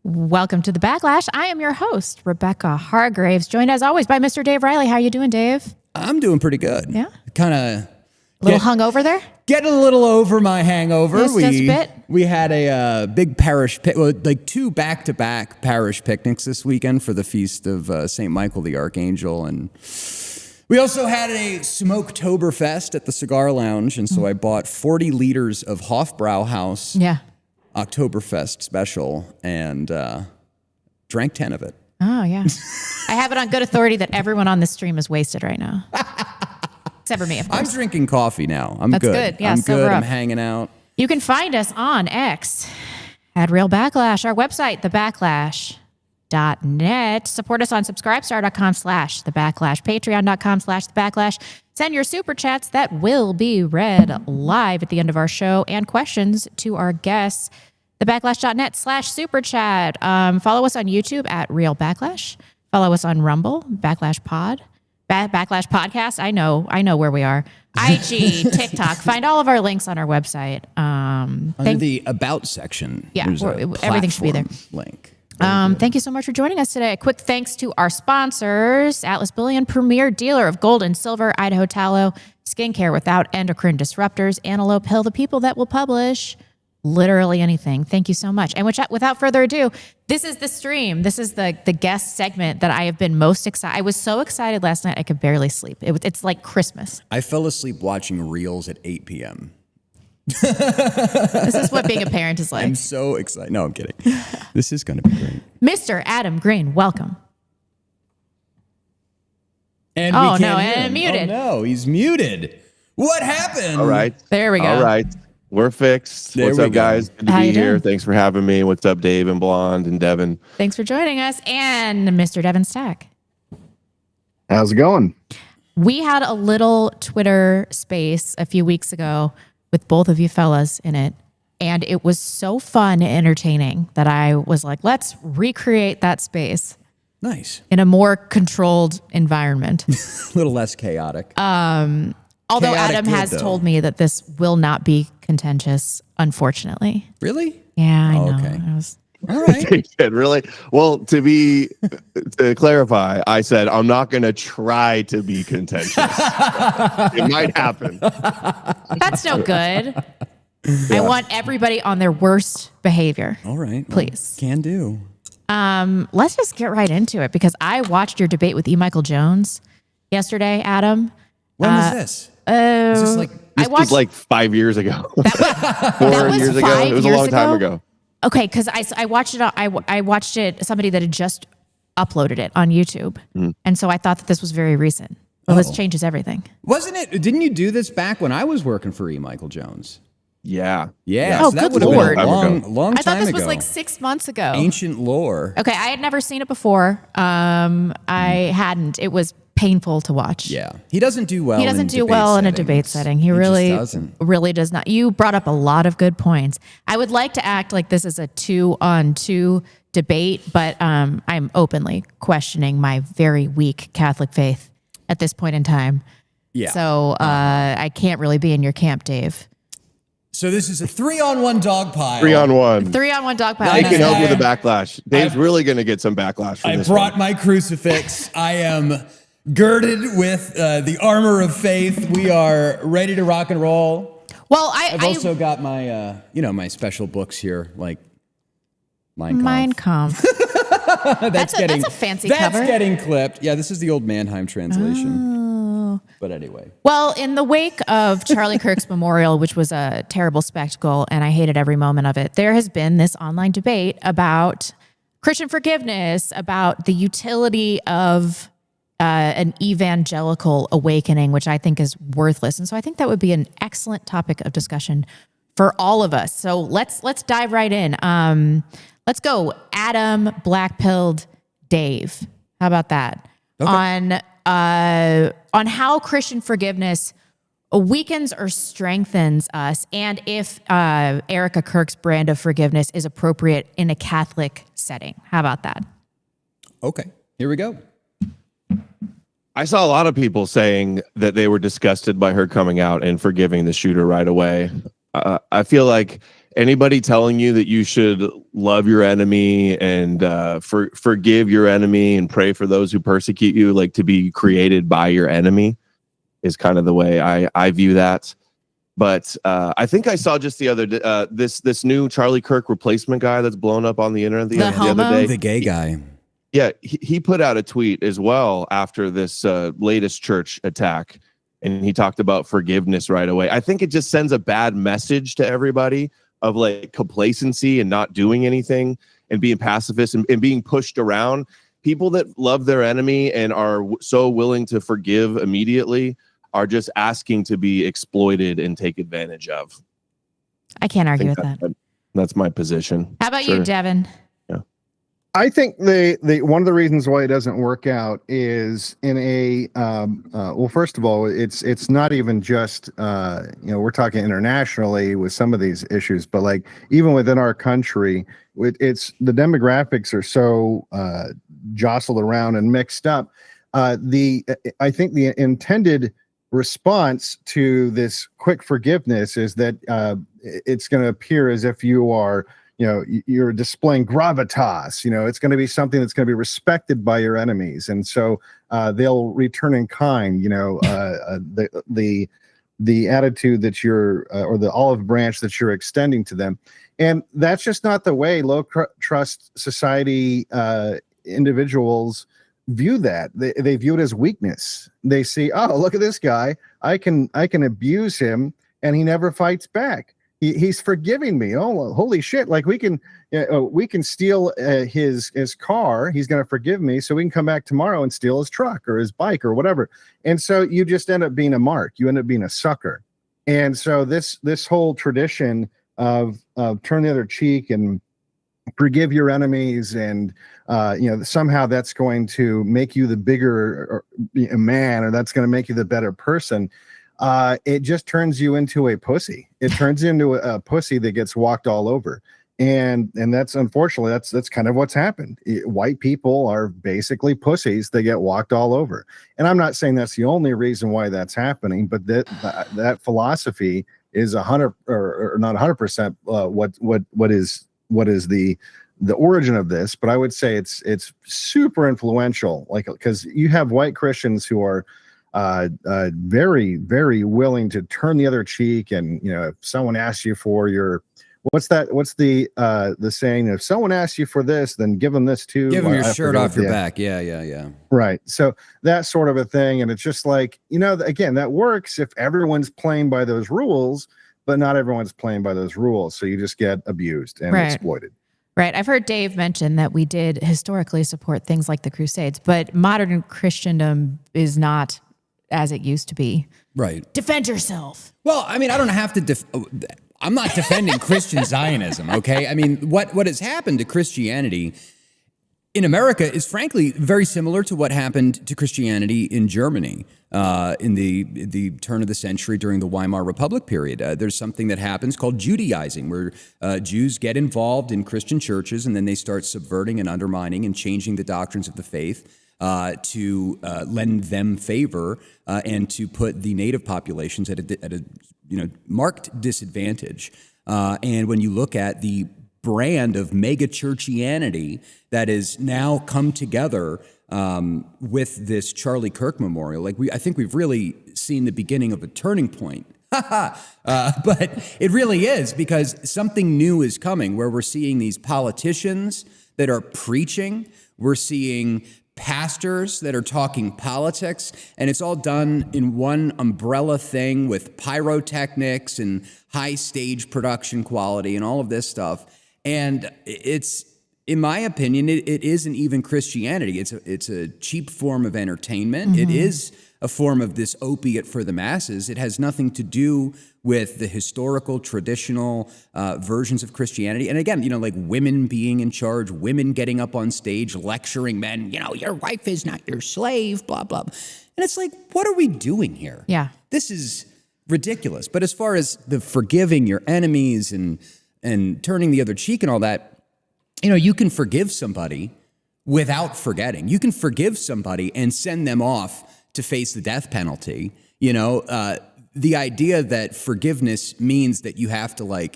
Welcome to the Backlash. I am your host, Rebecca Hargraves, joined as always by Mr. Dave Riley. How are you doing, Dave? I'm doing pretty good. Yeah? Kind of... A little hungover there? Get a little over my hangover. Just a bit? We had a big parish, like 2 back-to-back parish picnics this weekend for the feast of St. Michael the Archangel. And we also had a Smoketoberfest at the Cigar Lounge. And so I bought 40 liters of Hofbrauhaus Oktoberfest special and drank 10 of it. Oh, yeah. I have it on good authority that everyone on this stream is wasted right now. Except for me, of course. I'm drinking coffee now. I'm That's good. good. Yeah, I'm good. up. I'm hanging out. You can find us on X at Real Backlash, our website, thebacklash.net. Support us on subscribestar.com/thebacklash, patreon.com/thebacklash. Send your super chats that will be read live at the end of our show and questions to our guests. Thebacklash.net/super chat. Follow us on YouTube at Real Backlash. Follow us on Rumble, Backlash Pod. Backlash Podcast. I know where we are. IG, TikTok. Find all of our links on our website. Under the About section. Yeah, everything should be there. Link. Thank you so much for joining us today. A quick thanks to our sponsors, Atlas Bullion, premier dealer of gold and silver, Idaho Tallow, skincare without endocrine disruptors, Antelope Hill, the people that will publish literally anything. Thank you so much. And without further ado, this is the stream. This is the guest segment that I have been most excited. I was so excited last night I could barely sleep. It's like Christmas. I fell asleep watching Reels at 8 p.m. This is what being a parent is like. I'm so excited. No, I'm kidding. This is going to be great. Mr. Adam Green, welcome. And muted. Oh, no, he's muted. What happened? All right. There we go. All right. We're fixed. What's up, guys? Good to be here. Thanks for having me. What's up, Dave and Blonde and Devon? Thanks for joining us. And Mr. Devon Stack. How's it going? We had a little Twitter space a few weeks ago with both of you fellas in it. And it was so fun and entertaining that I was like, let's recreate that space. Nice. In a more controlled environment. A little less chaotic. Although Adam has told me that this will not be contentious, unfortunately. Really? Yeah, I know. Okay. All right. They said, really? Well, to clarify, I said, I'm not going to try to be contentious. It might happen. That's no good. I want everybody on their worst behavior. All right. Please. Can do. Let's just get right into it because I watched your debate with E. Michael Jones yesterday, Adam. When was this? Is this like This was like 5 years ago. 4 was years ago. 5 It was a years long time ago. Okay, because I watched it. I watched it. Somebody that had just uploaded it on YouTube, and so I thought that this was very recent. Well, this changes everything. Wasn't it? Didn't you do this back when I was working for E. Michael Jones? Yeah. Yeah. Oh, so that good would have Lord. been a long time ago. I thought this was like 6 months ago. Ancient lore. Okay, I had never seen it before. I hadn't. It was painful to watch. Yeah. He doesn't do well. He doesn't do well in a debate setting. He really does not. You brought up a lot of good points. I would like to act like this is a 2-on-2 debate, but I'm openly questioning my very weak Catholic faith at this point in time. Yeah. So I can't really be in your camp, Dave. So this is a 3-on-1 dog pile. 3-on-1. 3-on-1 dog pile. I can help with the backlash. Dave's really going to get some backlash from this. I brought my crucifix. I am girded with the armor of faith. We are ready to rock and roll. Well, I've also got my, my special books here, like Mein Kampf. That's a fancy cover. That's getting clipped. Yeah, this is the old Mannheim translation. Oh. But anyway. Well, in the wake of Charlie Kirk's memorial, which was a terrible spectacle, and I hated every moment of it, there has been this online debate about Christian forgiveness, about the utility of an evangelical awakening, which I think is worthless. And so I think that would be an excellent topic of discussion for all of us. So let's dive right in. Let's go Adam, Black-pilled Dave. How about that? Okay. On how Christian forgiveness weakens or strengthens us, and if Erica Kirk's brand of forgiveness is appropriate in a Catholic setting. How about that? Okay, here we go. I saw a lot of people saying that they were disgusted by her coming out and forgiving the shooter right away. I feel like anybody telling you that you should love your enemy and forgive your enemy and pray for those who persecute you, like to be created by your enemy, is kind of the way I view that. But I think I saw just the other this new Charlie Kirk replacement guy that's blown up on the internet the other day. The gay guy. Yeah, he put out a tweet as well after this latest church attack, and he talked about forgiveness right away. I think it just sends a bad message to everybody of like complacency and not doing anything and being pacifist and being pushed around. People that love their enemy and are so willing to forgive immediately are just asking to be exploited and take advantage of. I can't argue with that. That's my position. How about you, Devon? I think the one of the reasons why it doesn't work out is in a well, first of all, it's not even just we're talking internationally with some of these issues, but like even within our country, it's the demographics are so jostled around and mixed up. I think the intended response to this quick forgiveness is that it's going to appear as if you are, you're displaying gravitas. It's going to be something that's going to be respected by your enemies, and so they'll return in kind. The attitude that you're or the olive branch that you're extending to them, and that's just not the way low trust society individuals view that. They view it as weakness. They see, oh, look at this guy. I can abuse him, and he never fights back. He's forgiving me. Oh, holy shit! Like we can steal his car. He's going to forgive me, so we can come back tomorrow and steal his truck or his bike or whatever. And so you just end up being a mark. You end up being a sucker. And so this whole tradition of turn the other cheek and forgive your enemies, and somehow that's going to make you the bigger man, or that's going to make you the better person. It just turns you into a pussy. It turns you into a pussy that gets walked all over. And that's unfortunately, that's kind of what's happened. White people are basically pussies. They get walked all over. And I'm not saying that's the only reason why that's happening, but that philosophy is 100 or not 100% what is the the origin of this, but I would say it's super influential. Like, because you have white Christians who are very, very willing to turn the other cheek, and if someone asks you for your what's the saying? If someone asks you for this, then give them this too. Give them your shirt off your back. Yeah. Right. So that sort of a thing. And it's just like, again, that works if everyone's playing by those rules, but not everyone's playing by those rules. So you just get abused and exploited. Right. I've heard Dave mention that we did historically support things like the Crusades, but modern Christendom is not as it used to be. Right. Defend yourself. Well, I mean, I don't have to I'm not defending Christian Zionism, okay? I mean, what has happened to Christianity in America is frankly very similar to what happened to Christianity in Germany in the turn of the century during the Weimar Republic period. There's something that happens called Judaizing, where Jews get involved in Christian churches and then they start subverting and undermining and changing the doctrines of the faith to lend them favor and to put the native populations at a marked disadvantage. And when you look at the brand of mega churchianity that has now come together with this Charlie Kirk memorial, I think we've really seen the beginning of a turning point. But it really is, because something new is coming, where we're seeing these politicians that are preaching. We're seeing pastors that are talking politics, and it's all done in one umbrella thing with pyrotechnics and high stage production quality and all of this stuff. And it's, in my opinion, it isn't even Christianity. It's a cheap form of entertainment. Mm-hmm. It is a form of this opiate for the masses. It has nothing to do with the historical, traditional versions of Christianity. And again, like women being in charge, women getting up on stage, lecturing men, your wife is not your slave, blah, blah. And it's like, what are we doing here? Yeah. This is ridiculous. But as far as the forgiving your enemies and turning the other cheek and all that, you can forgive somebody without forgetting. You can forgive somebody and send them off to face the death penalty. The idea that forgiveness means that you have to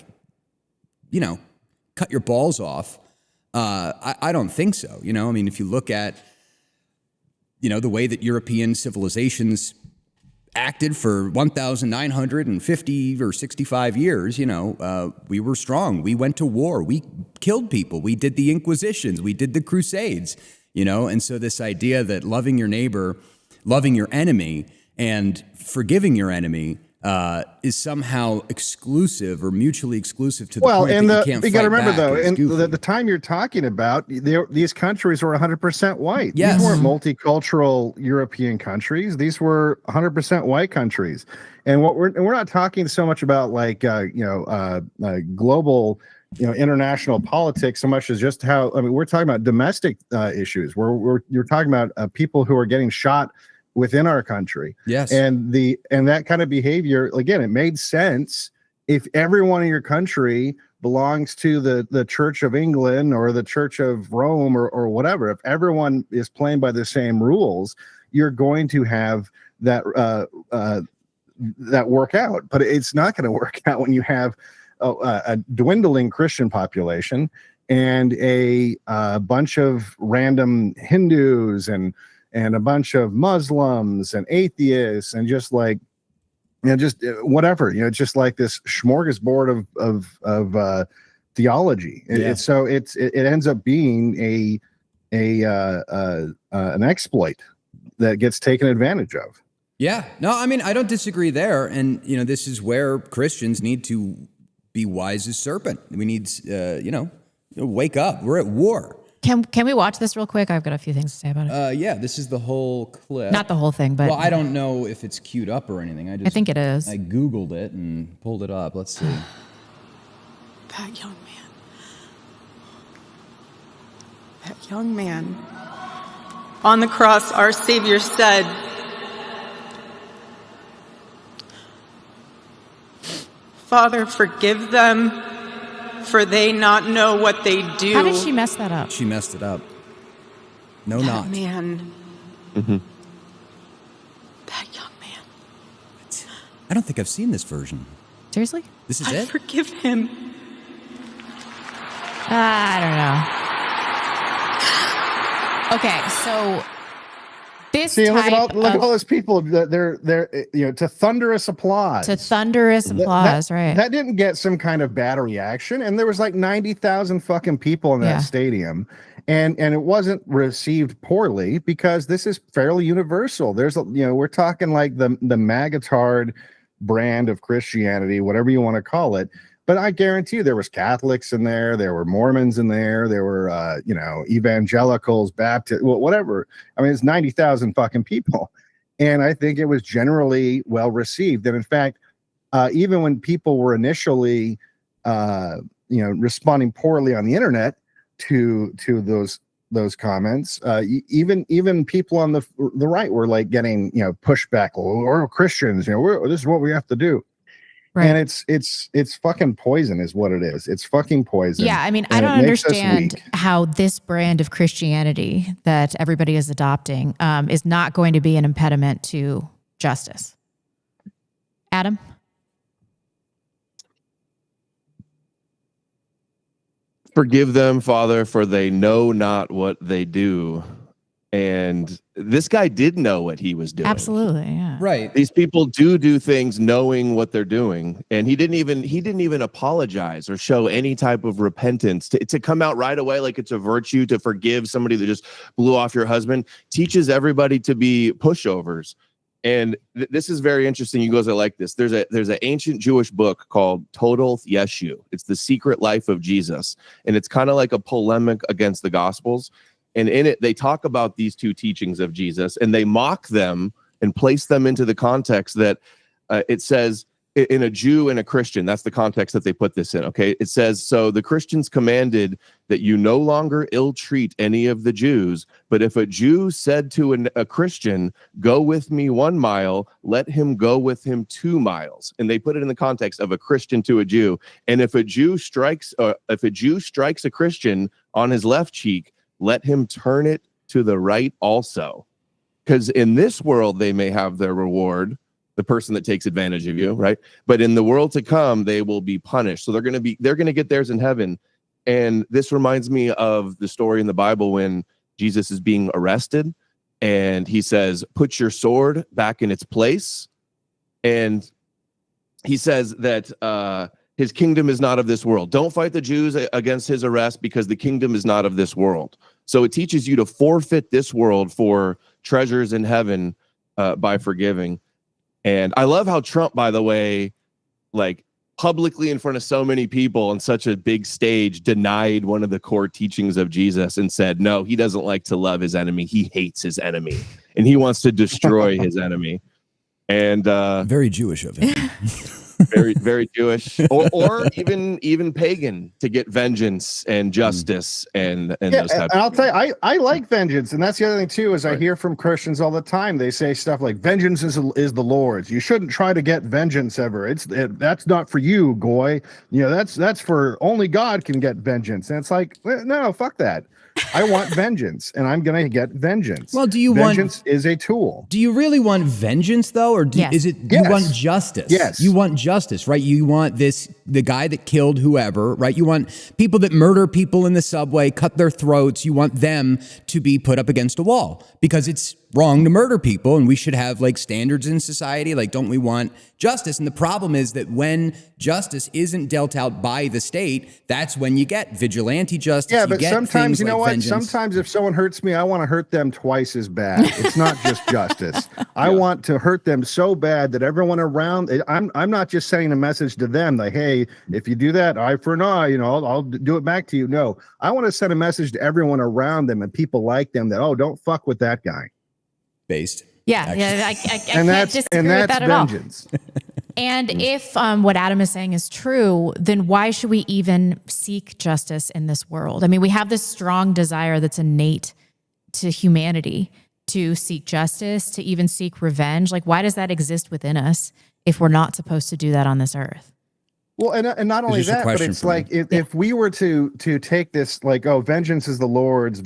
cut your balls off, I don't think so. I mean, if you look at, the way that European civilizations acted for 1,950 or 65 years, we were strong. We went to war. We killed people. We did the Inquisitions. We did the Crusades, and so this idea that loving your neighbor, loving your enemy, and forgiving your enemy is somehow exclusive or mutually exclusive to the point that you can't you got to fight remember, back. though, It's in goofy. the time you're talking about, these countries were 100% white. Yes. These weren't multicultural European countries. These were 100% white countries. And we're not talking so much about global, international politics so much as just how, we're talking about domestic issues where you're talking about people who are getting shot within our country. Yes. And that kind of behavior, again, it made sense if everyone in your country belongs to the Church of England or the Church of Rome or whatever. If everyone is playing by the same rules, you're going to have that work out. But it's not going to work out when you have a dwindling Christian population and a bunch of random Hindus and a bunch of Muslims and atheists and just whatever, just like this smorgasbord of theology. Yeah. It ends up being an exploit that gets taken advantage of. Yeah. No, I mean, I don't disagree there. And, this is where Christians need to be wise as serpent. We need, wake up. We're at war. Can we watch this real quick? I've got a few things to say about it. Yeah, this is the whole clip. Not the whole thing, but... Well, I don't know if it's queued up or anything. I think it is. I Googled it and pulled it up. Let's see. That young man. On the cross, our Savior said, "Father, forgive them, for they not know what they do." How did she mess that up? She messed it up. No, That not. man. Mm-hmm. That young man. I don't think I've seen this version. Seriously? This is I it? forgive him. I don't know. Okay, so this See, look at all type those people that they're to thunderous applause. Right? That didn't get some kind of bad reaction, and there was like 90,000 fucking people in that stadium, and it wasn't received poorly because this is fairly universal. There's we're talking like the magatard brand of Christianity, whatever you want to call it. But I guarantee you there was Catholics in there, there were Mormons in there were, evangelicals, Baptists, whatever. I mean, it's 90,000 fucking people. And I think it was generally well received. And in fact, even when people were initially, responding poorly on the internet to those comments, even people on the right were like getting, pushback, or Christians, this is what we have to do. Right. And it's fucking poison is what it is. It's fucking poison. Yeah, I mean, I don't understand how this brand of Christianity that everybody is adopting is not going to be an impediment to justice. Adam? Forgive them, Father, for they know not what they do. And this guy did know what he was doing. Absolutely, yeah. Right. These people do things knowing what they're doing, and he didn't even apologize or show any type of repentance to come out right away like it's a virtue to forgive somebody that just blew off your husband. Teaches everybody to be pushovers, and this is very interesting. You guys are like this. There's an ancient Jewish book called Total Yeshu. It's the secret life of Jesus, and it's kind of like a polemic against the Gospels. And in it, they talk about these two teachings of Jesus, and they mock them and place them into the context that it says in a Jew and a Christian. That's the context that they put this in. Okay, it says, so the Christians commanded that you no longer ill-treat any of the Jews, but if a Jew said to a Christian, go with me 1 mile, let him go with him 2 miles. And they put it in the context of a Christian to a Jew. And if a Jew strikes a Christian on his left cheek, let him turn it to the right also. Because in this world, they may have their reward, the person that takes advantage of you, right? But in the world to come, they will be punished. So they're going to get theirs in heaven. And this reminds me of the story in the Bible when Jesus is being arrested and he says, put your sword back in its place. And he says that, his kingdom is not of this world. Don't fight the Jews against his arrest because the kingdom is not of this world. So it teaches you to forfeit this world for treasures in heaven by forgiving. And I love how Trump, by the way, like publicly in front of so many people on such a big stage, denied one of the core teachings of Jesus and said, no, he doesn't like to love his enemy. He hates his enemy and he wants to destroy his enemy. And very Jewish of him. very, very Jewish, or even pagan, to get vengeance and justice and those types. And I'll tell you, I like vengeance, and that's the other thing too. Is I hear from Christians all the time. They say stuff like, "Vengeance is the Lord's. You shouldn't try to get vengeance ever. That's not for you, goy. That's for only God can get vengeance." And it's like, no, fuck that. I want vengeance, and I'm going to get vengeance. Well, vengeance is a tool. Do you really want vengeance, though, or you want justice? Yes, you want justice, right? You want the guy that killed whoever, right? You want people that murder people in the subway, cut their throats. You want them to be put up against a wall because it's wrong to murder people, and we should have like standards in society. Like, don't we want justice? And the problem is that when justice isn't dealt out by the state, that's when you get vigilante justice. Yeah, but sometimes, you know what? Vengeance. Sometimes if someone hurts me, I want to hurt them twice as bad. It's not just justice. I want to hurt them so bad that everyone around, I'm not just sending a message to them like, hey, if you do that, eye for an eye, I'll do it back to you. No, I want to send a message to everyone around them and people like them that, oh, don't fuck with that guy. Based. Yeah, I can't disagree with that at all. And if what Adam is saying is true, then why should we even seek justice in this world? I mean, we have this strong desire that's innate to humanity to seek justice, to even seek revenge. Like, why does that exist within us if we're not supposed to do that on this earth? Well, and not only that, but it's like if we were to take this like, oh, vengeance is the Lord's,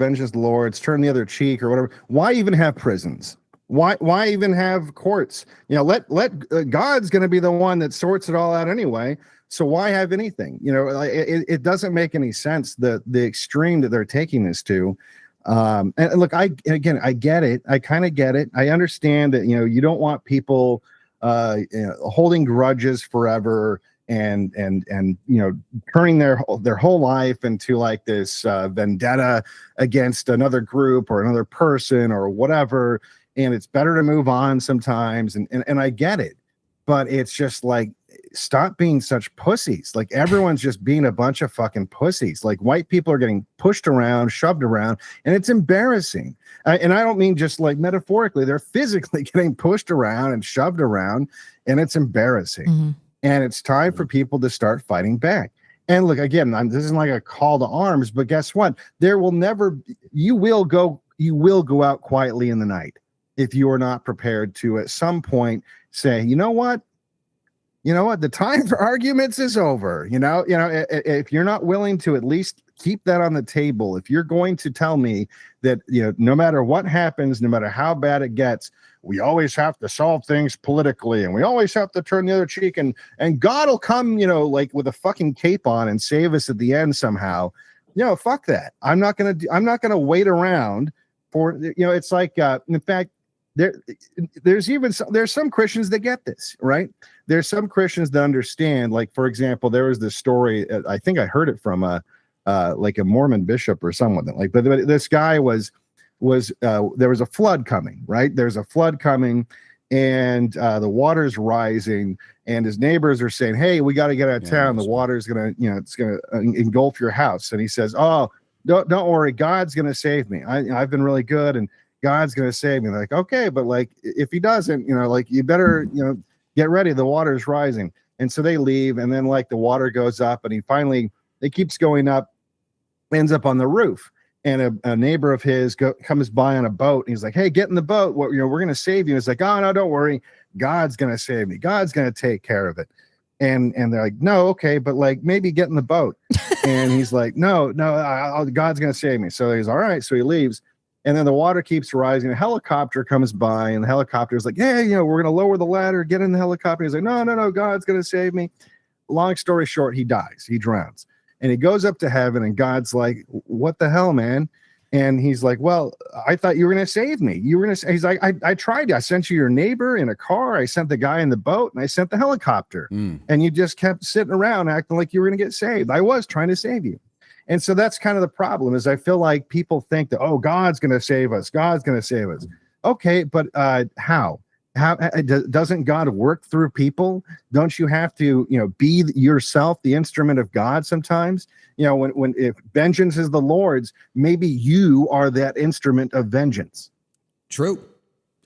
turn the other cheek or whatever. Why even have prisons? Why even have courts? You know, let God's going to be the one that sorts it all out anyway. So why have anything? You know, it doesn't make any sense, the extreme that they're taking this to. And look, I get it. I kind of get it. I understand that, you know, you don't want people holding grudges forever and you know, turning their whole life into like this vendetta against another group or another person or whatever. And it's better to move on sometimes. And I get it, but it's just like, stop being such pussies. Like, everyone's just being a bunch of fucking pussies. Like, white people are getting pushed around, shoved around, and it's embarrassing. And I don't mean just like metaphorically, they're physically getting pushed around and shoved around, and it's embarrassing. Mm-hmm. And it's time for people to start fighting back. And look, again, this isn't like a call to arms, but guess what? You will go out quietly in the night if you are not prepared to at some point say, you know what, the time for arguments is over. If you're not willing to at least keep that on the table, if you're going to tell me that, you know, no matter what happens, no matter how bad it gets, we always have to solve things politically, and we always have to turn the other cheek, and God will come, you know, like with a fucking cape on and save us at the end somehow. Fuck that. I'm not gonna wait around for, you know, it's like, in fact, there's some Christians that get this, right? There's some Christians that understand, like, for example, there was this story, I think I heard it from like a Mormon bishop or someone, like, but this guy was there was a flood coming, right? There's a flood coming, and the water's rising, and his neighbors are saying, hey, we got to get out of town. The water's gonna, you know, it's gonna engulf your house. And he says, oh, don't worry, God's gonna save me. I've been really good, and God's going to save me. Like, okay, but like, if he doesn't, you know, like, you better, you know, get ready. The water's rising. And so they leave, and then like the water goes up, and it keeps going up, ends up on the roof. And a neighbor of his comes by on a boat, and he's like, hey, get in the boat. We're going to save you. And it's like, oh, no, don't worry. God's going to save me. God's going to take care of it. And they're like, no, okay, but like, maybe get in the boat. And he's like, no, God's going to save me. So he's all right. So he leaves. And then the water keeps rising. A helicopter comes by, and the helicopter is like, hey, you know, we're going to lower the ladder, get in the helicopter. He's like, no, God's going to save me. Long story short, he dies. He drowns. And he goes up to heaven, and God's like, what the hell, man? And he's like, well, I thought you were going to save me. He's like, I tried. I sent you your neighbor in a car. I sent the guy in the boat, and I sent the helicopter. And you just kept sitting around acting like you were going to get saved. I was trying to save you. And so that's kind of the problem, is I feel like people think that, oh, God's going to save us. God's going to save us. Okay, but how? Doesn't God work through people? Don't you have to, you know, be yourself the instrument of God sometimes? You know, if vengeance is the Lord's, maybe you are that instrument of vengeance. True.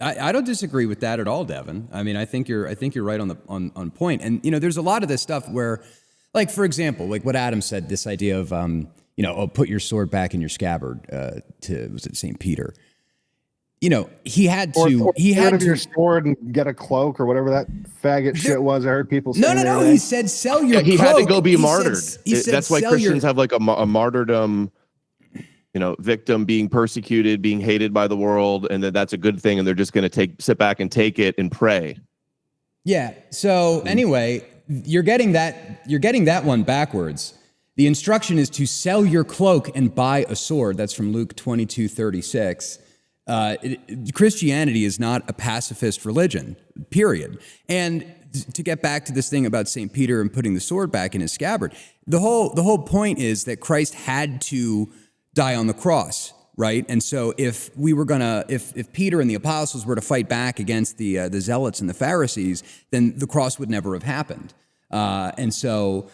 I don't disagree with that at all, Devon. I mean, I think you're right on point. And, you know, there's a lot of this stuff where, like, for example, like what Adam said, this idea of, you know, put your sword back in your scabbard, was it St. Peter? You know, he had to your sword and get a cloak or whatever that faggot shit was. I heard people say. No. He said, sell your cloak. He had to go be martyred. Said, that's why Christians have like a martyrdom, you know, victim being persecuted, being hated by the world, and that's a good thing. And they're just going to sit back and take it and pray. Yeah. So anyway, you're getting that one backwards. The instruction is to sell your cloak and buy a sword. That's from Luke 22:36. Christianity is not a pacifist religion, period. And to get back to this thing about St. Peter and putting the sword back in his scabbard, the whole point is that Christ had to die on the cross, right? And so if Peter and the apostles were to fight back against the zealots and the Pharisees, then the cross would never have happened. And so,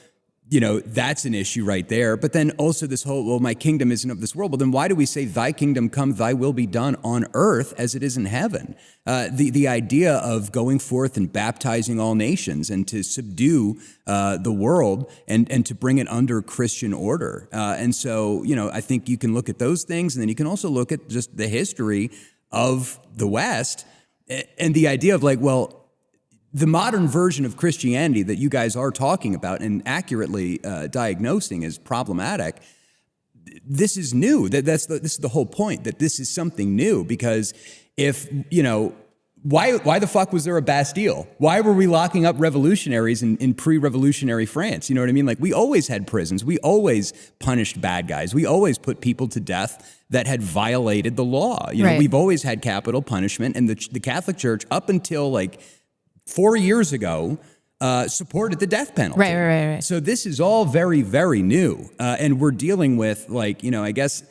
you know, that's an issue right there. But then also this whole, well, my kingdom isn't of this world. Well, then why do we say thy kingdom come, thy will be done on earth as it is in heaven? The idea of going forth and baptizing all nations and to subdue the world and to bring it under Christian order. And so, you know, I think you can look at those things, and then you can also look at just the history of the West and the idea of like, well, the modern version of Christianity that you guys are talking about and accurately diagnosing as problematic, this is new. This is the whole point, that this is something new, because if, you know, why the fuck was there a Bastille? Why were we locking up revolutionaries in pre-revolutionary France? You know what I mean? Like, we always had prisons. We always punished bad guys. We always put people to death that had violated the law. You know, Right. we've always had capital punishment, and the Catholic Church, up until like 4 years ago, supported the death penalty. Right. So this is all very, very new, and we're dealing with, like, you know, I guess,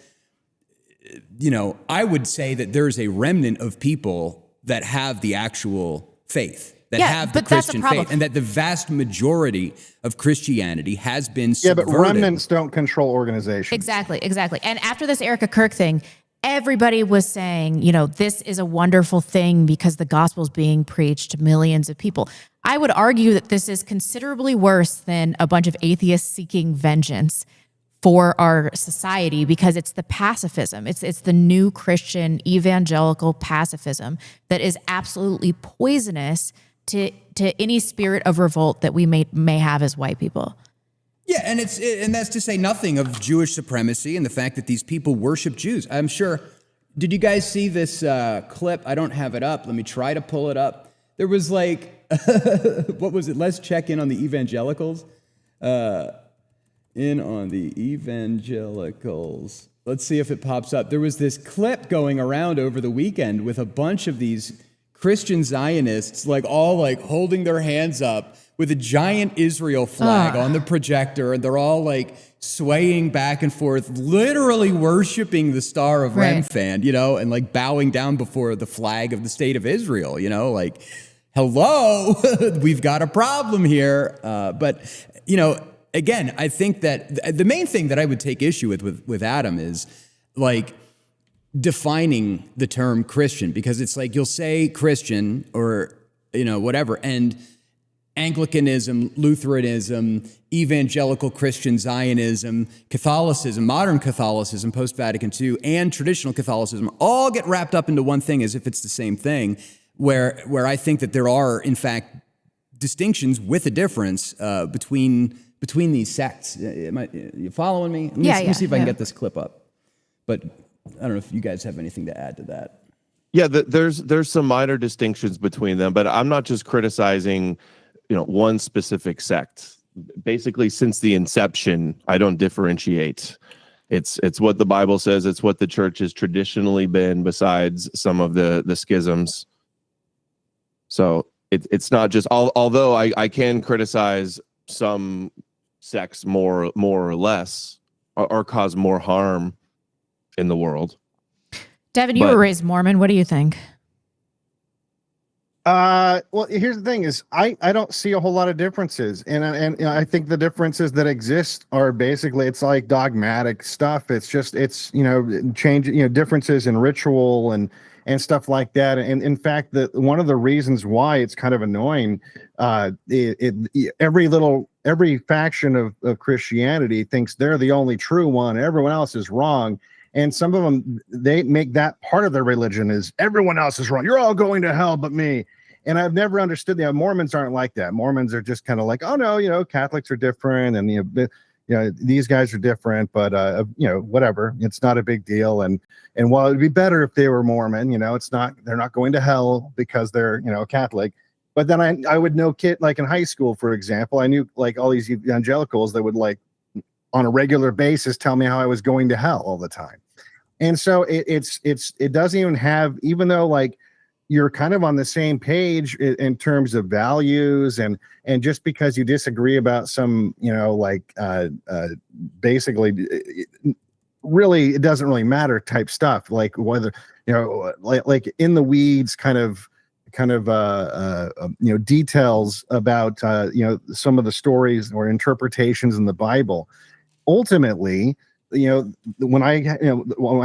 you know, I would say that there's a remnant of people that have the actual faith, that Yeah, have the but that's the Christian problem. faith, and that the vast majority of Christianity has been Yeah, subverted. but remnants don't control organizations. Exactly. And after this Erica Kirk thing, everybody was saying, you know, this is a wonderful thing because the gospel's being preached to millions of people. I would argue that this is considerably worse than a bunch of atheists seeking vengeance for our society, because it's the pacifism. It's the new Christian evangelical pacifism that is absolutely poisonous to any spirit of revolt that we may have as white people. Yeah, and that's to say nothing of Jewish supremacy and the fact that these people worship Jews. I'm sure. Did you guys see this clip? I don't have it up. Let me try to pull it up. There was like, what was it? Let's check in on the evangelicals. Let's see if it pops up. There was this clip going around over the weekend with a bunch of these Christian Zionists, like all like holding their hands up with a giant Israel flag on the projector, and they're all like swaying back and forth, literally worshiping the Star of Right. Remphan, you know, and like bowing down before the flag of the state of Israel, you know, like, hello, we've got a problem here. But, you know, again, I think that the main thing that I would take issue with Adam is like defining the term Christian, because it's like you'll say Christian or, you know, whatever, and Anglicanism, Lutheranism, evangelical Christian Zionism, Catholicism, modern Catholicism, post-Vatican II, and traditional Catholicism all get wrapped up into one thing as if it's the same thing, where I think that there are, in fact, distinctions with a difference between these sects. You following me? Let me see if I can get this clip up. But I don't know if you guys have anything to add to that. Yeah, there's some minor distinctions between them, but I'm not just criticizing, you know, one specific sect. Basically, since the inception, I don't differentiate. It's what the Bible says. It's what the church has traditionally been, besides some of the schisms. So it's not just, although I can criticize some sects more or less, or cause more harm in the world. Devon, you were raised Mormon. What do you think? Well, here's the thing: is I don't see a whole lot of differences, and you know, I think the differences that exist are basically, it's like dogmatic stuff. It's you know, change, you know, differences in ritual and stuff like that. And in fact, one of the reasons why it's kind of annoying, every faction of Christianity thinks they're the only true one, everyone else is wrong. And some of them, they make that part of their religion is everyone else is wrong. You're all going to hell but me. And I've never understood that. Mormons aren't like that. Mormons are just kind of like, oh no, you know, Catholics are different, and you know, these guys are different, but you know, whatever. It's not a big deal. And while it'd be better if they were Mormon, you know, they're not going to hell because they're, you know, Catholic. But then I would know like in high school, for example, I knew like all these evangelicals that would like on a regular basis tell me how I was going to hell all the time. And so it doesn't even have, even though like you're kind of on the same page in terms of values, and just because you disagree about some, you know, like basically really it doesn't really matter type stuff, like whether, you know, like in the weeds kind of you know, details about you know, some of the stories or interpretations in the Bible. Ultimately, you know, when I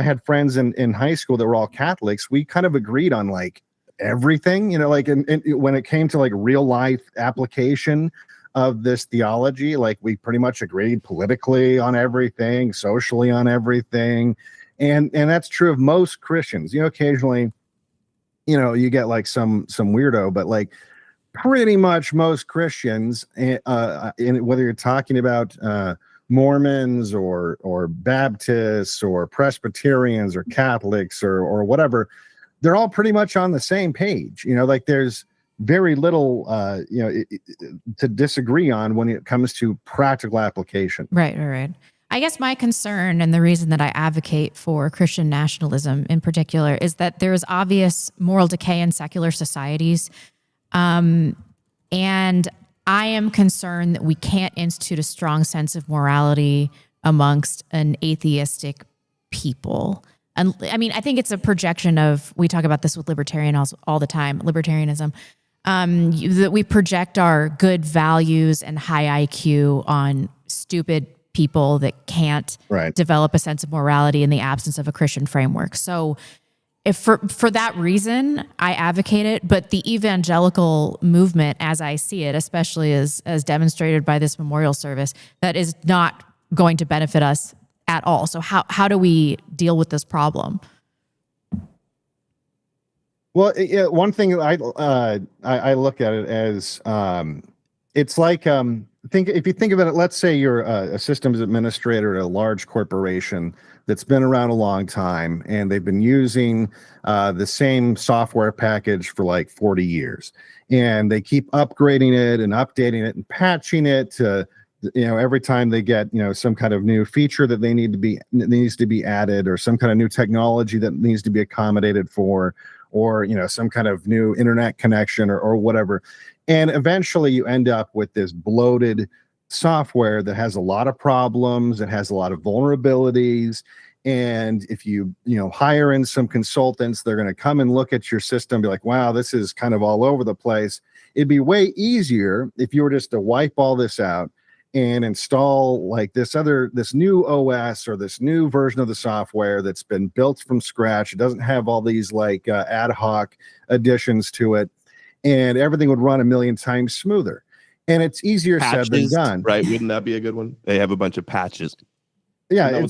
had friends in high school that were all Catholics, we kind of agreed on like everything, you know, like and when it came to like real life application of this theology, like we pretty much agreed politically on everything, socially on everything. And that's true of most Christians. You know, occasionally, you know, you get like some weirdo, but like pretty much most Christians, whether you're talking about Mormons or Baptists or Presbyterians or Catholics or whatever, they're all pretty much on the same page. Like there's very little, to disagree on when it comes to practical application. Right. I guess my concern and the reason that I advocate for Christian nationalism in particular is that there is obvious moral decay in secular societies. And I am concerned that we can't institute a strong sense of morality amongst an atheistic people. And I mean, I think it's a projection of, we talk about this with libertarians all the time, libertarianism, that we project our good values and high IQ on stupid people that can't develop a sense of morality in the absence of a Christian framework. So if for that reason, I advocate it, but the evangelical movement, as I see it, especially as demonstrated by this memorial service, that is not going to benefit us at all. So how do we deal with this problem? Well, one thing I look at it as, it's like, if you think about it, let's say you're a systems administrator at a large corporation that's been around a long time, and they've been using the same software package for like 40 years, and they keep upgrading it and updating it and patching it to, every time they get, some kind of new feature that needs to be added, or some kind of new technology that needs to be accommodated for, or, some kind of new internet connection or whatever. And eventually you end up with this bloated software that has a lot of problems, it has a lot of vulnerabilities. And if you hire in some consultants, they're going to come and look at your system, be like, wow, this is kind of all over the place. It'd be way easier if you were just to wipe all this out and install like this new OS or this new version of the software that's been built from scratch. It doesn't have all these like ad hoc additions to it, and everything would run a million times smoother. And it's easier said than done. Right? Wouldn't that be a good one? They have a bunch of patches. Yeah,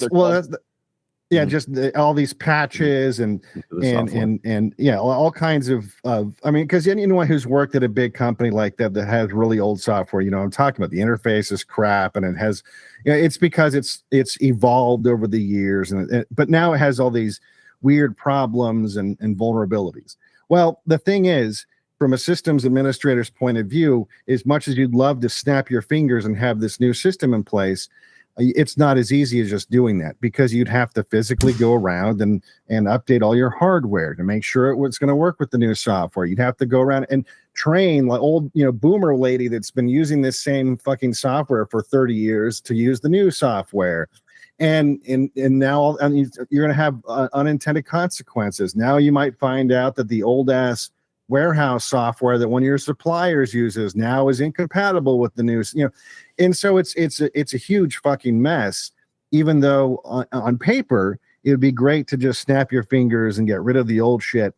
just all these patches and all kinds of I mean, because anyone who's worked at a big company like that has really old software, I'm talking about, the interface is crap, and it has, it's because it's evolved over the years, but now it has all these weird problems and vulnerabilities. Well, the thing is, from a systems administrator's point of view, as much as you'd love to snap your fingers and have this new system in place, it's not as easy as just doing that, because you'd have to physically go around and update all your hardware to make sure it was going to work with the new software. You'd have to go around and train like old, boomer lady that's been using this same fucking software for 30 years to use the new software. And now you're going to have unintended consequences. Now you might find out that the old ass warehouse software that one of your suppliers uses now is incompatible with the new, and so it's a huge fucking mess. Even though on paper it would be great to just snap your fingers and get rid of the old shit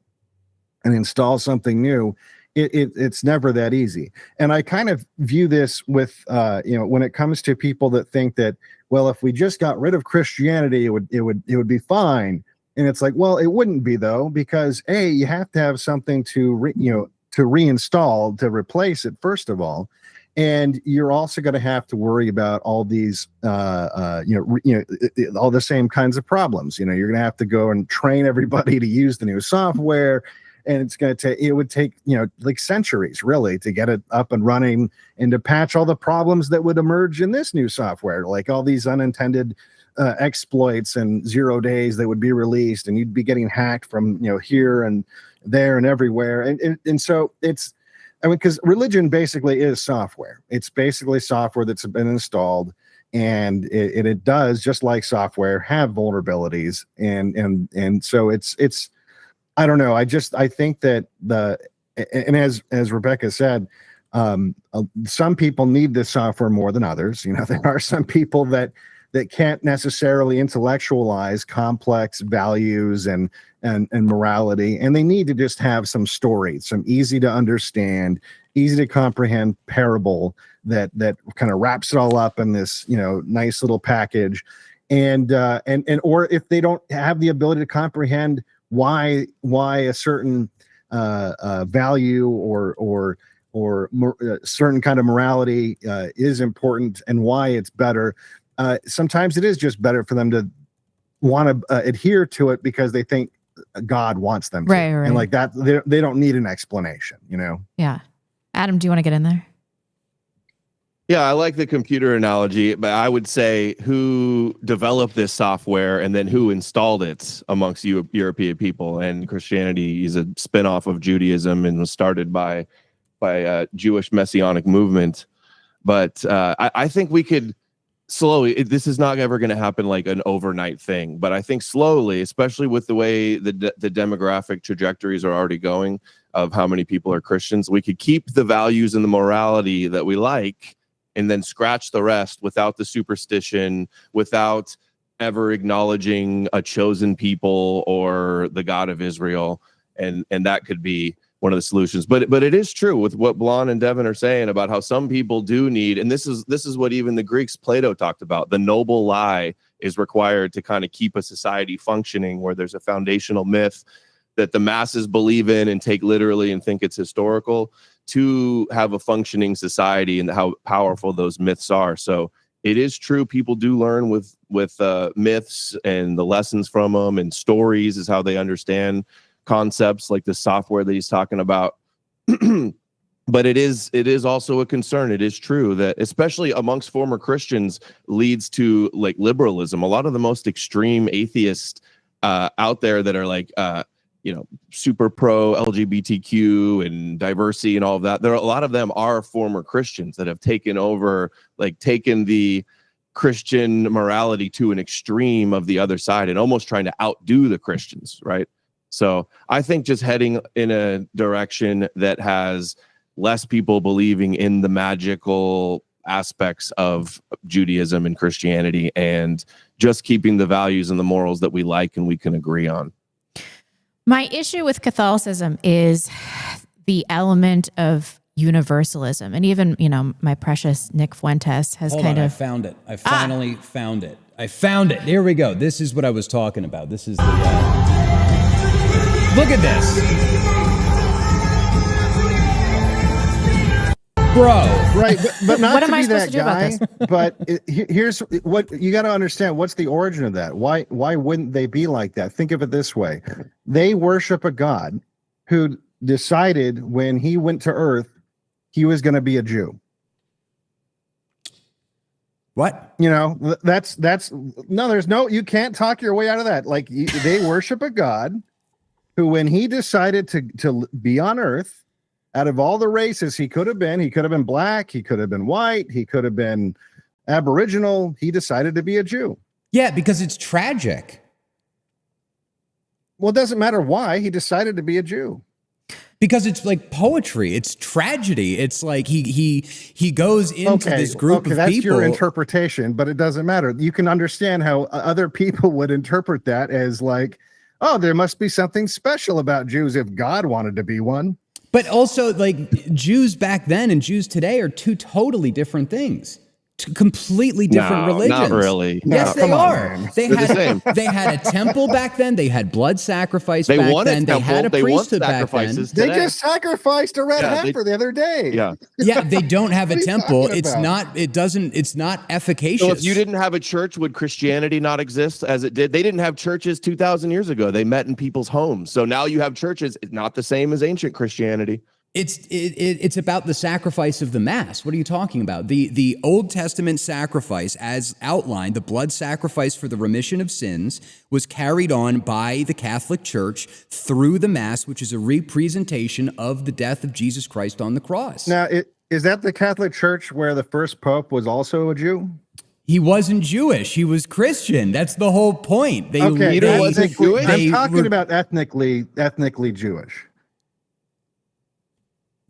and install something new, it's never that easy. And I kind of view this with when it comes to people that think that, well, if we just got rid of Christianity, it would be fine. And it's like, well, it wouldn't be, though, because you have to have something to reinstall to replace it, first of all. And you're also going to have to worry about all these, all the same kinds of problems. You're going to have to go and train everybody to use the new software. And it's going to it would take, like centuries really to get it up and running and to patch all the problems that would emerge in this new software, like all these unintended exploits and 0 days that would be released, and you'd be getting hacked from here and there and everywhere. And so it's, because religion basically is software. It's basically software that's been installed, and it does, just like software, have vulnerabilities. And so it's I don't know. I think that as Rebecca said, some people need this software more than others. There are some people that can't necessarily intellectualize complex values and morality, and they need to just have some story, some easy to understand, easy to comprehend parable that kind of wraps it all up in this nice little package, and or if they don't have the ability to comprehend why a certain value or certain kind of morality is important and why it's better. Sometimes it is just better for them to want to adhere to it because they think God wants them to. Right. And like that, they don't need an explanation, you know? Yeah. Adam, do you want to get in there? Yeah, I like the computer analogy, but I would say who developed this software and then who installed it amongst European people. And Christianity is a spinoff of Judaism and was started by Jewish Messianic movement. But I think we could slowly, this is not ever going to happen like an overnight thing, but I think slowly, especially with the way the demographic trajectories are already going of how many people are Christians, we could keep the values and the morality that we like and then scratch the rest without the superstition, without ever acknowledging a chosen people or the God of Israel. And that could be one of the solutions. But it is true with what Blon and Devon are saying about how some people do need, and this is what even the Greeks, Plato talked about, the noble lie is required to kind of keep a society functioning, where there's a foundational myth that the masses believe in and take literally and think it's historical, to have a functioning society and how powerful those myths are. So it is true, people do learn with myths and the lessons from them, and stories is how they understand concepts like the software that he's talking about. But it is also a concern. It is true that especially amongst former Christians leads to like liberalism. A lot of the most extreme atheists out there that are like super pro LGBTQ and diversity and all of that, a lot of them are former Christians that have taken the Christian morality to an extreme of the other side and almost trying to outdo the Christians, right? So I think just heading in a direction that has less people believing in the magical aspects of Judaism and Christianity, and just keeping the values and the morals that we like and we can agree on. My issue with Catholicism is the element of universalism. And even, my precious Nick Fuentes has I found it. I finally found it. I found it. Here we go. This is what I was talking about. This is the... Look at this. Bro. Right, but not What to am I be supposed that to do about guy. this? But here's what you got to understand. What's the origin of that? Why wouldn't they be like that? Think of it this way. They worship a God who decided when he went to earth, he was going to be a Jew. What? That's no, you can't talk your way out of that. Like they worship a God who, when he decided to be on earth, out of all the races he could have been black, he could have been white, he could have been Aboriginal, he decided to be a Jew. Yeah, because it's tragic. Well, it doesn't matter why he decided to be a Jew. Because it's like poetry, it's tragedy. It's like he goes into this group of that's people. Your interpretation, but it doesn't matter. You can understand how other people would interpret that as like, oh, there must be something special about Jews if God wanted to be one. But also, like, Jews back then and Jews today are two totally different things. Completely different religions. Not really. Yes, they are. They They're the same. They had a temple back then. They had blood sacrifice back then. They had a priesthood back then. They just sacrificed a red heifer the other day. Yeah. Yeah, they don't have a What are you temple. talking It's about? not, it's not efficacious. So if you didn't have a church, would Christianity not exist as it did? They didn't have churches 2,000 years ago. They met in people's homes. So now you have churches. It's not the same as ancient Christianity. It's about the sacrifice of the Mass. What are you talking about? The Old Testament sacrifice, as outlined, the blood sacrifice for the remission of sins, was carried on by the Catholic Church through the Mass, which is a representation of the death of Jesus Christ on the cross. Now, is that the Catholic Church where the first pope was also a Jew? He wasn't Jewish. He was Christian. That's the whole point. Peter wasn't Jewish? I'm talking about ethnically Jewish.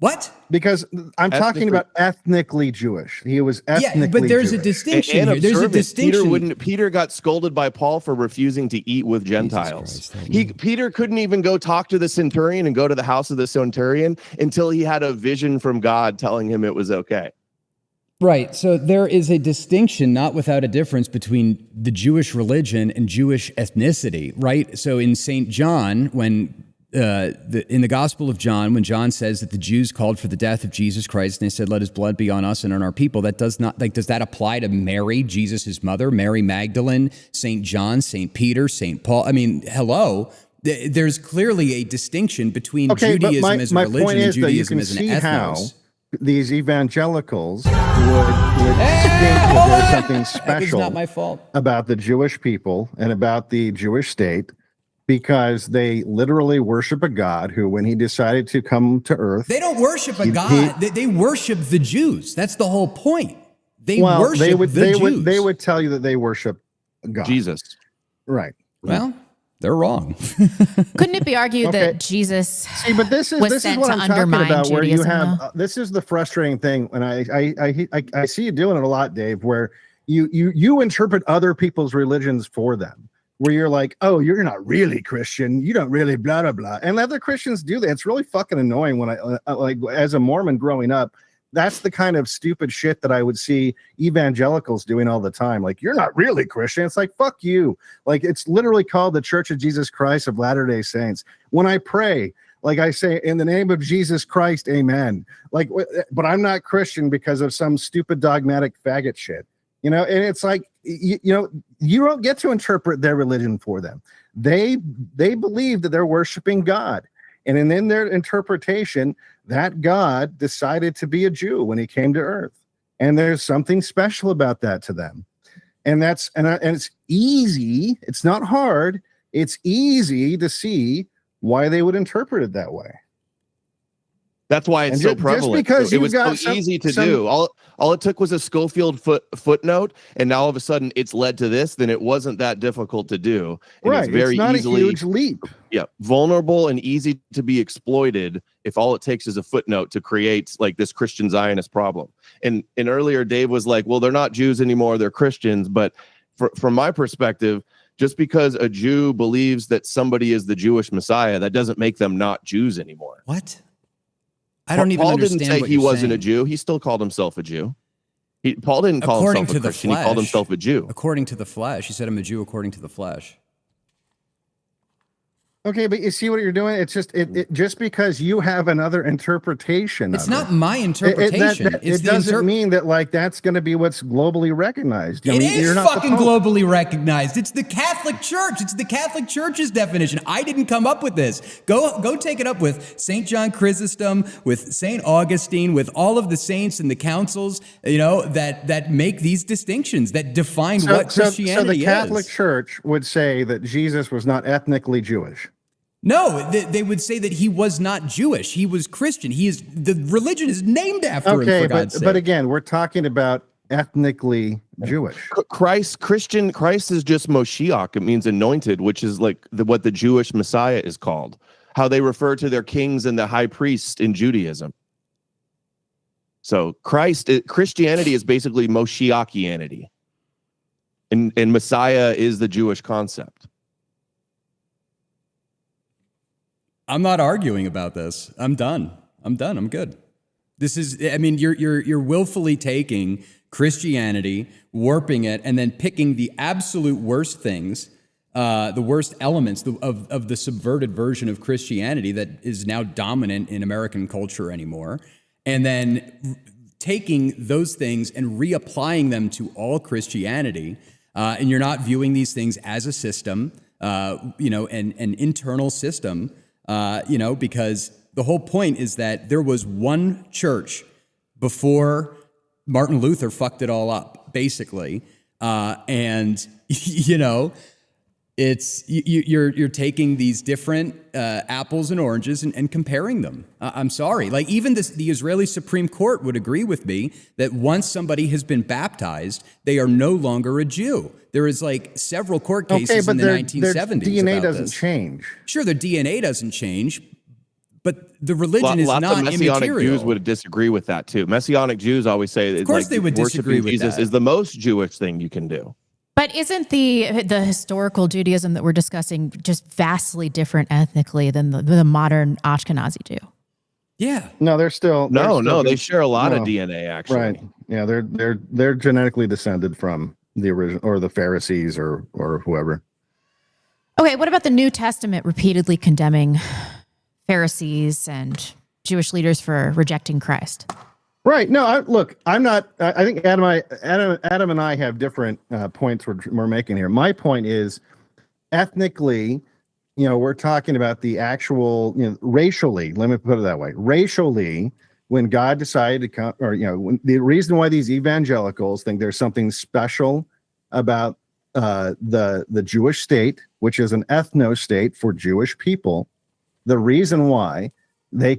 What? Because I'm talking about ethnically Jewish. He was ethnically Jewish. But there's Jewish. a distinction And here. There's a observe it. distinction. Peter got scolded by Paul for refusing to eat with Gentiles. Peter couldn't even go talk to the centurion and go to the house of the centurion until he had a vision from God telling him it was okay. Right. So there is a distinction, not without a difference, between the Jewish religion and Jewish ethnicity, right? So in St. John, when in the Gospel of John, when John says that the Jews called for the death of Jesus Christ and they said, "Let his blood be on us and on our people," that does not, like, does that apply to Mary, Jesus' mother, Mary Magdalene, St. John, St. Peter, St. Paul? I mean, hello. There's clearly a distinction between Okay, Judaism but as a my religion point and is that you Judaism can as an see how ethnos. these evangelicals would think that there's something special not my fault. about the Jewish people and about the Jewish state, because they literally worship a God who, when he decided to come to earth, They don't worship a God. They worship the Jews. That's the whole point. They worship the Jews. They would tell you that they worship God. Jesus. Right. Well, they're wrong. Couldn't it be argued Okay. that Jesus See, but this is was sent what to I'm talking undermine about. Where you Judaism, have though? this is the frustrating thing, and I see you doing it a lot, Dave. Where you interpret other people's religions for them. Where you're like, oh, you're not really Christian. You don't really blah blah blah. And other Christians do that. It's really fucking annoying when I like as a Mormon growing up. That's the kind of stupid shit that I would see evangelicals doing all the time. Like, you're not really Christian. It's like, fuck you. Like, it's literally called the Church of Jesus Christ of Latter-day Saints. When I pray, like I say, in the name of Jesus Christ, amen. Like, but I'm not Christian because of some stupid dogmatic faggot shit. You know, and it's like, you don't get to interpret their religion for them. They believe that they're worshiping God. And in their interpretation, that God decided to be a Jew when he came to earth. And there's something special about that to them. And it's easy. It's not hard. It's easy to see why they would interpret it that way. That's why it's so prevalent. Because it was so easy to do. All it took was a Schofield footnote, and now all of a sudden it's led to this. Then it wasn't that difficult to do. And right. It's very not easily a huge leap. Yeah, vulnerable and easy to be exploited if all it takes is a footnote to create like this Christian Zionist problem. And earlier Dave was like, well, they're not Jews anymore, they're Christians. But from my perspective, just because a Jew believes that somebody is the Jewish Messiah, that doesn't make them not Jews anymore. What? I don't even Paul understand didn't say what he you're wasn't a saying. Jew. He still called himself a Jew. Paul didn't call According himself to a the Christian. He called flesh. himself a Jew. According to the flesh. He said, I'm a Jew according to the flesh. Okay, but you see what you're doing? It's just just because you have another interpretation. It's of not it, my interpretation. it doesn't mean that like that's going to be what's globally recognized. It is you're not fucking globally recognized. It's the Catholic Church. It's the Catholic Church's definition. I didn't come up with this. Go take it up with St. John Chrysostom, with St. Augustine, with all of the saints and the councils, that make these distinctions, that define what Christianity is. So the Catholic Church would say that Jesus was not ethnically Jewish. No, they would say that he was not Jewish. He was Christian. The religion is named after him, for God's sake. But again, we're talking about ethnically Jewish. Christ is just Moshiach. It means anointed, which is like what the Jewish Messiah is called. How they refer to their kings and the high priests in Judaism. So Christianity is basically Moshiachianity. And Messiah is the Jewish concept. I'm not arguing about this. I'm done. I'm good. This is, I mean, you're willfully taking Christianity, warping it, and then picking the absolute worst things, the worst elements of the subverted version of Christianity that is now dominant in American culture anymore, and then taking those things and reapplying them to all Christianity, and you're not viewing these things as a system, an internal system. Because the whole point is that there was one church before Martin Luther fucked it all up, basically. It's you're taking these different apples and oranges and comparing them. I'm sorry. Like even the Israeli Supreme Court would agree with me that once somebody has been baptized, they are no longer a Jew. There is like several court cases in the 1970s. Their DNA about doesn't this. change. Sure, their DNA doesn't change, but the religion is Lots not of Messianic immaterial. Jews would disagree with that too. Messianic Jews always say that, Of course, they would disagree worshiping with Jesus that. is the most Jewish thing you can do. But isn't the historical Judaism that we're discussing just vastly different ethnically than the modern Ashkenazi Jew? Yeah. No, they're still They share a lot of DNA actually. Right. Yeah, they're genetically descended from the original or the Pharisees or whoever. Okay, what about the New Testament repeatedly condemning Pharisees and Jewish leaders for rejecting Christ? Right. No, I'm not. I think Adam and I have different points we're making here. My point is, ethnically, we're talking about the actual, racially, let me put it that way, racially, when God decided to come, or, when, the reason why these evangelicals think there's something special about the Jewish state, which is an ethno state for Jewish people, the reason why they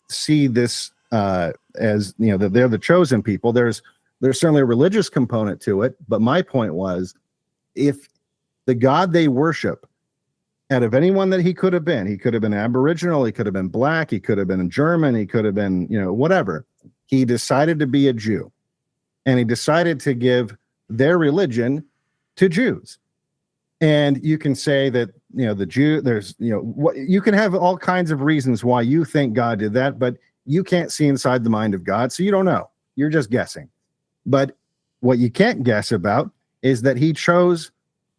see this as, that they're the chosen people. There's certainly a religious component to it, but my point was, if the God they worship, out of anyone that he could have been Aboriginal, he could have been black, he could have been German, he could have been, whatever. He decided to be a Jew, and he decided to give their religion to Jews. And you can say that, the Jew, there's, what you can have all kinds of reasons why you think God did that, but you can't see inside the mind of God, so you don't know. You're just guessing. But what you can't guess about is that he chose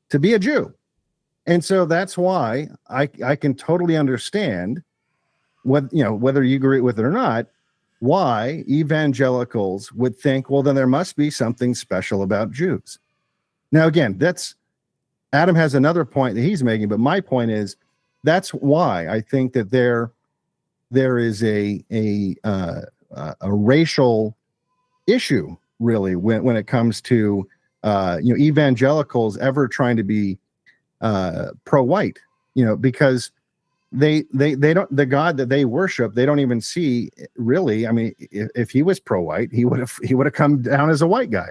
to be a Jew. And so that's why I can totally understand whether you agree with it or not, why evangelicals would think, well, then there must be something special about Jews. Now, again, Adam has another point that he's making, but my point is, that's why I think that there is a racial issue, really, when it comes to evangelicals ever trying to be pro-white, because they don't, the God that they worship, they don't even see, really. I mean, if he was pro-white, he would have come down as a white guy.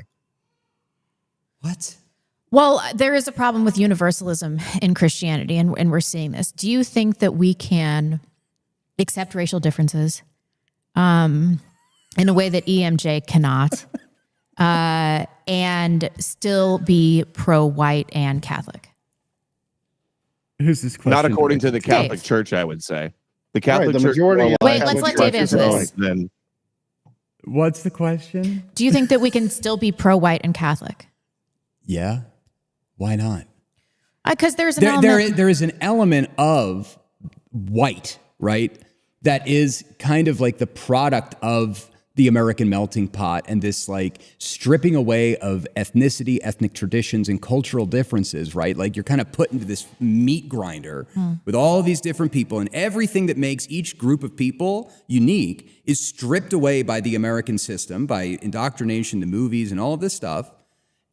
What? Well, there is a problem with universalism in Christianity, and we're seeing this. Do you think that we can accept racial differences in a way that EMJ cannot, and still be pro-white and Catholic? Who's this question? Not according to the Catholic Dave. Church, I would say. The Catholic the Church. majority of Wait, Catholic let's let Dave churches answer are this. Then What's the question? Do you think that we can still be pro-white and Catholic? Yeah. Why not? Because there's an element. There is an element of white, right? That is kind of like the product of the American melting pot and this like stripping away of ethnicity, ethnic traditions, and cultural differences, right? Like you're kind of put into this meat grinder with all these different people, and everything that makes each group of people unique is stripped away by the American system, by indoctrination, the movies, and all of this stuff.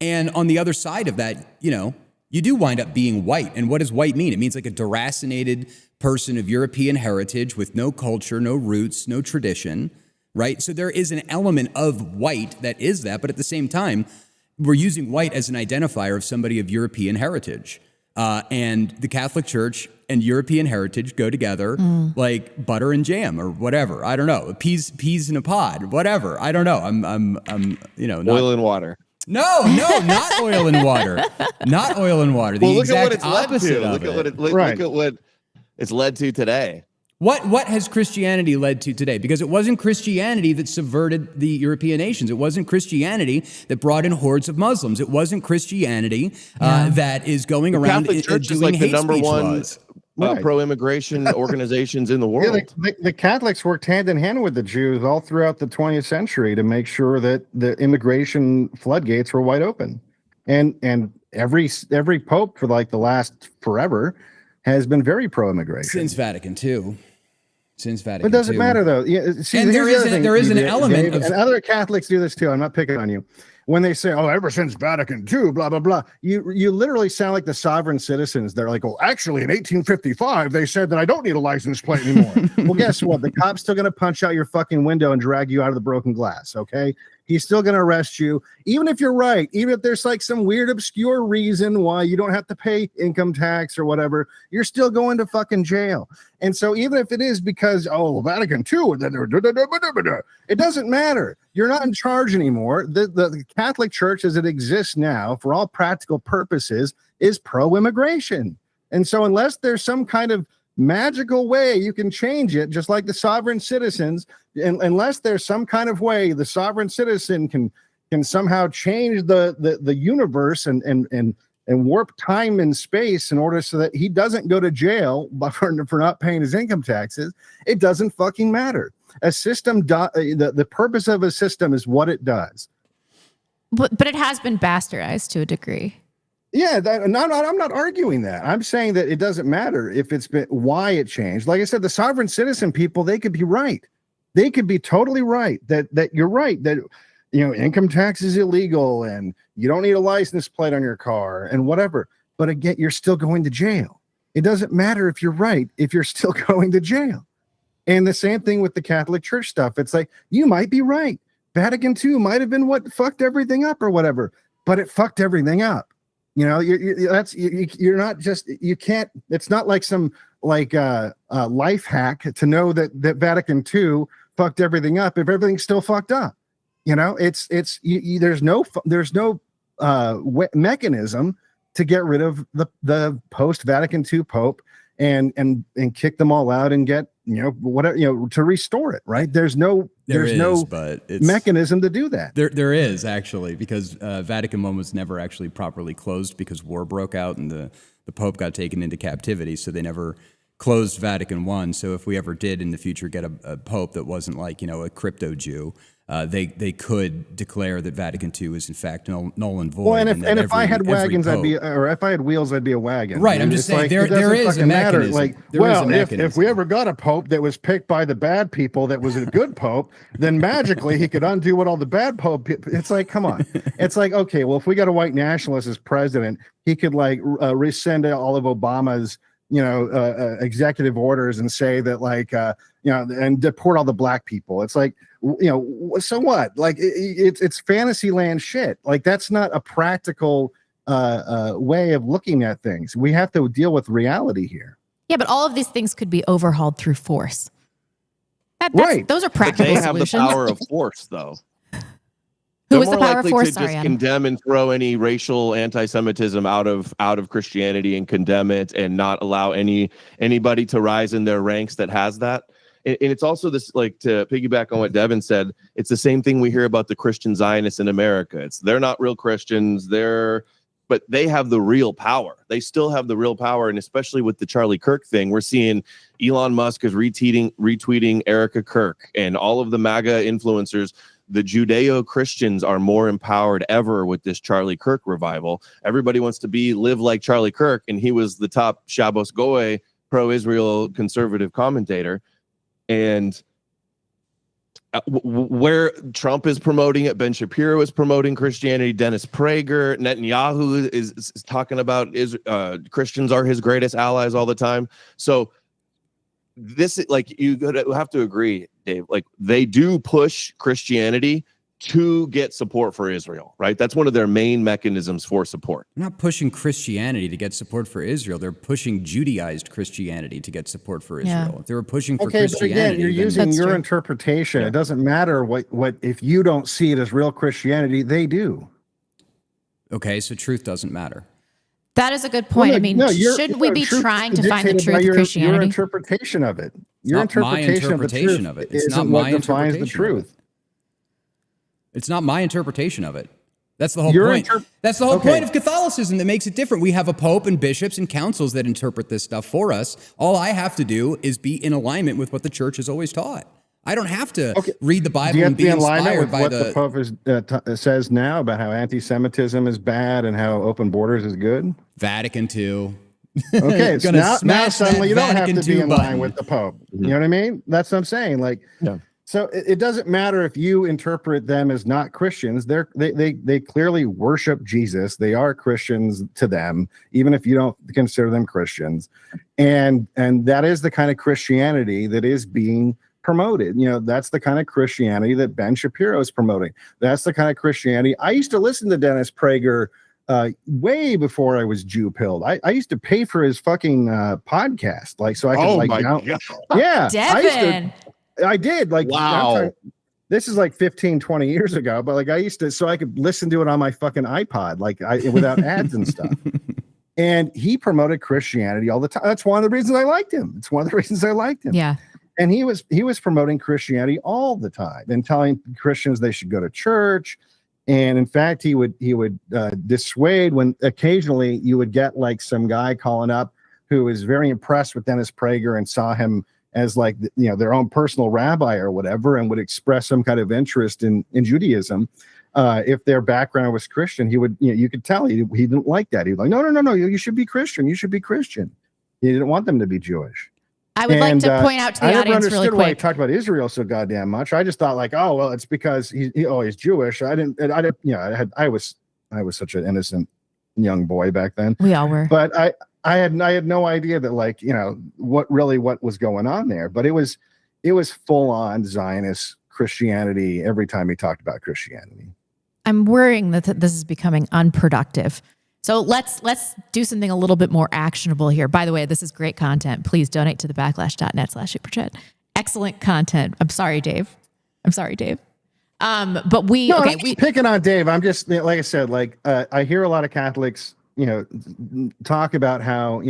And on the other side of that, you do wind up being white. And what does white mean? It means like a deracinated person of European heritage with no culture, no roots, no tradition, right? So there is an element of white that is that, but at the same time, we're using white as an identifier of somebody of European heritage. And the Catholic Church and European heritage go together like butter and jam or whatever. I don't know. Peas in a pod, whatever. I don't know. I'm oil and water. No, not oil and water. Not oil and water. The exact opposite of it. Look at what it's led to today. What has Christianity led to today? Because it wasn't Christianity that subverted the European nations. It wasn't Christianity that brought in hordes of Muslims. It wasn't Christianity that is going around Catholic Church doing is like the hate number speech one laws. pro-immigration organizations in the world. Yeah, the Catholics worked hand in hand with the Jews all throughout the 20th century to make sure that the immigration floodgates were wide open. And every pope for like the last forever has been very pro-immigration. Since Vatican II. It doesn't matter though. Yeah, see, and there is an element of, and other Catholics do this too. I'm not picking on you. When they say, "Oh, ever since Vatican II, blah blah blah," you literally sound like the sovereign citizens. They're like, "Oh, actually, in 1855, they said that I don't need a license plate anymore." Well, guess what? The cop's still gonna punch out your fucking window and drag you out of the broken glass. Okay, he's still gonna arrest you, even if you're right. Even if there's like some weird, obscure reason why you don't have to pay income tax or whatever, you're still going to fucking jail. And so, even if it is because Vatican II, it doesn't matter. You're not in charge anymore. The Catholic Church, as it exists now, for all practical purposes, is pro-immigration. And so, unless there's some kind of magical way you can change it, just like the sovereign citizens, unless there's some kind of way the sovereign citizen can somehow change the universe and warp time and space in order so that he doesn't go to jail for not paying his income taxes, it doesn't fucking matter. A system, the purpose of a system is what it does. But it has been bastardized to a degree. Yeah, I'm not arguing that. I'm saying that it doesn't matter if it's been why it changed. Like I said, the sovereign citizen people, they could be right. They could be totally right that you're right that income tax is illegal and you don't need a license plate on your car and whatever. But again, you're still going to jail. It doesn't matter if you're right if you're still going to jail. And the same thing with the Catholic Church stuff. It's like you might be right. Vatican II might have been what fucked everything up or whatever, but it fucked everything up. You're not just, you can't, it's not like some life hack to know that Vatican II fucked everything up if everything's still fucked up. There's no mechanism to get rid of the post Vatican II Pope and kick them all out and get to restore it, right? There's no mechanism to do that. There is actually, because Vatican I was never actually properly closed because war broke out and the Pope got taken into captivity, so they never closed Vatican I. So if we ever did in the future get a Pope that wasn't like a crypto Jew, they could declare that Vatican II is in fact null and void. Well, and if I had wagons, if I had wheels, I'd be a wagon. Right. I'm just saying there is a mechanism. If we ever got a pope that was picked by the bad people that was a good pope, then magically he could undo what all the bad pope. It's like, come on. It's like, okay, well, if we got a white nationalist as president, he could rescind all of Obama's executive orders and say that and deport all the black people. It's like, so what? Like it's Fantasyland shit. Like that's not a practical way of looking at things. We have to deal with reality here. Yeah, but all of these things could be overhauled through force. Right. Those are practical But they have solutions. the power of force, though. Who is the more power of likely force? to Sorry, just Adam. condemn and throw any racial anti-Semitism out of Christianity and condemn it and not allow anybody to rise in their ranks that has that. And it's also this, like, to piggyback on what Devon said, it's the same thing we hear about the Christian Zionists in America. They're not real Christians. But they have the real power. They still have the real power. And especially with the Charlie Kirk thing, we're seeing Elon Musk is retweeting Erica Kirk and all of the MAGA influencers. The Judeo-Christians are more empowered ever with this Charlie Kirk revival. Everybody wants to live like Charlie Kirk, and he was the top Shabbos Goy pro-Israel conservative commentator. And where Trump is promoting it, Ben Shapiro is promoting Christianity, Dennis Prager, Netanyahu is talking about Christians are his greatest allies all the time. So this, like, you have to agree, Dave, like they do push Christianity to get support for Israel, right? That's one of their main mechanisms for support. They're not pushing Christianity to get support for Israel. They're pushing Judaized Christianity to get support for Israel. Yeah. If they were pushing for But Christianity, again, you're using That's your true. interpretation. It doesn't matter what if you don't see it as real Christianity, they do. okay, so truth doesn't matter. That is a good point. I mean, shouldn't we be truth trying is to find the dictated truth by of your Christianity? interpretation of it. Your It's not my interpretation of it. It's It's not what my defines the interpretation of it. truth. It's not my interpretation of it. That's the whole Your point. That's the whole Okay. point of Catholicism that makes it different. We have a pope and bishops and councils that interpret this stuff for us. All I have to do is be in alignment with what the church has always taught. I don't have to read the Do Bible you have and to be be in alignment inspired with by what the Pope says now about how anti-Semitism is bad and how open borders is good? Vatican II. Okay, so Gonna now smash suddenly that you don't have Vatican to be II in line button. with the Pope. You know what I mean? That's what I'm saying. Like, Yeah. so it doesn't matter if you interpret them as not Christians. They clearly worship Jesus. They are Christians to them, even if you don't consider them Christians. And that is the kind of Christianity that is being promoted. That's the kind of Christianity that Ben Shapiro is promoting. That's the kind of Christianity. I used to listen to Dennis Prager way before I was Jew pilled. I used to pay for his fucking podcast, like, so I could God. yeah, Devon. I did. Like, Wow. this is like 15, 20 years ago, but like I used to, so I could listen to it on my fucking iPod, like without ads and stuff. And he promoted Christianity all the time. That's one of the reasons I liked him. It's one of the reasons I liked him. Yeah. And he was promoting Christianity all the time and telling Christians they should go to church. And in fact, he would dissuade when occasionally you would get like some guy calling up who was very impressed with Dennis Prager and saw him, as like, their own personal rabbi or whatever, and would express some kind of interest in Judaism. If their background was Christian, he would, you could tell he didn't like that. He'd like, no, you should be Christian. You should be Christian. He didn't want them to be Jewish. I would like to point out to the I never audience understood really why he quick. talked about Israel so goddamn much. I just thought like, oh, well, it's because he's Jewish. I was such an innocent young boy back then. We all were. But I had no idea that, like, what was going on there. But it was full on Zionist Christianity every time he talked about Christianity. I'm worrying that this is becoming unproductive. So let's do something a little bit more actionable here. By the way, this is great content. Please donate to the backlash.net/superchat. Excellent content. I'm sorry, Dave. But we picking on Dave. I'm just, like I said, like I hear a lot of Catholics, talk about how,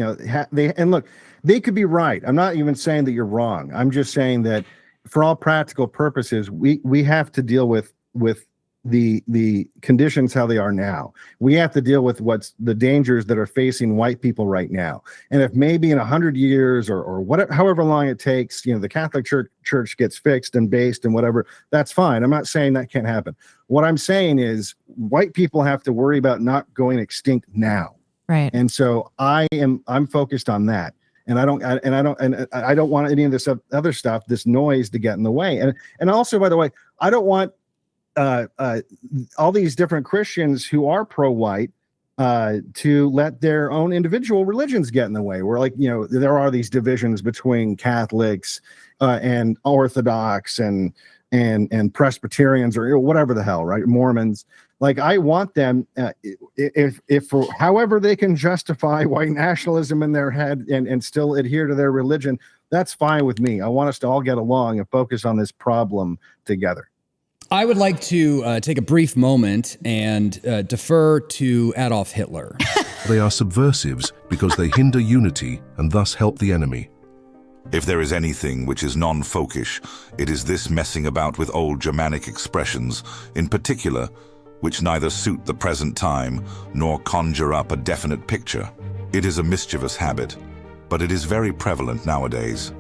they could be right. I'm not even saying that you're wrong. I'm just saying that for all practical purposes, we have to deal with the conditions how they are now. We have to deal with what's the dangers that are facing white people right now. And if maybe in 100 years or whatever, however long it takes, the Catholic Church gets fixed and based and whatever, that's fine. I'm not saying that can't happen. What I'm saying is white people have to worry about not going extinct now. Right. And so I'm focused on that. And I don't want any of this other stuff, this noise to get in the way. And also, by the way, I don't want all these different Christians who are pro-white to let their own individual religions get in the way. Where, like, there are these divisions between Catholics and Orthodox and Presbyterians or whatever the hell, right? Mormons. Like, I want them, if however they can justify white nationalism in their head and still adhere to their religion, that's fine with me. I want us to all get along and focus on this problem together. I would like to take a brief moment and defer to Adolf Hitler. They are subversives because they hinder unity and thus help the enemy. If there is anything which is non-folkish, it is this messing about with old Germanic expressions, in particular, which neither suit the present time nor conjure up a definite picture. It is a mischievous habit, but it is very prevalent nowadays.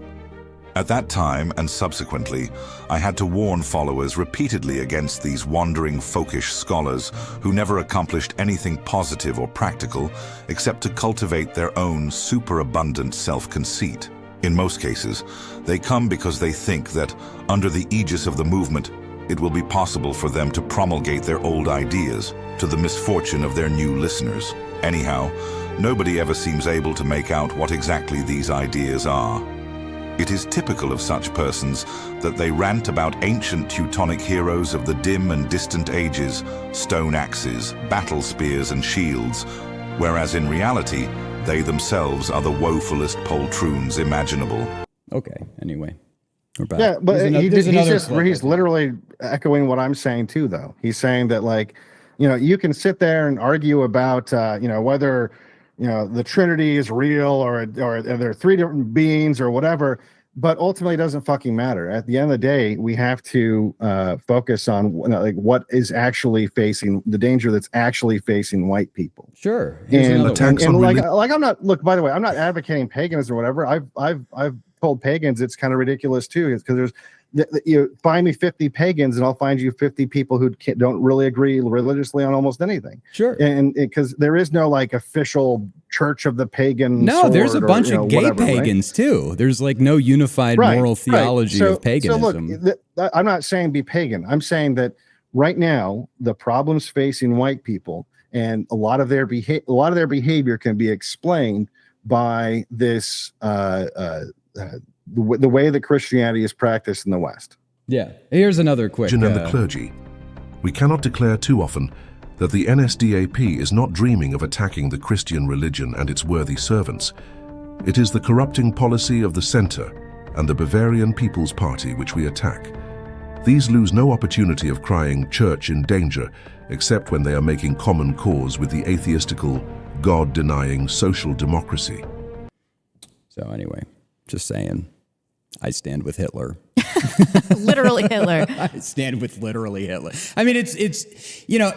At that time and subsequently, I had to warn followers repeatedly against these wandering folkish scholars who never accomplished anything positive or practical except to cultivate their own superabundant self-conceit. In most cases, they come because they think that, under the aegis of the movement, it will be possible for them to promulgate their old ideas to the misfortune of their new listeners. Anyhow, nobody ever seems able to make out what exactly these ideas are. It is typical of such persons that they rant about ancient Teutonic heroes of the dim and distant ages, stone axes, battle spears and shields, whereas in reality, they themselves are the woefulest poltroons imaginable. Okay, anyway, we're back. Yeah, but he's clip. literally echoing what I'm saying too, though. He's saying that, like, you can sit there and argue about, whether, the Trinity is real or there are three different beings or whatever, but ultimately it doesn't fucking matter. At the end of the day, we have to focus on what is actually facing the danger that's actually facing white people. Sure. And I'm not, look, by the way, I'm not advocating paganism or whatever. I've told pagans it's kind of ridiculous too. It's because there's, find me 50 pagans and I'll find you 50 people who don't really agree religiously on almost anything. Sure. And because there is no, like, official church of the pagan. No, there's a bunch of gay whatever, pagans too. There's like no unified moral theology of paganism. So look, I'm not saying be pagan. I'm saying that right now the problems facing white people and a lot of their behavior can be explained by this the way that Christianity is practiced in the West. Yeah. Here's another quick. And the clergy. We cannot declare too often that the NSDAP is not dreaming of attacking the Christian religion and its worthy servants. It is the corrupting policy of the center and the Bavarian People's Party which we attack. These lose no opportunity of crying church in danger, except when they are making common cause with the atheistical, God-denying social democracy. So anyway, just saying, I stand with Hitler. Literally Hitler. I stand with literally Hitler. I mean, it's you know,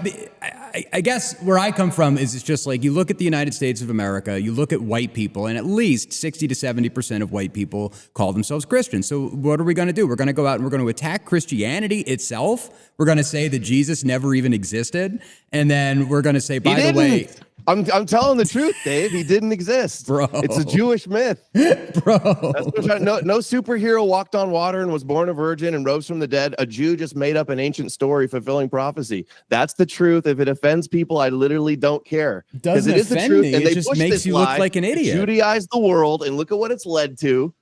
I guess where I come from is it's just like you look at the United States of America, you look at white people, and at least 60 to 70% of white people call themselves Christians. So what are we going to do? We're going to go out and we're going to attack Christianity itself. We're going to say that Jesus never even existed. And then we're going to say, by the way, I'm telling the truth, Dave. He didn't exist, bro. It's a Jewish myth, bro. No superhero walked on water and was born a virgin and rose from the dead. A Jew just made up an ancient story fulfilling prophecy. That's the truth. If it offends people, I literally don't care, because it is the truth. Me. And it just makes you look like an idiot. Judaize the world, and look at what it's led to,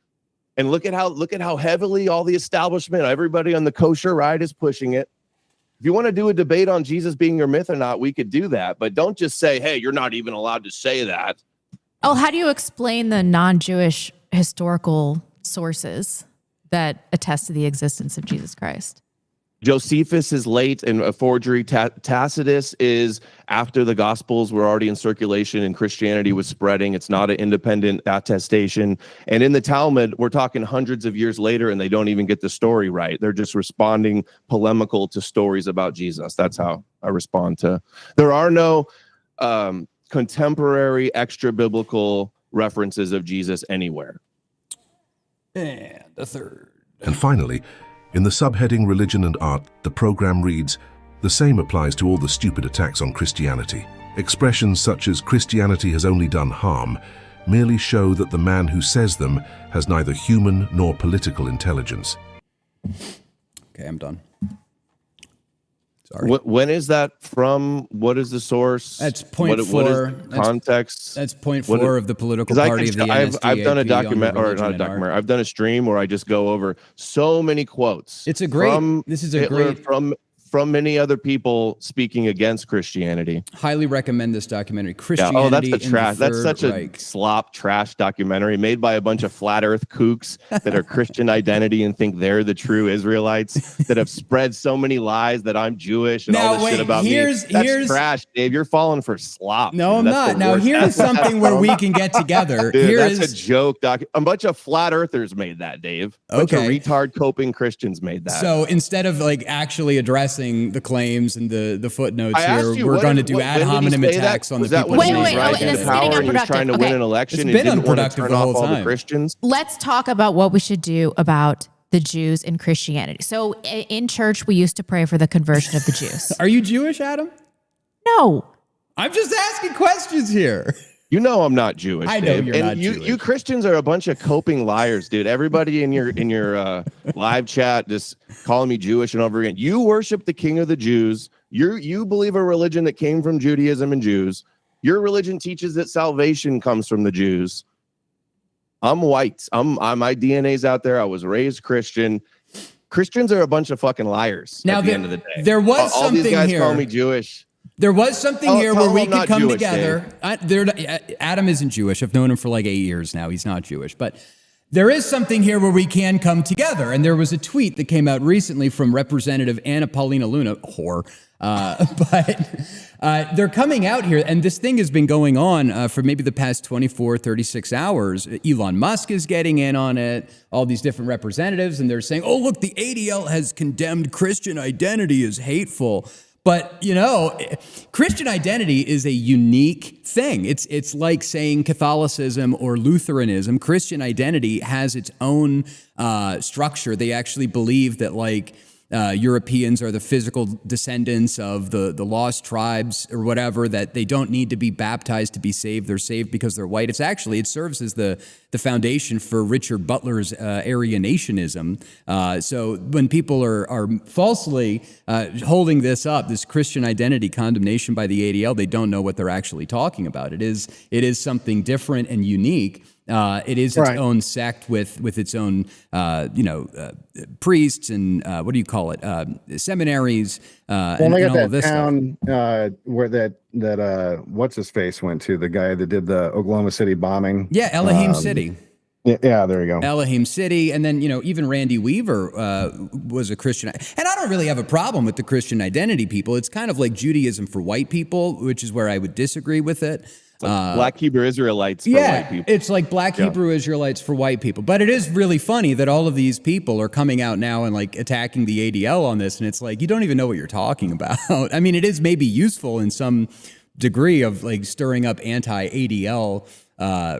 and look at how heavily all the establishment, everybody on the kosher right, is pushing it. If you want to do a debate on Jesus being your myth or not, we could do that. But don't just say, hey, you're not even allowed to say that. Oh, how do you explain the non-Jewish historical sources that attest to the existence of Jesus Christ? Josephus is late and a forgery. Tacitus is after the Gospels were already in circulation and Christianity was spreading. It's not an independent attestation. And in the Talmud, we're talking hundreds of years later, and they don't even get the story right. They're just responding polemical to stories about Jesus. That's how I respond to. There are no contemporary extra-biblical references of Jesus anywhere. And a third. And finally, in the subheading Religion and Art, the program reads, the same applies to all the stupid attacks on Christianity. Expressions such as Christianity has only done harm merely show that the man who says them has neither human nor political intelligence. Okay, I'm done. Sorry. When is that from? What is the source? That's point 4. What is the context? That's point 4 of the political party of the NSDAP. I've done a document, or not a documentary. I've done a stream where I just go over so many quotes. It's a great. This is a Hitler, great from many other people speaking against Christianity. Highly recommend this documentary. Christianity. Yeah. Oh, that's the trash. That's such Reich. a slop trash documentary made by a bunch of flat Earth kooks that are Christian identity and think they're the true Israelites that have spread so many lies that I'm Jewish and all this shit about me. That's trash, Dave. You're falling for slop. No, I'm not. Now here's something where we can get together. Dude, that's a joke. A bunch of flat Earthers made that, Dave. A bunch of retard coping Christians made that. So instead of like actually addressing the claims and the footnotes here, we're going to do ad hominem attacks on the people. Wait, it's power and he was trying to win an election. It's been and didn't unproductive want to turn the whole off all time. the Christians. Let's talk about what we should do about the Jews in Christianity. So in church, we used to pray for the conversion of the Jews. Are you Jewish, Adam? No. I'm just asking questions here. You know I'm not Jewish. I know Dave. you're not Jewish. You Christians are a bunch of coping liars, dude. Everybody in your live chat just calling me Jewish and over again. You worship the King of the Jews. You believe a religion that came from Judaism and Jews. Your religion teaches that salvation comes from the Jews. I'm white. My DNA's out there. I was raised Christian. Christians are a bunch of fucking liars. Now, at the end of the day, there was all something these guys here. call me Jewish. There was something here where we could come Jewish, together. Adam isn't Jewish. I've known him for like 8 years now. He's not Jewish. But there is something here where we can come together. And there was a tweet that came out recently from Representative Anna Paulina Luna, whore. But they're coming out here, and this thing has been going on for maybe the past 24, 36 hours. Elon Musk is getting in on it, all these different representatives, and they're saying, oh, look, the ADL has condemned Christian identity as hateful. But, you know, Christian identity is a unique thing. It's like saying Catholicism or Lutheranism. Christian identity has its own structure. They actually believe that, like, Europeans are the physical descendants of the lost tribes or whatever, that they don't need to be baptized to be saved. They're saved because they're white. It serves as the foundation for Richard Butler's Arianationism. So when people are falsely holding this up, this Christian identity condemnation by the ADL, they don't know what they're actually talking about. It is something different and unique. It is its own sect with its own, priests and what do you call it? Seminaries. And all of this town where that what's his face went to, the guy that did the Oklahoma City bombing. Yeah, Elohim City. Yeah, there you go. Elohim City. And then, even Randy Weaver was a Christian. And I don't really have a problem with the Christian identity people. It's kind of like Judaism for white people, which is where I would disagree with it. Black Hebrew Israelites for white people. It's like Black Hebrew Israelites for white people. But it is really funny that all of these people are coming out now and like attacking the ADL on this. And it's like, you don't even know what you're talking about. I mean, it is maybe useful in some degree of like stirring up anti-ADL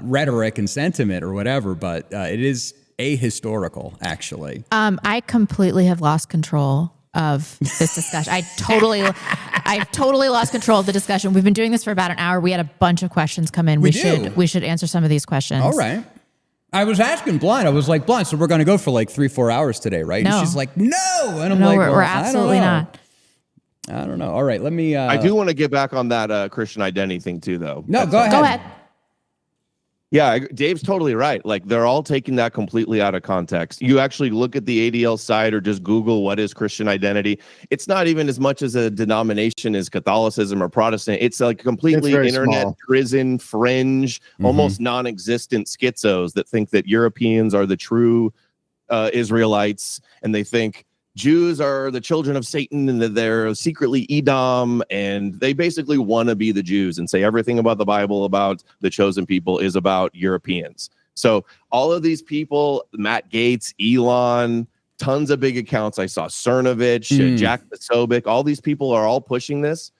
rhetoric and sentiment or whatever, but it is ahistorical, actually. I completely have lost control of this discussion. I've totally lost control of the discussion. We've been doing this for about an hour. We had a bunch of questions come in. We should answer some of these questions. All right. I was asking Blind. I was like, Blind, so we're going to go for like 3-4 hours today, right? No. And she's like, no. And I'm No, like, we're absolutely not. I don't know. All right, let me. I do want to get back on that Christian identity thing too, though. No, go ahead. Go ahead. Yeah, Dave's totally right. Like they're all taking that completely out of context. You actually look at the ADL site or just Google what is Christian identity. It's not even as much as a denomination as Catholicism or Protestant. It's like completely internet small. prison fringe, almost non-existent schizos that think that Europeans are the true Israelites, and they think Jews are the children of Satan and that they're secretly Edom, and they basically want to be the Jews and say everything about the Bible about the chosen people is about Europeans. So all of these people, Matt Gaetz, Elon, tons of big accounts. I saw Cernovich, Jack Posobiec, all these people are all pushing this,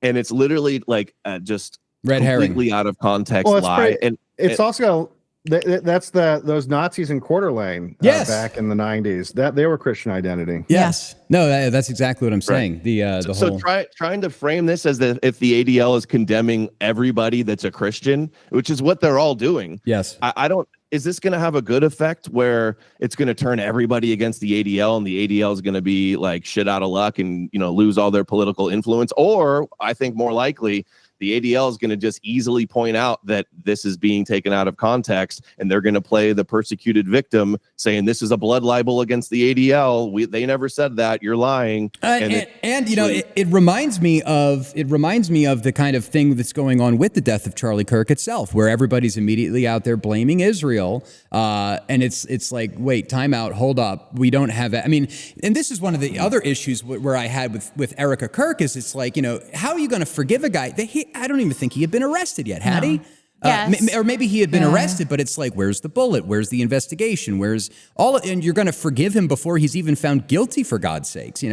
and it's literally like just Red completely herring. Out of context lie. And It's also that's those Nazis in Quarter Lane back in the 90s. That they were Christian identity. Yes. No, that's exactly what I'm saying. Right. The so whole trying to frame this as if the ADL is condemning everybody that's a Christian, which is what they're all doing. Yes. I don't. Is this going to have a good effect where it's going to turn everybody against the ADL and the ADL is going to be like shit out of luck and lose all their political influence? Or I think more likely, the ADL is going to just easily point out that this is being taken out of context, and they're going to play the persecuted victim, saying this is a blood libel against the ADL. They never said that. You're lying. It reminds me of the kind of thing that's going on with the death of Charlie Kirk itself, where everybody's immediately out there blaming Israel, and it's like, wait, time out, hold up, we don't have. I mean, and this is one of the other issues where I had with Erica Kirk is it's like, how are you going to forgive a guy that I don't even think he had been arrested yet, had he? Yes. Or maybe he had been arrested, but it's like, where's the bullet? Where's the investigation? Where's and you're going to forgive him before he's even found guilty, for God's sakes,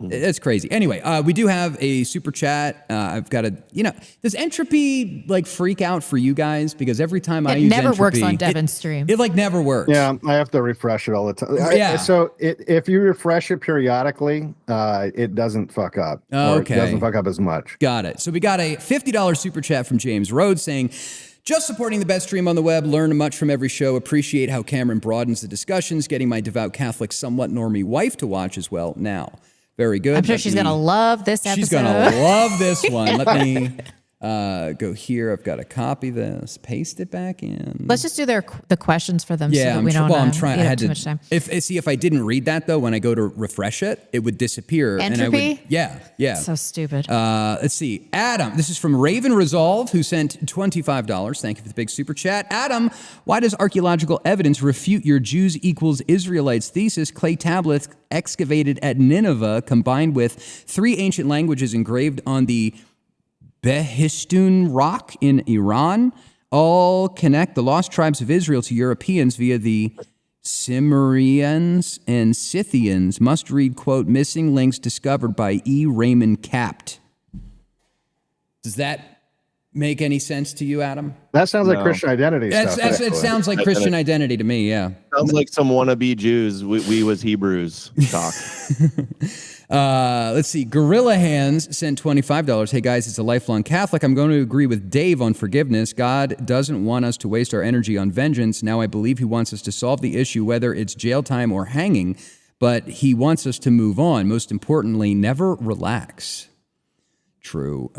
That's crazy. Anyway, we do have a super chat. I've got does entropy like freak out for you guys? Because every time I use entropy, it never works on Devon's stream. It like never works. Yeah, I have to refresh it all the time. So if you refresh it periodically, it doesn't fuck up. Okay. Or it doesn't fuck up as much. Got it. So we got a $50 super chat from James Rhodes saying, just supporting the best stream on the web, learn much from every show, appreciate how Cameron broadens the discussions, getting my devout Catholic, somewhat normie wife to watch as well now. Very good. I'm sure she's going to love this episode. She's going to love this one. Let me go here. I've got to copy this, paste it back in. Let's just do the questions for them so that we don't I'm trying. eat I up had too to, much time. If I didn't read that, though, when I go to refresh it, it would disappear. Entropy? And I would, yeah. So stupid. Let's see. Adam, this is from Raven Resolve, who sent $25. Thank you for the big super chat. Adam, why does archaeological evidence refute your Jews equals Israelites thesis? Clay tablets excavated at Nineveh combined with 3 ancient languages engraved on the Behistun rock in Iran all connect the lost tribes of Israel to Europeans via the Cimmerians and Scythians. Must read, quote, missing links discovered by E. Raymond Capt. Does that make any sense to you, Adam? That sounds like Christian identity stuff. It sounds like Christian identity to me, yeah. Sounds like some wannabe Jews. We was Hebrews talk. Let's see. Gorilla Hands sent $25. Hey guys, it's a lifelong Catholic. I'm going to agree with Dave on forgiveness. God doesn't want us to waste our energy on vengeance. Now I believe he wants us to solve the issue, whether it's jail time or hanging, but he wants us to move on. Most importantly, never relax. True.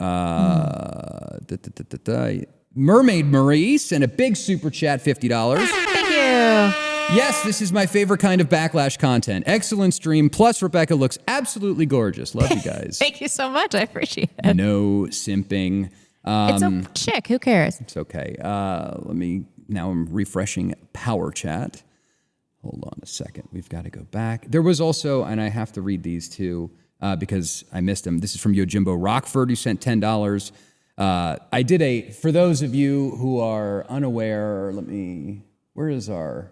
Mermaid Marie sent a big super chat, $50. Thank you. Yes, this is my favorite kind of Backlash content. Excellent stream. Plus, Rebecca looks absolutely gorgeous. Love you guys. Thank you so much. I appreciate it. No simping. It's a chick. Who cares? It's okay. Now I'm refreshing Power Chat. Hold on a second. We've got to go back. There was also, and I have to read these too because I missed them. This is from Yojimbo Rockford, who sent $10. I did for those of you who are unaware, where is our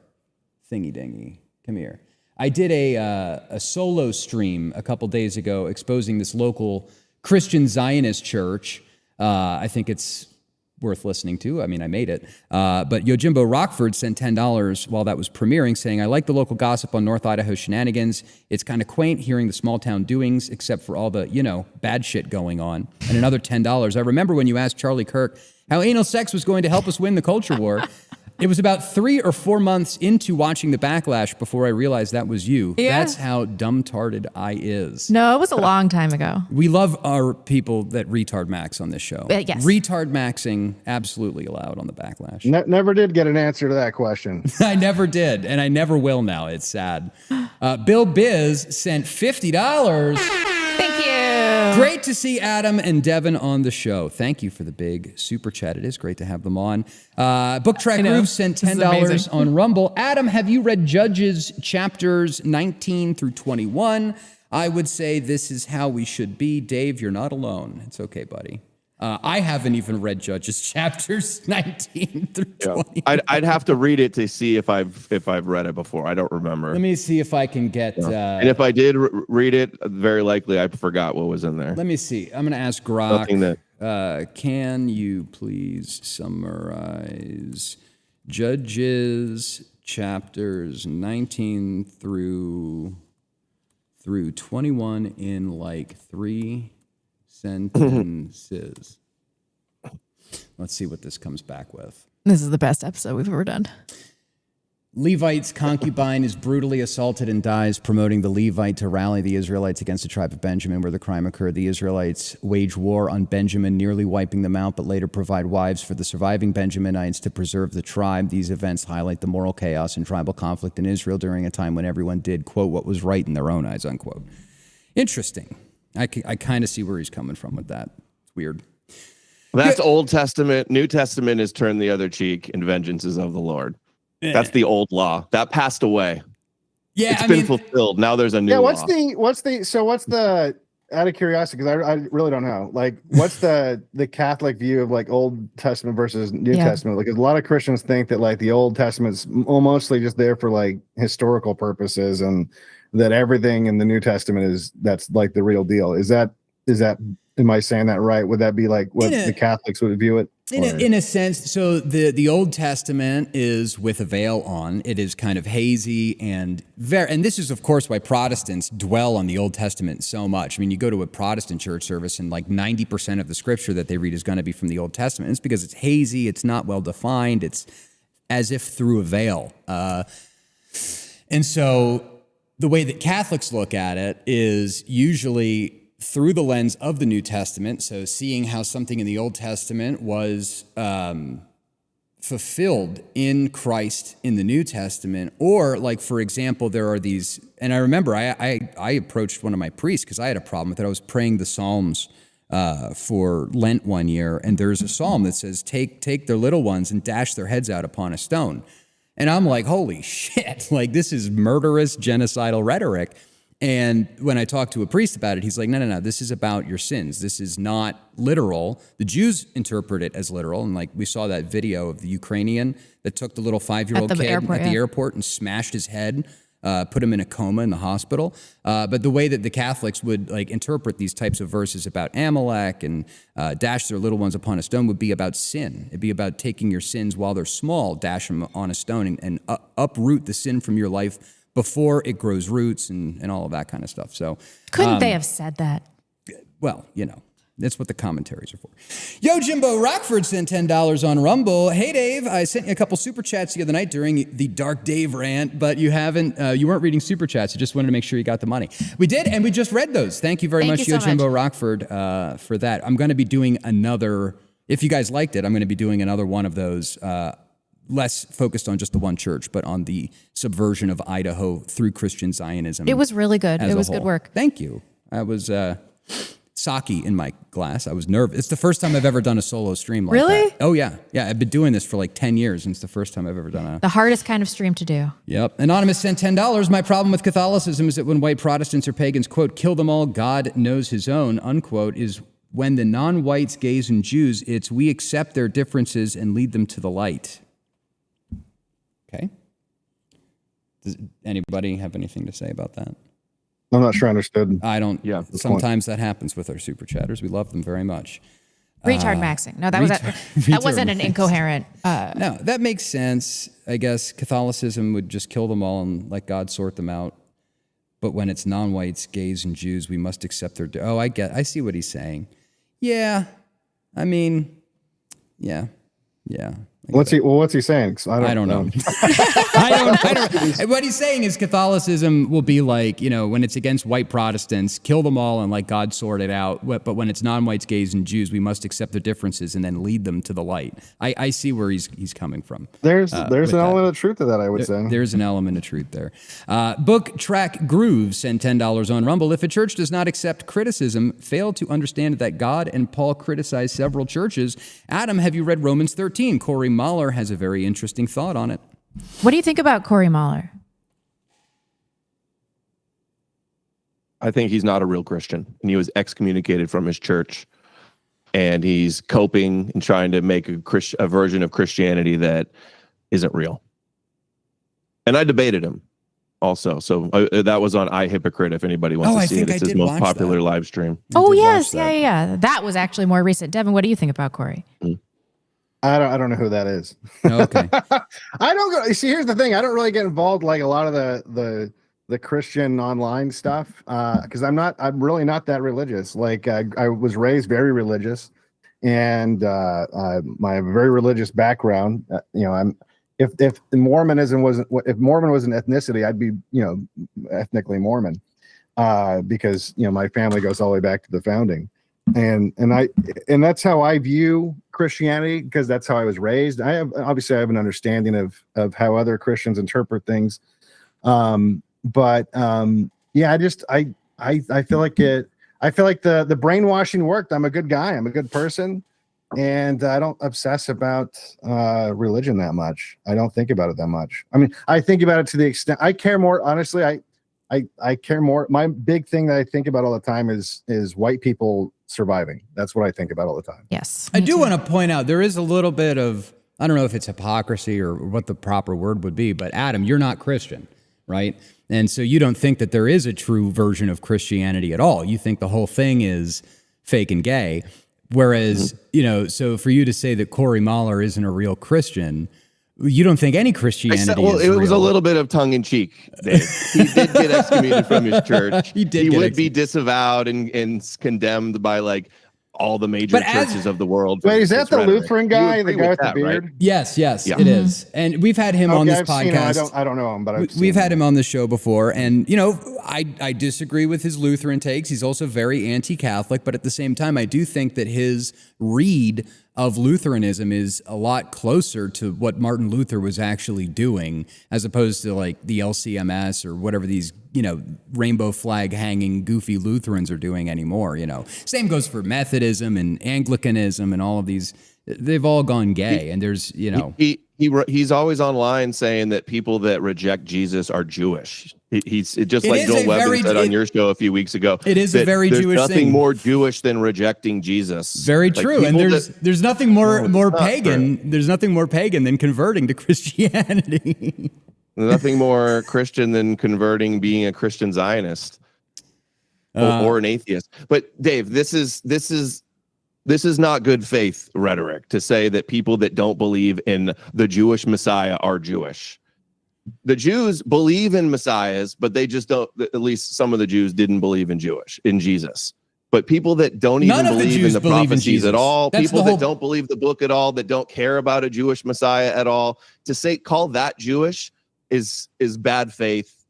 thingy dingy? Come here. I did a solo stream a couple days ago exposing this local Christian Zionist church. I think it's worth listening to. I mean, I made it. But Yojimbo Rockford sent $10 while that was premiering, saying, I like the local gossip on North Idaho shenanigans. It's kind of quaint hearing the small town doings, except for all the, bad shit going on. And another $10. I remember when you asked Charlie Kirk how anal sex was going to help us win the culture war. It was about 3 or 4 months into watching the Backlash before I realized that was you. Yeah. That's how dumb-tarded I is. No, it was a long time ago. We love our people that retard max on this show. Yes. Retard maxing, absolutely allowed on the Backlash. Never did get an answer to that question. I never did, and I never will now. It's sad. Bill Biz sent $50. Thank you. Great to see Adam and Devon on the show. Thank you for the big super chat. It is great to have them on. Book Track Groove sent $10 on Rumble. Adam, have you read Judges chapters 19 through 21? I would say this is how we should be. Dave, you're not alone. It's okay, buddy. I haven't even read Judges chapters 19 through 20. I'd have to read it to see if I've read it before. I don't remember. Let me see if I can get. And if I did read it, very likely I forgot what was in there. Let me see. I'm going to ask Grok. Can you please summarize Judges chapters 19 through 21 in like 3 sentences? Let's see what this comes back with. This is the best episode we've ever done. Levite's concubine is brutally assaulted and dies, promoting the Levite to rally the Israelites against the tribe of Benjamin, where the crime occurred. The Israelites wage war on Benjamin, nearly wiping them out, but later provide wives for the surviving Benjaminites to preserve the tribe. These events highlight the moral chaos and tribal conflict in Israel during a time when everyone did, quote, what was right in their own eyes, unquote. Interesting. I kind of see where he's coming from with that. It's weird. That's Old Testament. New Testament is turn the other cheek, and vengeance is of the Lord. That's the old law that passed away. Yeah, it's been fulfilled. Now there's a new law. What's the out of curiosity, because I really don't know, like, what's the Catholic view of like Old Testament versus New Testament? Like, 'cause a lot of Christians think that like the Old Testament's mostly just there for like historical purposes, and that everything in the New Testament that's like the real deal. Is that am I saying that right? Would that be like what the Catholics would view it? In a sense, so the Old Testament is with a veil on. It is kind of hazy and this is, of course, why Protestants dwell on the Old Testament so much. I mean, you go to a Protestant church service and like 90% of the scripture that they read is going to be from the Old Testament. It's because it's hazy, it's not well defined, it's as if through a veil. And so the way that Catholics look at it is usually through the lens of the New Testament, so seeing how something in the Old Testament was fulfilled in Christ in the New Testament, or like, for example, there are these, and I remember I approached one of my priests because I had a problem with it. I was praying the Psalms for Lent one year, and there's a psalm that says, take their little ones and dash their heads out upon a stone. And I'm like, holy shit, like this is murderous, genocidal rhetoric. And when I talked to a priest about it, he's like, no, this is about your sins. This is not literal. The Jews interpret it as literal. And like we saw that video of the Ukrainian that took the little 5-year-old kid at the airport and smashed his head, put him in a coma in the hospital. But the way that the Catholics would like interpret these types of verses about Amalek and dash their little ones upon a stone would be about sin. It'd be about taking your sins while they're small, dash them on a stone and uproot the sin from your life before it grows roots and all of that kind of stuff. So couldn't they have said that? Well, that's what the commentaries are for. Yo, Jimbo Rockford sent $10 on Rumble. Hey, Dave, I sent you a couple super chats the other night during the Dark Dave rant, but you weren't reading super chats. You just wanted to make sure you got the money. We did, and we just read those. Thank you very much, Yo, Jimbo Rockford, for that. I'm going to be doing another, if you guys liked it, I'm going to be doing another one of those, less focused on just the one church, but on the subversion of Idaho through Christian Zionism. It was really good. It was good work. Thank you. I was sake in my glass. I was nervous. It's the first time I've ever done a solo stream like that. Oh, yeah. Yeah, I've been doing this for like 10 years, and it's the first time I've ever done the hardest kind of stream to do. Yep. Anonymous sent $10. My problem with Catholicism is that when white Protestants or pagans, quote, kill them all, God knows his own, unquote, is when the non-whites, gays, and Jews, it's we accept their differences and lead them to the light. Okay. Does anybody have anything to say about that? I'm not sure I understood. I don't. Yeah. Sometimes that happens with our super chatters. We love them very much. Retard maxing. No, that wasn't an incoherent. No, that makes sense. I guess Catholicism would just kill them all and let God sort them out. But when it's non-whites, gays, and Jews, we must accept their. I see what he's saying. Yeah, I mean, yeah. What's he saying? 'Cause I don't know. I don't. What he's saying is Catholicism will be like, when it's against white Protestants, kill them all and let God sort it out. But when it's non-whites, gays, and Jews, we must accept their differences and then lead them to the light. I see where he's coming from. There's an element of truth to that, I would say. There's an element of truth there. Book Track Grooves sent $10 on Rumble. If a church does not accept criticism, fail to understand that God and Paul criticized several churches. Adam, have you read Romans 13? Corey Mahler has a very interesting thought on it. What do you think about Corey Mahler? I think he's not a real Christian, and he was excommunicated from his church, and he's coping and trying to make a version of Christianity that isn't real. And I debated him also, so that was on iHypocrite. If anybody wants to see it, it's his most popular live stream. Oh yes, yeah. That was actually more recent. Devon, what do you think about Corey? I don't know who that is. Oh, okay. I don't go. See, here's the thing. I don't really get involved like a lot of the Christian online stuff because I'm really not that religious. Like I was raised very religious, and my very religious background. If Mormon was an ethnicity, I'd be ethnically Mormon because my family goes all the way back to the founding. And that's how I view Christianity because that's how I was raised. I have an understanding of how other Christians interpret things. I feel like the brainwashing worked. I'm a good guy. I'm a good person. And I don't obsess about religion that much. I don't think about it that much. I mean, I think about it to the extent I care more. Honestly, I care more. My big thing that I think about all the time is white people surviving. That's what I think about all the time. Yes. I do want to point out there is a little bit of, I don't know if it's hypocrisy or what the proper word would be, but Adam, you're not Christian, right? And so you don't think that there is a true version of Christianity at all. You think the whole thing is fake and gay. Whereas, so for you to say that Corey Mahler isn't a real Christian, you don't think any Christianity is real. It was a little bit of tongue in cheek, Dave. He did get excommunicated from his church. He would be disavowed and condemned by like all the major churches of the world. Wait, is that the Lutheran guy, the guy with the beard? Right? Yes, it is. And we've had him on this podcast. I don't know him, but we've had him on the show before. And, I disagree with his Lutheran takes. He's also very anti-Catholic. But at the same time, I do think that his read of Lutheranism is a lot closer to what Martin Luther was actually doing, as opposed to like the LCMS or whatever these, rainbow flag hanging goofy Lutherans are doing anymore. Same goes for Methodism and Anglicanism and all of these. They've all gone gay, and there's, he's always online saying that people that reject Jesus are Jewish. He's just like Joel Webber said on your show a few weeks ago. It is a very Jewish thing. There's nothing more Jewish than rejecting Jesus. Very true. And there's nothing more pagan. True. There's nothing more pagan than converting to Christianity. Nothing more Christian than converting, being a Christian Zionist or an atheist. But Dave, this is not good faith rhetoric to say that people that don't believe in the Jewish Messiah are Jewish. The Jews believe in messiahs, but they just don't. At least some of the Jews didn't believe in Jesus. But people that don't even believe in the prophecies at all, people that don't believe the book at all, that don't care about a Jewish Messiah at all, to call that Jewish is bad faith.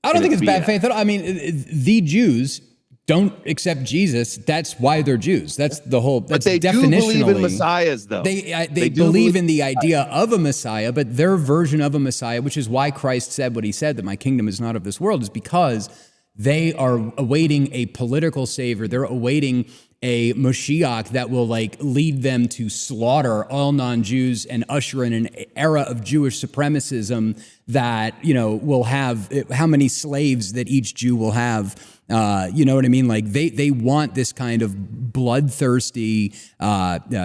I don't think it's bad faith at all. I mean, the Jews don't accept Jesus. That's why they're Jews. That's the whole. That's but they do believe in messiahs, though. They believe in the idea of a Messiah, but their version of a Messiah, which is why Christ said what he said, that my kingdom is not of this world, is because they are awaiting a political savior. They're awaiting a Mashiach that will lead them to slaughter all non-Jews and usher in an era of Jewish supremacism that, will have how many slaves that each Jew will have. You know what I mean? They want this kind of bloodthirsty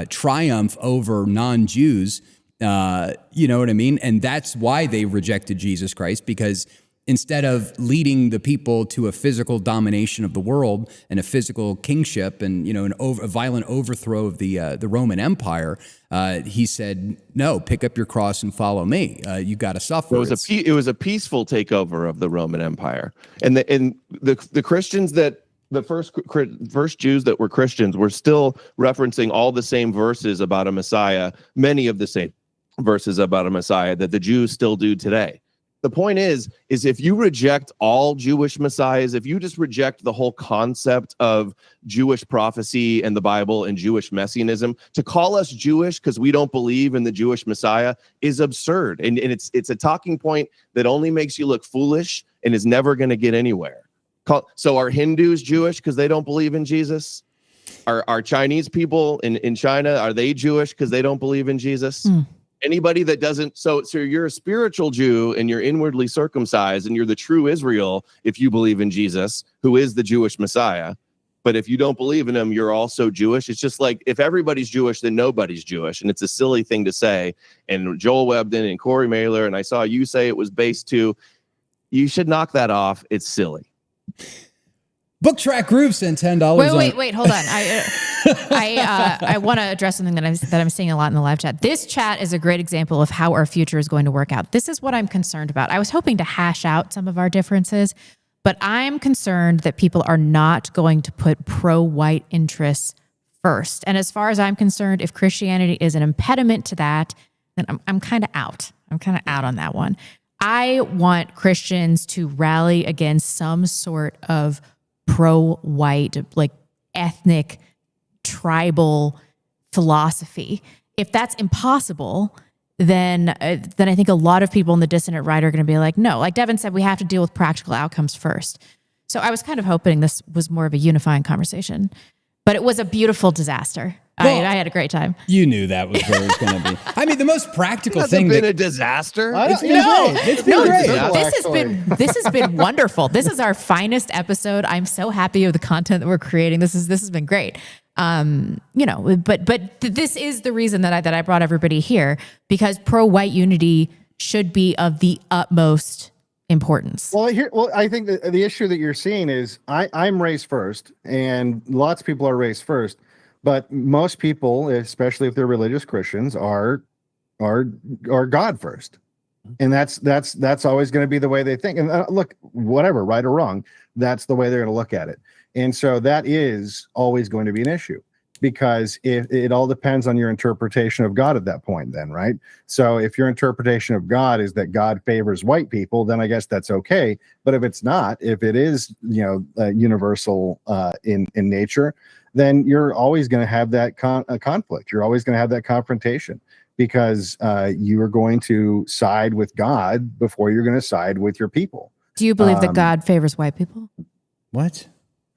triumph over non-Jews. You know what I mean? And that's why they rejected Jesus Christ, because instead of leading the people to a physical domination of the world and a physical kingship and, you know, a violent overthrow of the Roman Empire, he said, no, pick up your cross and follow me. You got to suffer. It was a peaceful takeover of the Roman Empire. And the Christians that the first Jews that were Christians were still referencing all the same verses about a Messiah, many of the same verses about a Messiah that the Jews still do today. The point is if you reject all Jewish messiahs, if you just reject the whole concept of Jewish prophecy and the Bible and Jewish messianism, to call us Jewish because we don't believe in the Jewish Messiah is absurd. And it's a talking point that only makes you look foolish and is never going to get anywhere. So are Hindus Jewish because they don't believe in Jesus? Are Chinese people in China, are they Jewish because they don't believe in Jesus? Anybody that doesn't, so you're a spiritual Jew and you're inwardly circumcised and you're the true Israel if you believe in Jesus, who is the Jewish Messiah. But if you don't believe in him, you're also Jewish. It's just like, if everybody's Jewish, then nobody's Jewish. And it's a silly thing to say. And Joel Webden and Corey Mailer, and I saw you say it was based to, you should knock that off. It's silly. Book Track Groove sent $10. Wait, hold on. I want to address something that I'm seeing a lot in the live chat. This chat is a great example of how our future is going to work out. This is what I'm concerned about. I was hoping to hash out some of our differences, but I'm concerned that people are not going to put pro-white interests first. And as far as I'm concerned, if Christianity is an impediment to that, then I'm kind of out. I'm kind of out on that one. I want Christians to rally against some sort of pro-white, like ethnic, tribal philosophy. If that's impossible, then I think a lot of people in the dissident right are going to be like, no, like Devon said, we have to deal with practical outcomes first. So I was kind of hoping this was more of a unifying conversation, but it was a beautiful disaster. Well, I had a great time. You knew that was where it was going to be. I mean, the most practical thing. It's been a disaster. It's been great. It's been great. This has been wonderful. This is our finest episode. I'm so happy with the content that we're creating. This has been great. But this is the reason that I brought everybody here, because pro-white unity should be of the utmost importance. Well, I think the issue that you're seeing is I'm race first, and lots of people are race first. But most people, especially if they're religious Christians, are God first, and that's always going to be the way they think. And look, whatever, right or wrong, that's the way they're going to look at it. And so that is always going to be an issue, because if it all depends on your interpretation of God at that point, then, right? So if your interpretation of God is that God favors white people, then I guess that's okay. But if it's not, if it is, universal in nature, then you're always going to have that conflict. You're always going to have that confrontation, because you are going to side with God before you're going to side with your people. Do you believe that God favors white people? What?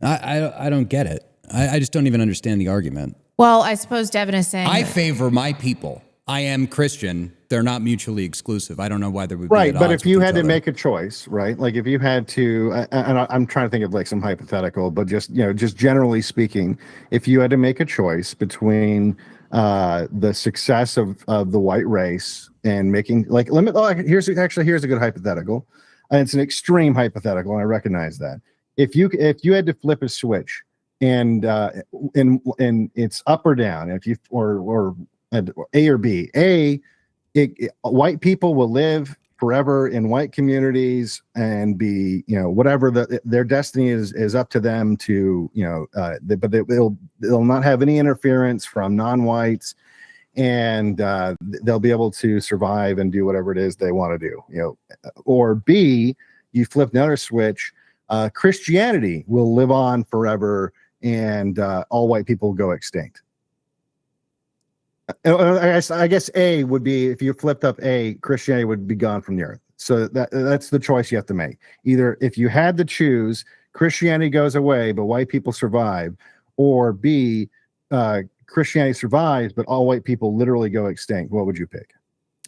I don't get it. I just don't even understand the argument. Well, I suppose Devon is saying I favor my people. I am Christian. They're not mutually exclusive. I don't know why there would be right. at But odds if you with had each to other. make a choice, right? Like if you had to, and I'm trying to think of like some hypothetical, but just generally speaking, if you had to make a choice between the success of the white race and making here's a good hypothetical, and it's an extreme hypothetical, and I recognize that. If you had to flip a switch and it's up or down, if you or A or B, white people will live forever in white communities and be, whatever their destiny is up to them to, but they'll not have any interference from non-whites, and they'll be able to survive and do whatever it is they want to do, or B, you flip another switch, Christianity will live on forever and all white people go extinct. I guess A would be, if you flipped up A, Christianity would be gone from the earth. So that's the choice you have to make. Either if you had to choose, Christianity goes away, but white people survive, or B, Christianity survives, but all white people literally go extinct. What would you pick?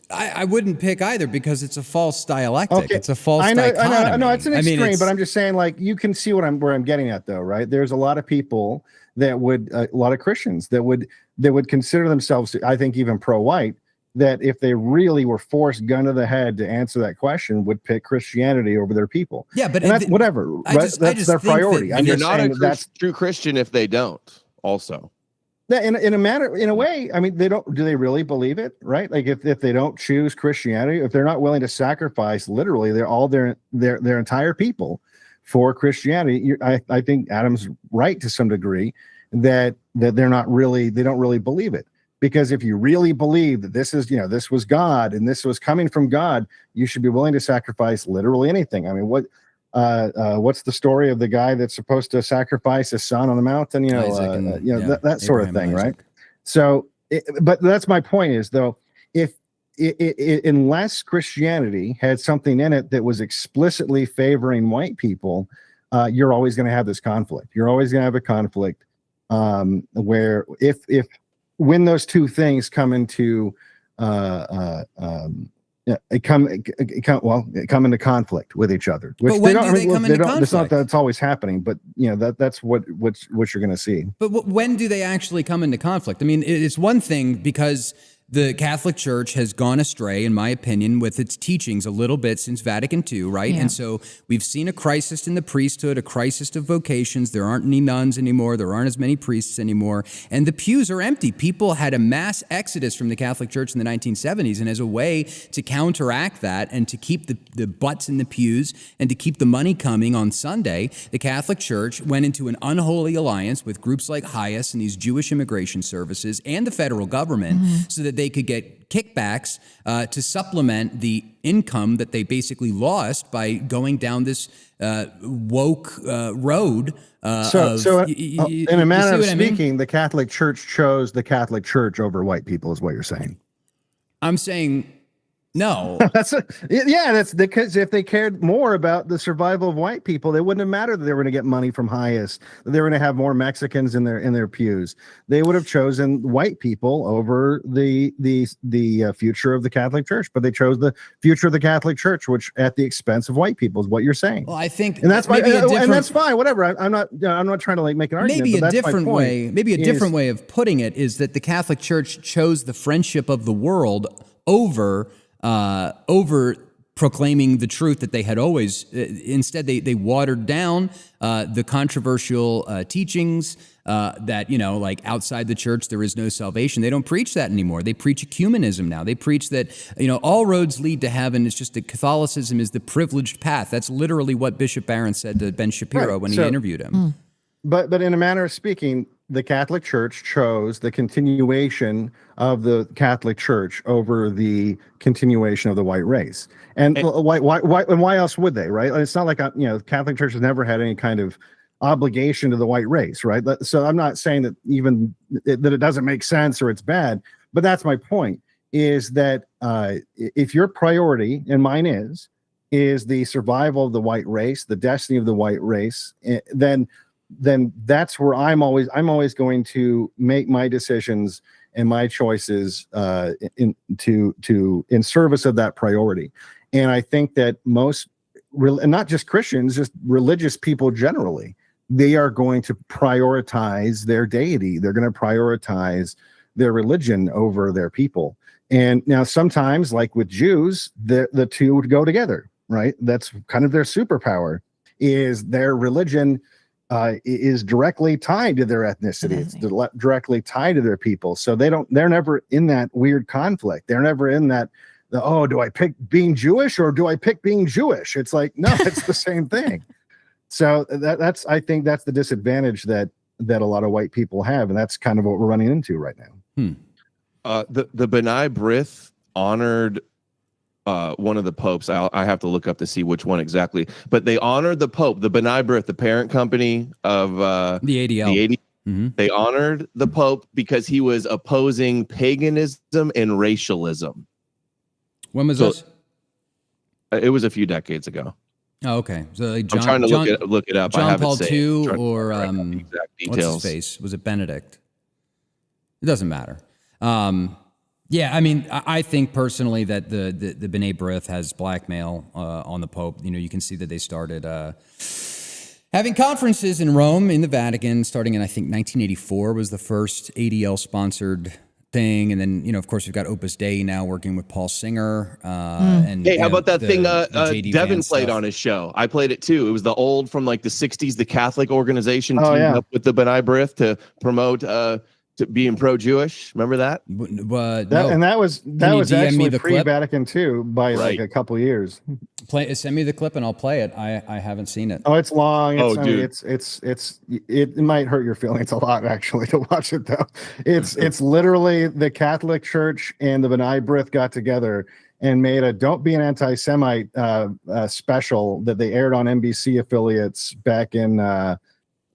I wouldn't pick either because it's a false dialectic. Okay. It's a false I know, dichotomy. it's an extreme, it's- but I'm just saying, like, you can see where I'm getting at, though, right? There's a lot of people that would, a lot of Christians that would consider themselves, I think, even pro-white, that if they really were forced gun to the head to answer that question, would pick Christianity over their people. Yeah, but and that's whatever. Right? That's their priority. And you're not a true Christian if they don't. Also. Yeah, in a way, I mean, do they really believe it, right? Like if they don't choose Christianity, if they're not willing to sacrifice literally their entire people for Christianity, I think Adam's right to some degree that they don't really believe it. Because if you really believe that this was God and this was coming from God, you should be willing to sacrifice literally anything. I mean, what's the story of the guy that's supposed to sacrifice his son on the mountain? That sort of thing, right? So, but that's my point is, though, if unless Christianity had something in it that was explicitly favoring white people, you're always going to have this conflict. You're always going to have a conflict where when those two things come into come into conflict with each other. Which but when do they come into conflict? It's not that it's always happening, but that's what you're going to see. But when do they actually come into conflict? I mean, it's one thing because the Catholic Church has gone astray, in my opinion, with its teachings a little bit since Vatican II, right? Yeah. And so we've seen a crisis in the priesthood, a crisis of vocations. There aren't any nuns anymore. There aren't as many priests anymore. And the pews are empty. People had a mass exodus from the Catholic Church in the 1970s. And as a way to counteract that and to keep the butts in the pews and to keep the money coming on Sunday, the Catholic Church went into an unholy alliance with groups like HIAS and these Jewish immigration services and the federal government so that they could get kickbacks to supplement the income that they basically lost by going down this woke road. In a manner of speaking, the Catholic Church chose the Catholic Church over white people, is what you're saying. I'm saying no. That's because if they cared more about the survival of white people, they wouldn't have mattered that they were going to get money from HIAS, that they were going to have more Mexicans in their pews. They would have chosen white people over the future of the Catholic Church, but they chose the future of the Catholic Church, which at the expense of white people, is what you're saying. Well, I think, and that's fine. And that's fine. Whatever. I'm not trying to make an argument. Maybe a different way of putting it is that the Catholic Church chose the friendship of the world over proclaiming the truth that they had always. Instead, they watered down the controversial teachings that, like outside the church, there is no salvation. They don't preach that anymore. They preach ecumenism now. They preach that, all roads lead to heaven. It's just that Catholicism is the privileged path. That's literally what Bishop Barron said to Ben Shapiro when he interviewed him. But in a manner of speaking, the Catholic Church chose the continuation of the Catholic Church over the continuation of the white race. And why else would they, right? It's not like, the Catholic Church has never had any kind of obligation to the white race, right? So I'm not saying that that it doesn't make sense or it's bad, but that's my point, is that if your priority, and mine is the survival of the white race, the destiny of the white race, then that's where I'm always going to make my decisions and my choices in service of that priority. And I think that most, and not just Christians, just religious people generally, they are going to prioritize their deity. They're going to prioritize their religion over their people. And now sometimes, like with Jews, the two would go together, right? That's kind of their superpower, is their religion is directly tied to their ethnicity. It's directly tied to their people. So they're never in that weird conflict. They're never in that, do I pick being Jewish or do I pick being Jewish? It's like, no, it's the same thing. So I think that's the disadvantage that a lot of white people have. And that's kind of what we're running into right now. The B'nai B'rith honored one of the popes. I have to look up to see which one exactly, but they honored the Pope, the B'nai B'rith, the parent company of the ADL. They honored the Pope because he was opposing paganism and racialism. When was this? It was a few decades ago. Oh, okay. So like I'm trying to look it up. John Paul II or exact details. What's his face? Was it Benedict? It doesn't matter. Yeah, I mean, I think personally that the B'nai B'rith has blackmail on the Pope. You know, you can see that they started having conferences in Rome in the Vatican, starting in, I think, 1984 was the first ADL-sponsored thing. And then, you know, of course, we've got Opus Dei now working with Paul Singer. And hey, how about that thing the Devon played on his show? I played it too. It was the old from like the 60s, the Catholic organization teamed up with the B'nai B'rith to promote to being pro-Jewish. Remember that? No. And that was actually pre-Vatican II by like a couple of years. Send me the clip and I'll play it. I haven't seen it. Oh, it's long. I mean, it might hurt your feelings a lot actually to watch it though. It's literally the Catholic Church and the B'nai B'rith got together and made a "Don't Be an Anti-Semite" special that they aired on NBC affiliates back in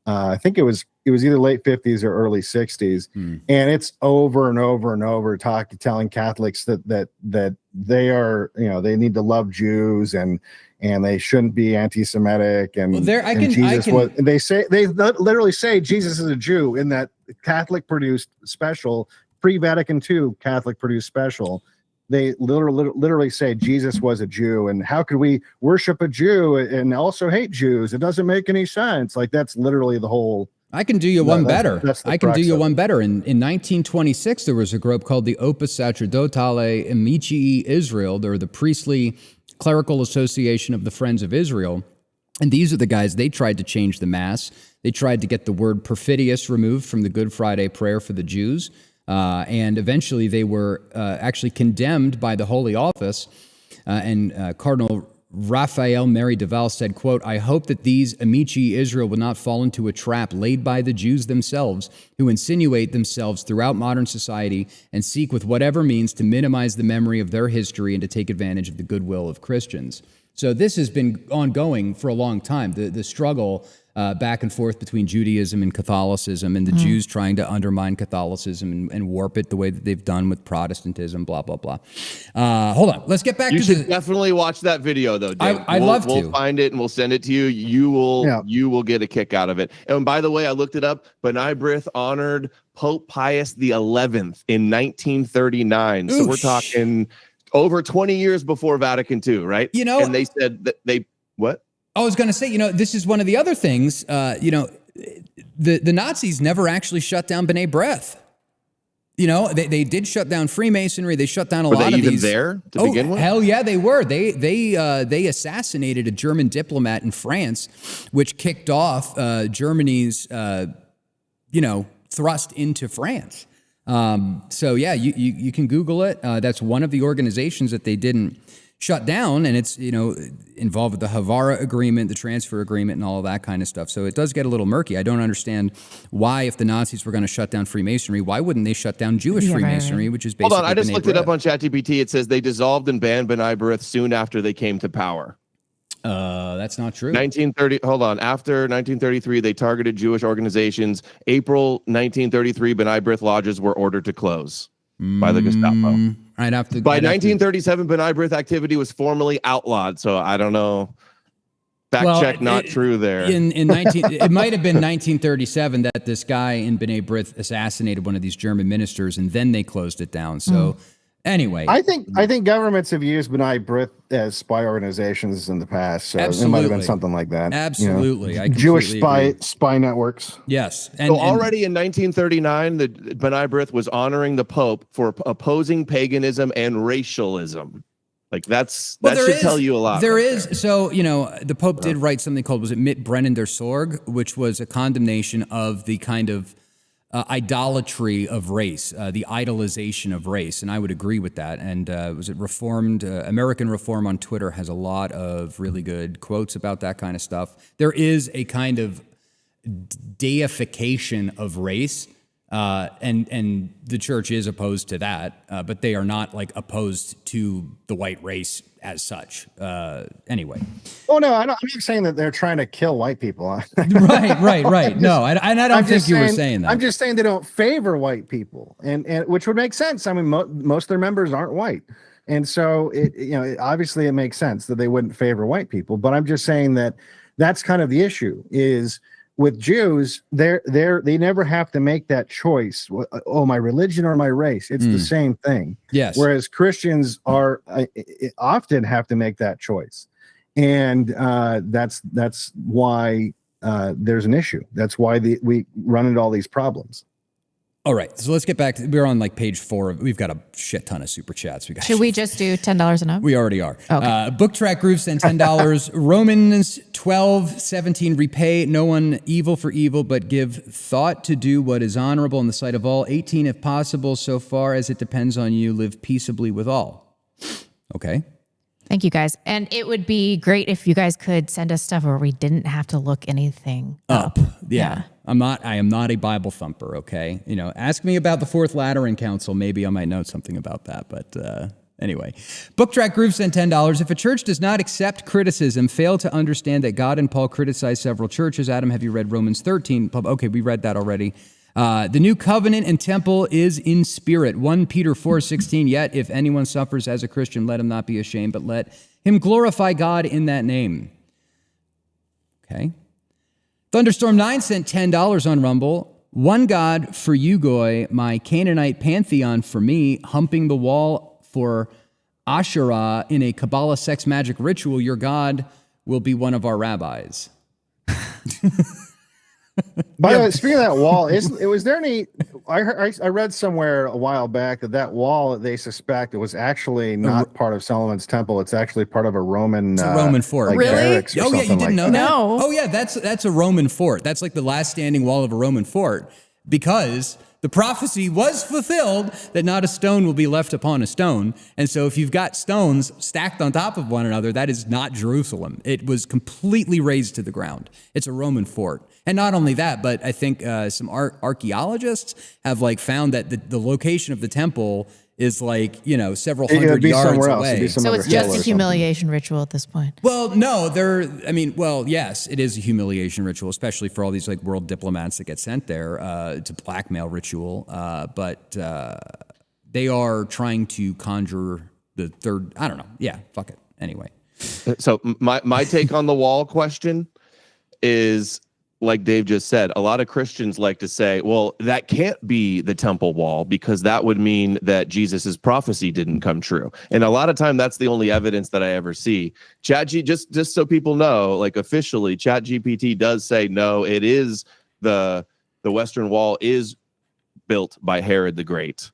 I think it was either late 50s or early 60s, and it's over and over and over telling Catholics that they are, you know, they need to love Jews and they shouldn't be anti-Semitic and, they literally say Jesus is a Jew in that Catholic produced special, pre-Vatican II Catholic produced special. They literally say Jesus was a Jew, and how could we worship a Jew and also hate Jews? It doesn't make any sense. Like, that's literally the whole. I can do you one better. I can do you one better. In 1926, there was a group called the Opus Sacerdotale Amici Israel. They're the priestly clerical association of the Friends of Israel. And these are the guys, they tried to change the Mass. They tried to get the word perfidious removed from the Good Friday prayer for the Jews. And eventually they were actually condemned by the Holy Office. And Cardinal Raphael Mary Duval said, quote, "I hope that these Amici Israel will not fall into a trap laid by the Jews themselves, who insinuate themselves throughout modern society and seek with whatever means to minimize the memory of their history and to take advantage of the goodwill of Christians." So this has been ongoing for a long time, the struggle back and forth between Judaism and Catholicism, and the Jews trying to undermine Catholicism and warp it the way that they've done with Protestantism, blah, blah, blah. Hold on. Let's get back you should definitely watch that video, though, Dave. I'd love to. We'll find it and we'll send it to you. You will get a kick out of it. And by the way, I looked it up. B'nai B'rith honored Pope Pius XI in 1939. So we're talking over 20 years before Vatican II, right? You know, and they said that what? I was going to say, you know, this is one of the other things, you know, the Nazis never actually shut down B'nai B'rith. You know, they did shut down Freemasonry. They shut down a lot of these. Were they even there to begin with? Hell yeah, they were. They assassinated a German diplomat in France, which kicked off Germany's, you know, thrust into France. So yeah, you can Google it. That's one of the organizations that they didn't shut down, and it's, you know, involved with the Havara agreement, the transfer agreement, and all of that kind of stuff. So it does get a little murky. I don't understand why, if the Nazis were going to shut down Freemasonry, why wouldn't they shut down Jewish Freemasonry, which is basically. Hold on, I just B'nai looked B'rith. it up on ChatGPT. It says they dissolved and banned B'nai B'rith soon after they came to power. That's not true. 1930. Hold on. After 1933, they targeted Jewish organizations. April 1933, B'nai B'rith lodges were ordered to close by the Gestapo. Right after. By 1937, B'nai B'rith activity was formally outlawed. So I don't know. Fact check, not true there. It might have been 1937 that this guy in B'nai B'rith assassinated one of these German ministers, and then they closed it down. So. Anyway, I think governments have used B'nai B'rith as spy organizations in the past, so it might have been something like that. Absolutely, you know? Jewish spy networks. Yes, and already in 1939, the B'nai B'rith was honoring the Pope for opposing paganism and racialism. Like that should tell you a lot. There is so, you know, the Pope did write something called, was it Mit Brennen der Sorge, which was a condemnation of the kind of idolatry of race, the idolization of race, and I would agree with that. And was it Reformed? American Reform on Twitter has a lot of really good quotes about that kind of stuff. There is a kind of deification of race, and the church is opposed to that, but they are not like opposed to the white race as such. Anyway. Oh no, I'm not saying that they're trying to kill white people. Right. No, I don't think you were saying that. I'm just saying they don't favor white people, and which would make sense. I mean, most of their members aren't white, and so obviously it makes sense that they wouldn't favor white people. But I'm just saying that that's kind of the issue is with Jews, they never have to make that choice. Oh, my religion or my race. It's the same thing. Yes. Whereas Christians often have to make that choice, and that's why there's an issue. That's why we run into all these problems. All right, so let's get back to, we're on like page 4. We've got a shit ton of super chats. Should we just do $10 and up? We already are. Okay. Book Track Groove sent $10. Romans 12:17, repay no one evil for evil, but give thought to do what is honorable in the sight of all. 18, if possible, so far as it depends on you, live peaceably with all. Okay. Thank you, guys. And it would be great if you guys could send us stuff where we didn't have to look anything up. Yeah. I am not a Bible thumper, okay? You know, ask me about the Fourth Lateran Council. Maybe I might know something about that, but anyway. Book Track Groove sent $10. If a church does not accept criticism, fail to understand that God and Paul criticized several churches. Adam, have you read Romans 13? Okay, we read that already. The new covenant and temple is in spirit. 1 Peter 4:16. Yet if anyone suffers as a Christian, let him not be ashamed, but let him glorify God in that name. Okay. Thunderstorm 9 sent $10 on Rumble. One God for you, Goy, my Canaanite pantheon for me, humping the wall for Asherah in a Kabbalah sex magic ritual. Your God will be one of our rabbis. By the way, speaking of that wall, was there any? I read somewhere a while back that wall they suspect it was actually not part of Solomon's temple. It's actually part of a Roman Roman fort. like Really? barracks or Oh yeah, you something didn't know like that? No. Oh yeah, that's a Roman fort. That's like the last standing wall of a Roman fort, because the prophecy was fulfilled that not a stone will be left upon a stone. And so if you've got stones stacked on top of one another, that is not Jerusalem. It was completely razed to the ground. It's a Roman fort. And not only that, but I think some archaeologists have like found that the location of the temple is like, you know, several hundred yards away. So it's just a humiliation ritual at this point. Well, no, yes, it is a humiliation ritual, especially for all these like world diplomats that get sent there. It's a blackmail ritual, but they are trying to conjure the third. I don't know. Yeah, fuck it. Anyway. So my take on the wall question is, like Dave just said, a lot of Christians like to say, well, that can't be the temple wall because that would mean that Jesus's prophecy didn't come true. And a lot of time that's the only evidence that I ever see. Just so people know, like officially, ChatGPT does say, no, it is the Western Wall is built by Herod the Great.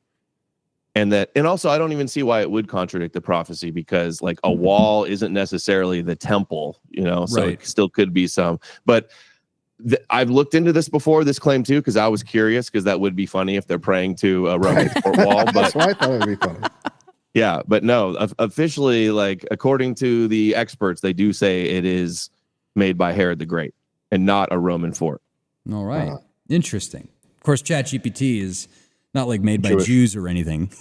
And also I don't even see why it would contradict the prophecy, because like a wall isn't necessarily the temple, you know, so right. It still could be some, but I've looked into this before, this claim too, because I was curious, because that would be funny if they're praying to a Roman wall. But That's why I thought it would be funny. Yeah, but no, officially, like according to the experts, they do say it is made by Herod the Great and not a Roman fort. All right. Interesting. Of course, ChatGPT is not like made by Jewish. Jews or anything.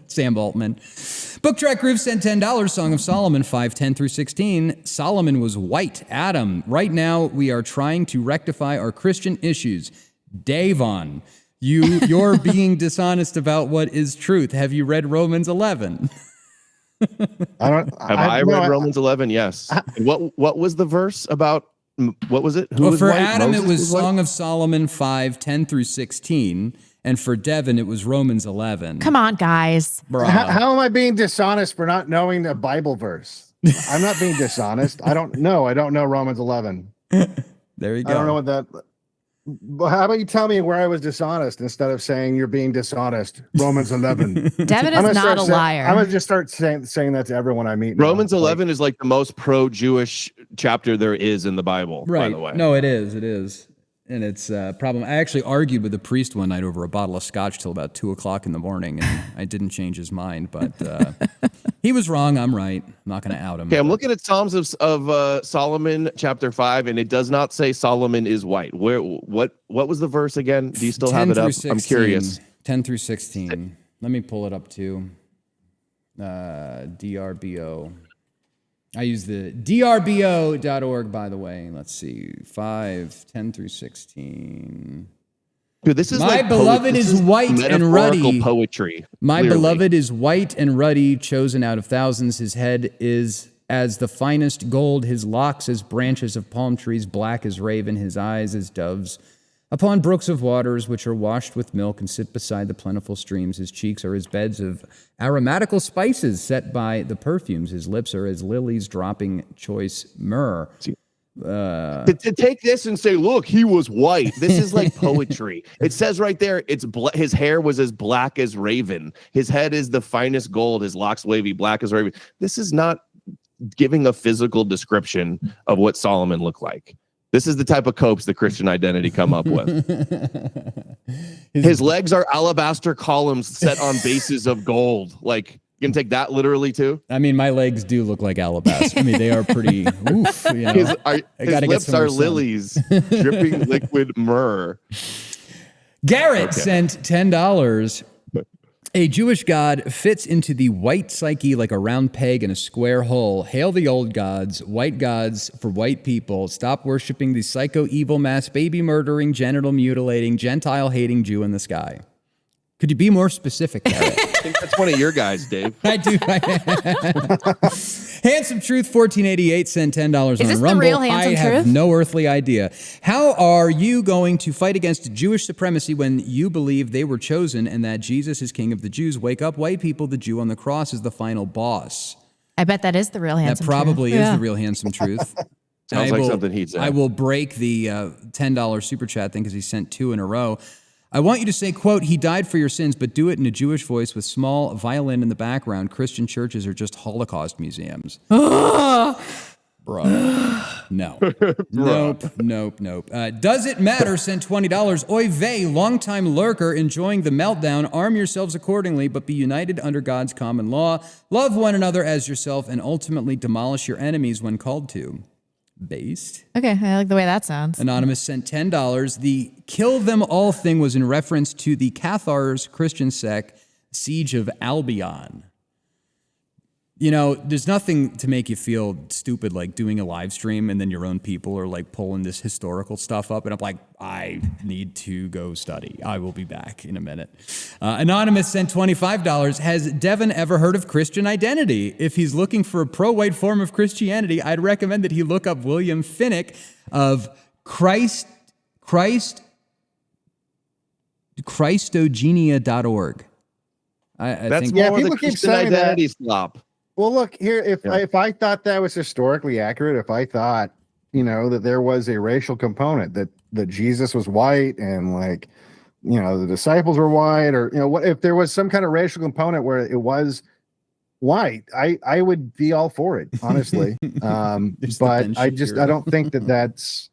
Sam Altman. Book Track Groove sent $10. Song of Solomon 5:10-16. Solomon was white. Adam, right now we are trying to rectify our Christian issues. Devon, you're being dishonest about what is truth. Have you read Romans 11? I read Romans 11? Yes. What was the verse about? What was it? Who was for white? Adam, Moses it was white? Song of Solomon 5:10-16. And for Devon, it was Romans 11. Come on, guys. Bruh. How am I being dishonest for not knowing the Bible verse? I'm not being dishonest. I don't know Romans 11. There you go. I don't know what that. But how about you tell me where I was dishonest instead of saying you're being dishonest? Romans 11. Devon is not a liar. I'm gonna just start saying that to everyone I meet. Romans 11 is like the most pro-Jewish chapter there is in the Bible, Right. by the way. No, it is. It is. And it's a problem. I actually argued with a priest one night over a bottle of scotch till about 2:00 in the morning, and I didn't change his mind. But he was wrong. I'm right. I'm not going to out him. Okay, I'm looking at Psalms of Solomon, chapter 5, and it does not say Solomon is white. What was the verse again? Do you still have it up? 10-16. I'm curious. 10-16. Let me pull it up too. DRBO. I use the drbo.org, by the way. Let's see. 5:10-16. Dude, this is My like beloved is white and ruddy. metaphorical poetry. My clearly. beloved is white and ruddy, chosen out of thousands. His head is as the finest gold, his locks as branches of palm trees, black as raven, his eyes as doves. Upon brooks of waters which are washed with milk and sit beside the plentiful streams, his cheeks are as beds of aromatical spices set by the perfumes. His lips are as lilies dropping choice myrrh. To take this and say, look, he was white. This is like poetry. It says right there, his hair was as black as raven. His head is the finest gold. His locks wavy, black as raven. This is not giving a physical description of what Solomon looked like. This is the type of copes the Christian identity come up with. His legs are alabaster columns set on bases of gold. Like, you can take that literally too. I mean, my legs do look like alabaster. I mean, they are pretty. Oof, you know. His lips are lilies, dripping liquid myrrh. Garrett sent $10. A Jewish God fits into the white psyche like a round peg in a square hole. Hail the old gods for white people. Stop worshiping the psycho evil mass baby murdering, genital mutilating, Gentile hating Jew in the sky. Could you be more specific, Garrett? I think that's one of your guys, Dave. I do. Handsome Truth 1488 sent $10 on this Rumble. the real Handsome I have Truth? no earthly idea. How are you going to fight against Jewish supremacy when you believe they were chosen and that Jesus is King of the Jews? Wake up, white people. The Jew on the cross is the final boss. I bet that is the real Handsome That probably Truth. is the real Handsome Truth. Sounds like something he'd say. I will break the $10 super chat thing because he sent 2 in a row. I want you to say, quote, he died for your sins, but do it in a Jewish voice with small violin in the background. Christian churches are just Holocaust museums. Bro. No. Nope. Does it matter? Send $20. Oy vey, longtime lurker enjoying the meltdown. Arm yourselves accordingly, but be united under God's common law. Love one another as yourself and ultimately demolish your enemies when called to. Based. Okay, I like the way that sounds. Anonymous sent $10. The kill them all thing was in reference to the Cathars Christian sect siege of Albion. You know, there's nothing to make you feel stupid like doing a live stream and then your own people are like pulling this historical stuff up. And I'm like, I need to go study. I will be back in a minute. Anonymous sent $25. Has Devon ever heard of Christian identity? If he's looking for a pro-white form of Christianity, I'd recommend that he look up William Finnick of Christogenia.org. That's think, more people the keep Christian saying identity slop. Well, look here. If I thought that was historically accurate, if I thought that there was a racial component that Jesus was white and like the disciples were white, or what if there was some kind of racial component where it was white, I would be all for it, honestly. But I don't think that that's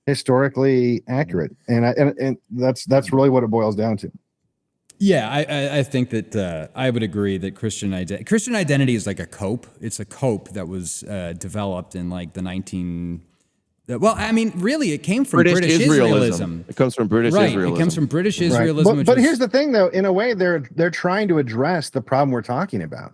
historically accurate, and that's really what it boils down to. Yeah, I think that I would agree that Christian identity is like a cope. It's a cope that was developed in like the well, I mean, really, it came from British Israelism. It comes from British Israelism. It comes from British Israelism. Right. But here's the thing, though. In a way, they're trying to address the problem we're talking about,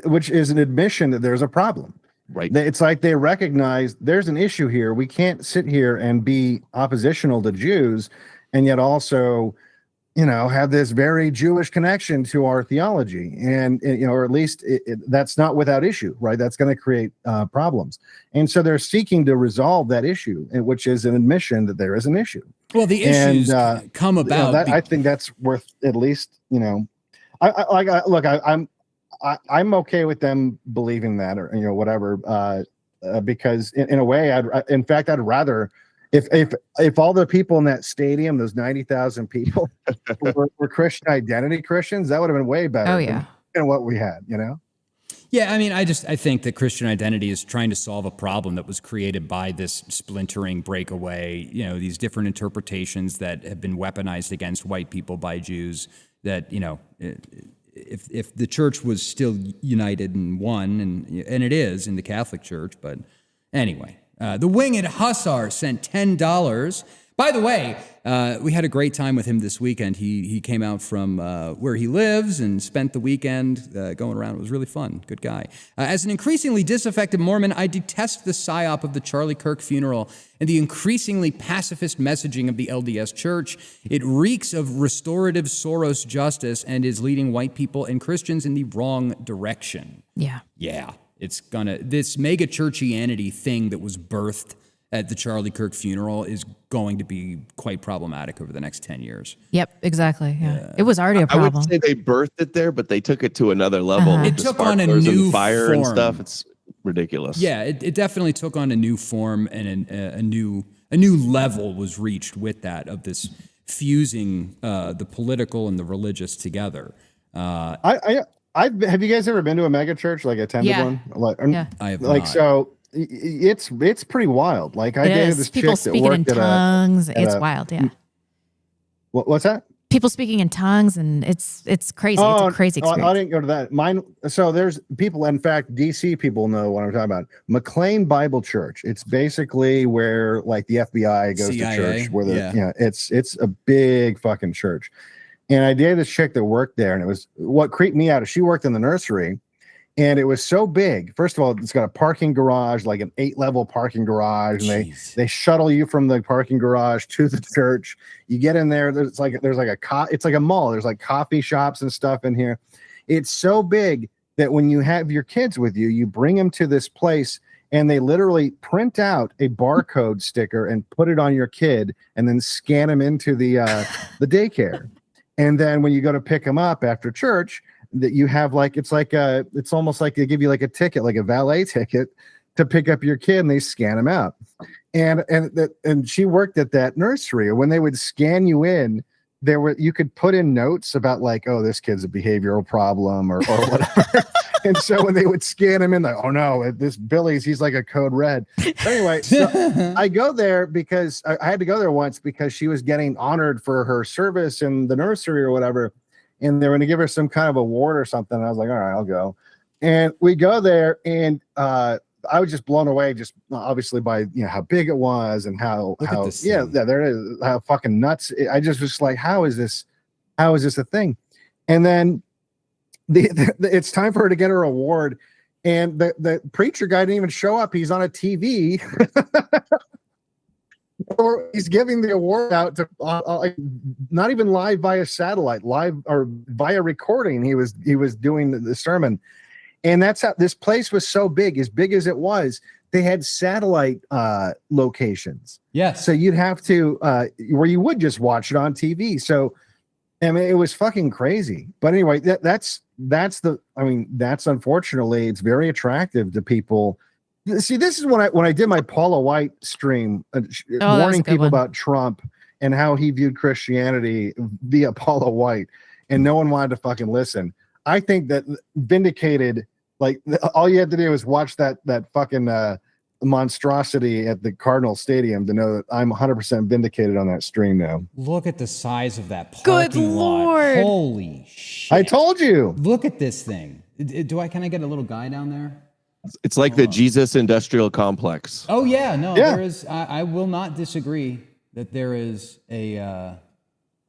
which is an admission that there's a problem. Right. It's like they recognize there's an issue here. We can't sit here and be oppositional to Jews and yet also have this very Jewish connection to our theology, and or at least that's not without issue, right? That's going to create problems, and so they're seeking to resolve that issue, which is an admission that there is an issue. Well, the issues come about. I think that's worth at least I'm okay with them believing that, or whatever, because in a way, I'd rather. If all the people in that stadium, those 90,000 people, were Christian identity Christians, that would have been way better. Oh yeah, than what we had, Yeah, I mean, I think that Christian identity is trying to solve a problem that was created by this splintering breakaway. These different interpretations that have been weaponized against white people by Jews. That if the church was still united and one, and it is in the Catholic Church, but anyway. The Winged Hussar sent $10. By the way, we had a great time with him this weekend. He came out from where he lives and spent the weekend going around. It was really fun. Good guy. As an increasingly disaffected Mormon, I detest the psyop of the Charlie Kirk funeral and the increasingly pacifist messaging of the LDS Church. It reeks of restorative Soros justice and is leading white people and Christians in the wrong direction. yeah. This mega churchianity thing that was birthed at the Charlie Kirk funeral is going to be quite problematic over the next 10 years. Yep, exactly. Yeah. It was already a I would problem. say they birthed it there, but they took it to another level. It with the took on a sparklers new and fire form. and stuff. It's ridiculous. Yeah, it definitely took on a new form, and a new level was reached with that, of this fusing the political and the religious together. Have you guys ever been to a mega church, like attended Yeah. one? Like, Yeah. I have like not. so it's pretty wild. Like I It dated is. this People chick that speaking in worked at tongues. It's a- wild. Yeah. what's that? People speaking in tongues, and it's crazy. It's a crazy I experience. didn't go to that. Mine. So there's people. In fact, DC people know what I'm talking about. McLean Bible Church. It's basically where like the FBI goes CIA, to church. Where the yeah. it's a big fucking church. And I dated this chick that worked there, and it was what creeped me out is she worked in the nursery. And it was so big. First of all, it's got a parking garage, like an 8-level parking garage, and Jeez. they shuttle you from the parking garage to the church. You get in there. It's like a mall. There's like coffee shops and stuff in here. It's so big that when you have your kids with you, you bring them to this place, and they literally print out a barcode sticker and put it on your kid, and then scan them into the daycare. And then when you go to pick them up after church, that you have like it's almost like they give you like a ticket, like a valet ticket, to pick up your kid, and they scan them out. And she worked at that nursery. When they would scan you in, you could put in notes about like, oh, this kid's a behavioral problem or whatever. And so when they would scan him in, like, oh no, this Billy's, he's like a code red. Anyway, so I go there because I had to go there once because she was getting honored for her service in the nursery or whatever. And they're going to give her some kind of award or something. And I was like, all right, I'll go. And we go there, and I was just blown away, just obviously by how big it was and how there it is, how fucking nuts. I just was like, how is this a thing? And then it's time for her to get her award, and the preacher guy didn't even show up. He's on a TV. Or he's giving the award out to not even live via satellite, live or via recording. He was doing the sermon, and that's how this place was so big. As big as it was, they had satellite locations. Yes. So you'd have to where you would just watch it on TV. So I mean, it was fucking crazy. But anyway, that's unfortunately, it's very attractive to people. See, this is when I did my Paula White stream, warning people about Trump and how he viewed Christianity via Paula White, and no one wanted to fucking listen. I think that vindicated, like all you had to do was watch that fucking monstrosity at the Cardinal Stadium to know that I'm 100% vindicated on that stream now. Look at the size of that Good parking lot. Lord. Holy shit. I told you. Look at this thing. Can I get a little guy down there? It's like the Jesus industrial complex. Oh yeah, no, Yeah. there is. I will not disagree that there is a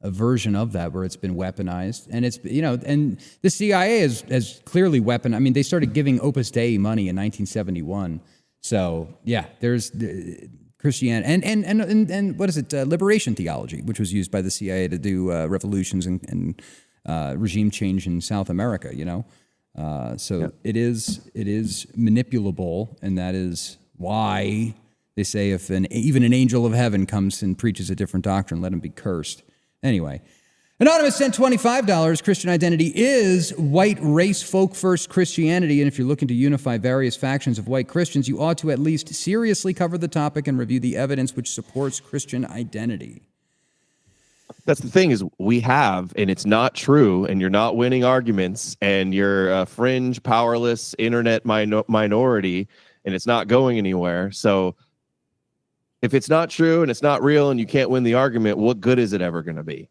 version of that where it's been weaponized, and it's and the CIA has clearly weaponized. I mean, they started giving Opus Dei money in 1971. So yeah, there's Christianity and what is it? Liberation theology, which was used by the CIA to do revolutions and regime change in South America. It is manipulable, and that is why they say if even an angel of heaven comes and preaches a different doctrine, let him be cursed. Anyway, Anonymous sent $25. Christian identity is white race folk first Christianity, and if you're looking to unify various factions of white Christians, you ought to at least seriously cover the topic and review the evidence which supports Christian identity. That's the thing is we have, and it's not true, and you're not winning arguments, and you're a fringe, powerless internet minority, and it's not going anywhere. So if it's not true and it's not real and you can't win the argument, what good is it ever going to be?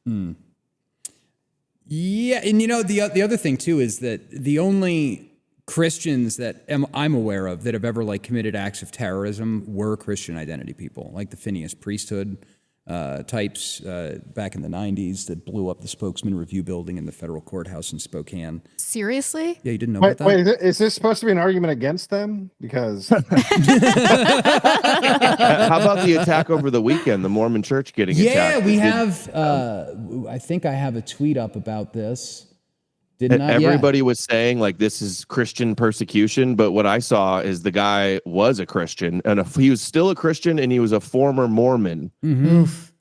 Yeah, and the other thing too is that the only Christians that I'm aware of that have ever committed acts of terrorism were Christian identity people, like the Phineas priesthood types back in the 90s that blew up the Spokesman Review building in the federal courthouse in Spokane. Seriously? Yeah, you didn't know about that? Wait, is this supposed to be an argument against them? Because How about the attack over the weekend, the Mormon church getting attacked? Yeah, we have, I think I have a tweet up about this. Everybody was saying like this is Christian persecution, but what I saw is the guy was a Christian, and he was still a Christian, and he was a former Mormon.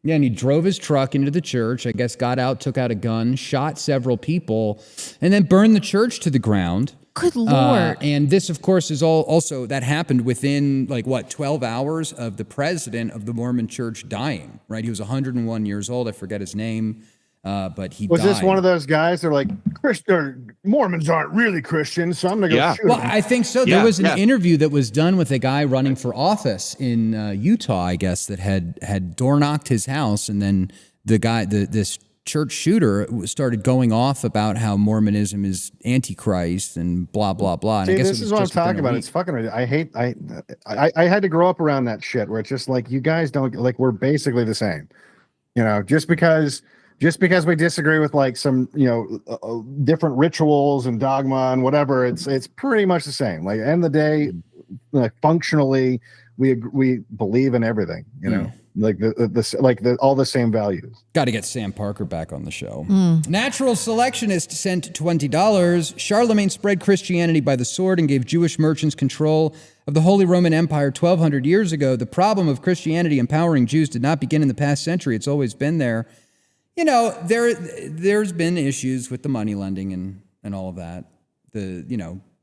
Yeah, and he drove his truck into the church, I guess got out, took out a gun, shot several people, and then burned the church to the ground. Good Lord. And this, of course, is also that happened within 12 hours of the president of the Mormon church dying, right? He was 101 years old. I forget his name, but he was died. This one of those guys? They're like, Mormons aren't really Christians, so I'm going to go shoot them. I think so. There was an interview that was done with a guy running for office in Utah, I guess, that had door knocked his house, and then the guy, this church shooter, started going off about how Mormonism is antichrist and blah blah blah. And See, I guess this is what I'm talking about. It's fucking. I had to grow up around that shit where it's just like, you guys don't like, we're basically the same, just because we disagree with like some different rituals and dogma and whatever, it's pretty much the same. Like, end of the day, like, functionally we believe in everything, like all the same values. Got to get Sam Parker back on the show. Natural Selectionist sent $20. Charlemagne spread Christianity by the sword and gave Jewish merchants control of the Holy Roman Empire 1,200 years ago. The problem of Christianity empowering Jews did not begin in the past century. It's always been there. There's been issues with the money lending and all of that.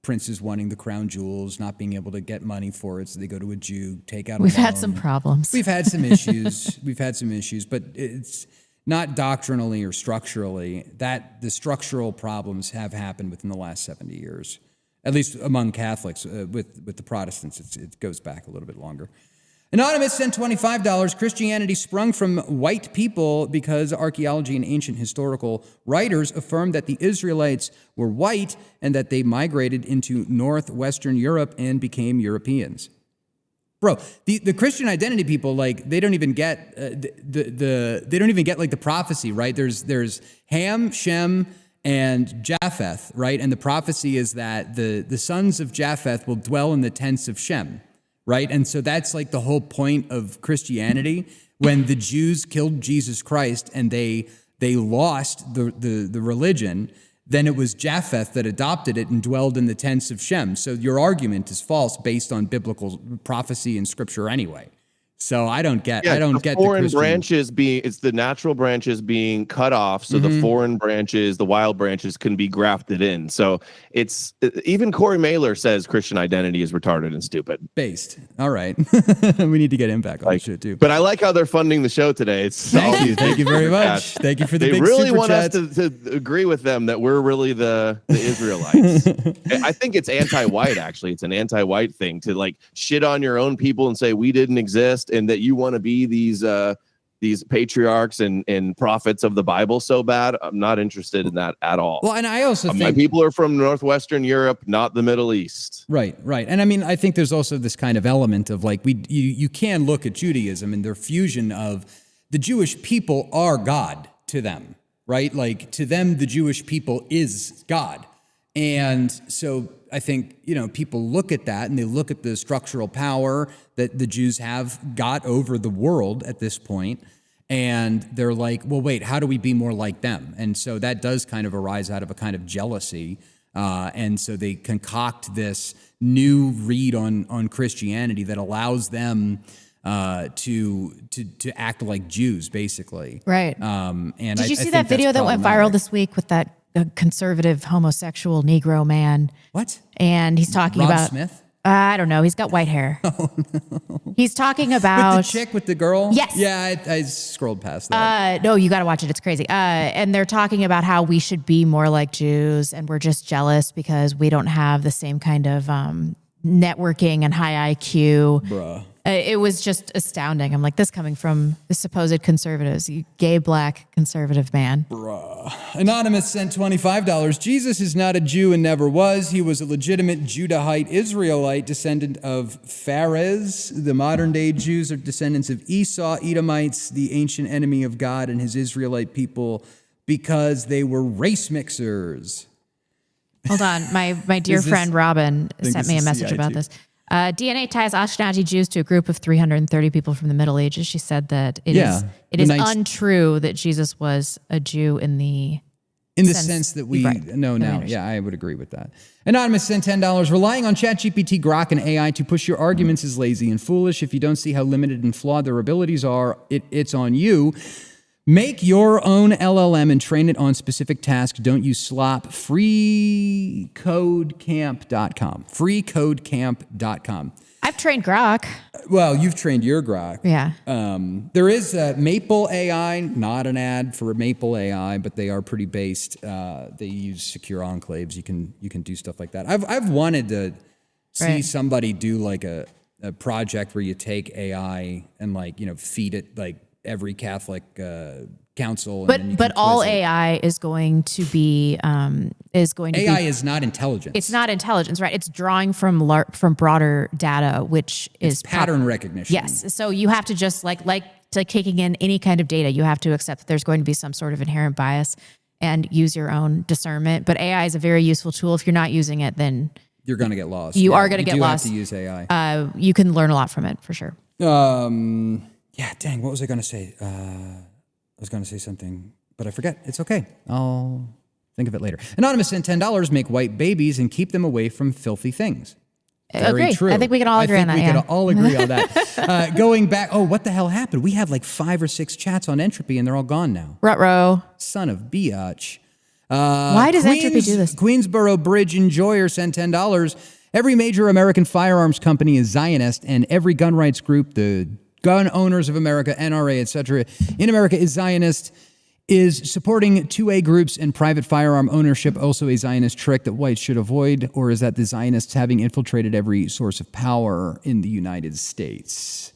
Princes wanting the crown jewels, not being able to get money for it, so they go to a Jew, take out a We've loan. had some problems. We've had some issues. But it's not doctrinally or structurally. That the structural problems have happened within the last 70 years, at least among Catholics. With the Protestants, it goes back a little bit longer. Anonymous sent $25. Christianity sprung from white people because archaeology and ancient historical writers affirmed that the Israelites were white and that they migrated into northwestern Europe and became Europeans. Bro, the Christian identity people, like, they don't even get they don't even get like the prophecy, right? There's Ham, Shem, and Japheth, right? And the prophecy is that the sons of Japheth will dwell in the tents of Shem. Right. And so that's like the whole point of Christianity. When the Jews killed Jesus Christ and they lost the religion, then it was Japheth that adopted it and dwelled in the tents of Shem. So your argument is false based on biblical prophecy and scripture anyway. So I don't get the foreign branches it's the natural branches being cut off, so the foreign branches, the wild branches, can be grafted in. So it's even Corey Mailer says Christian identity is retarded and stupid. Based. All right. We need to get him back on the show too. But I like how they're funding the show today. Thank you very much. Thank you for the they big really super want chat. us to agree with them that we're really the Israelites. I think it's anti-white, actually. It's an anti-white thing to like shit on your own people and say we didn't exist, and that you want to be these patriarchs and prophets of the Bible so bad. I'm not interested in that at all. Well, and I also think my people are from Northwestern Europe, not the Middle East. Right. And I mean, I think there's also this kind of element of like you can look at Judaism and their fusion of the Jewish people are God to them, right? Like, to them, the Jewish people is God. And so I think, people look at that and they look at the structural power that the Jews have got over the world at this point. And they're like, well, wait, how do we be more like them? And so that does kind of arise out of a kind of jealousy. And so they concoct this new read on Christianity that allows them to act like Jews, basically. Right. And did you see that video that went viral this week with that conservative homosexual Negro man? What? And he's talking Rob about Smith? I don't know. He's got white hair. Oh, no. He's talking about with the chick with the girl. Yes. Yeah, I scrolled past that. No, you got to watch it. It's crazy. And they're talking about how we should be more like Jews, and we're just jealous because we don't have the same kind of networking and high IQ. Bruh. It was just astounding. I'm like, this coming from the supposed conservatives, you gay black conservative man. Bruh. Anonymous sent $25. Jesus is not a Jew and never was. He was a legitimate Judahite Israelite, descendant of Phares. The modern day Jews are descendants of Esau, Edomites, the ancient enemy of God and his Israelite people, because they were race mixers. Hold on. My dear friend Robin sent me a message about this. DNA ties Ashkenazi Jews to a group of 330 people from the Middle Ages. She said that it is untrue that Jesus was a Jew in the In the sense that we right. know now. Yeah, I would agree with that. Anonymous sent $10. Relying on ChatGPT, Grok, and AI to push your arguments is lazy and foolish. If you don't see how limited and flawed their abilities are, it's on you. Make your own LLM and train it on specific tasks. Don't use slop. Freecodecamp.com. Freecodecamp.com. I've trained Grok. Well, you've trained your Grok. Yeah. There is Maple AI, not an ad for Maple AI, but they are pretty based. They use secure enclaves. You can do stuff like that. I've wanted to see somebody do like a project where you take AI and feed it like every Catholic council. But all AI is going to be AI is not intelligence. It's not intelligence, right? It's drawing from broader data, which is pattern recognition. Yes. So you have to just like taking in any kind of data, you have to accept that there's going to be some sort of inherent bias and use your own discernment. But AI is a very useful tool. If you're not using it, then you're going to get lost. You are going to get lost. You have to use AI. You can learn a lot from it for sure. Yeah, dang, what was I going to say? I was going to say something, but I forget. It's okay. I'll think of it later. Anonymous sent $10. Make white babies and keep them away from filthy things. Very true. I think we can all agree on that. We can all agree on that. Going back, what the hell happened? We had like 5 or 6 chats on Entropy, and they're all gone now. Ruh-roh. Son of biatch. Why does Entropy do this? Queensboro Bridge Enjoyer sent $10. Every major American firearms company is Zionist, and every gun rights group, the Gun Owners of America, NRA, etc., in America is Zionist, is supporting 2A groups and private firearm ownership also a Zionist trick that whites should avoid, or is that the Zionists having infiltrated every source of power in the United States?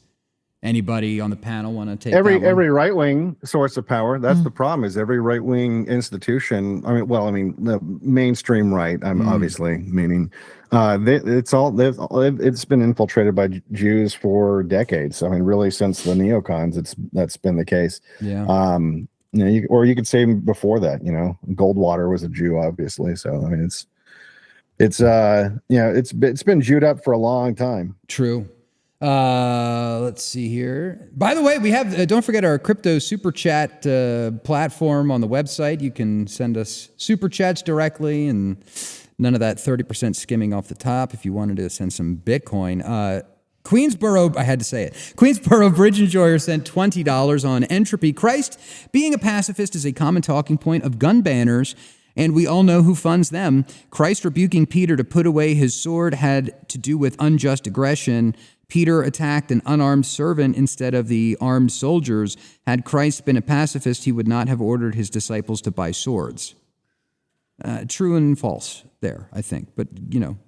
Anybody on the panel want to take every that one? right-wing source of power? That's the problem. Is every right-wing institution? The mainstream right. I'm obviously meaning it's been infiltrated by Jews for decades. I mean, really since the neocons, that's been the case. Yeah. You could say before that. Goldwater was a Jew, obviously. So I mean, it's been Jewed up for a long time. True. Let's see here. By the way, we have, don't forget our crypto super chat platform on the website. You can send us super chats directly and none of that 30% skimming off the top if you wanted to send some Bitcoin. Queensboro, I had to say it. Queensboro Bridge Enjoyer sent $20 on Entropy. Christ being a pacifist is a common talking point of gun banners, and we all know who funds them. Christ rebuking Peter to put away his sword had to do with unjust aggression. Peter attacked an unarmed servant instead of the armed soldiers. Had Christ been a pacifist, he would not have ordered his disciples to buy swords. True and false there, I think. But,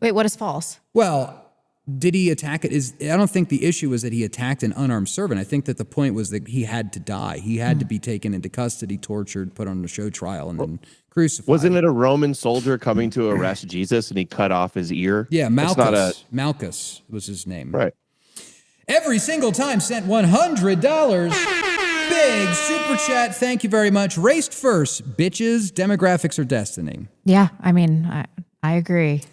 Wait, what is false? Well, did he attack it? I don't think the issue was that he attacked an unarmed servant. I think that the point was that he had to die. He had to be taken into custody, tortured, put on a show trial, and then crucified. Wasn't it a Roman soldier coming to arrest Jesus and he cut off his ear? Yeah, Malchus. Malchus was his name. Right. Every single time sent $100. Big super chat. Thank you very much. Raced first, bitches. Demographics are destiny. Yeah, I mean, I agree.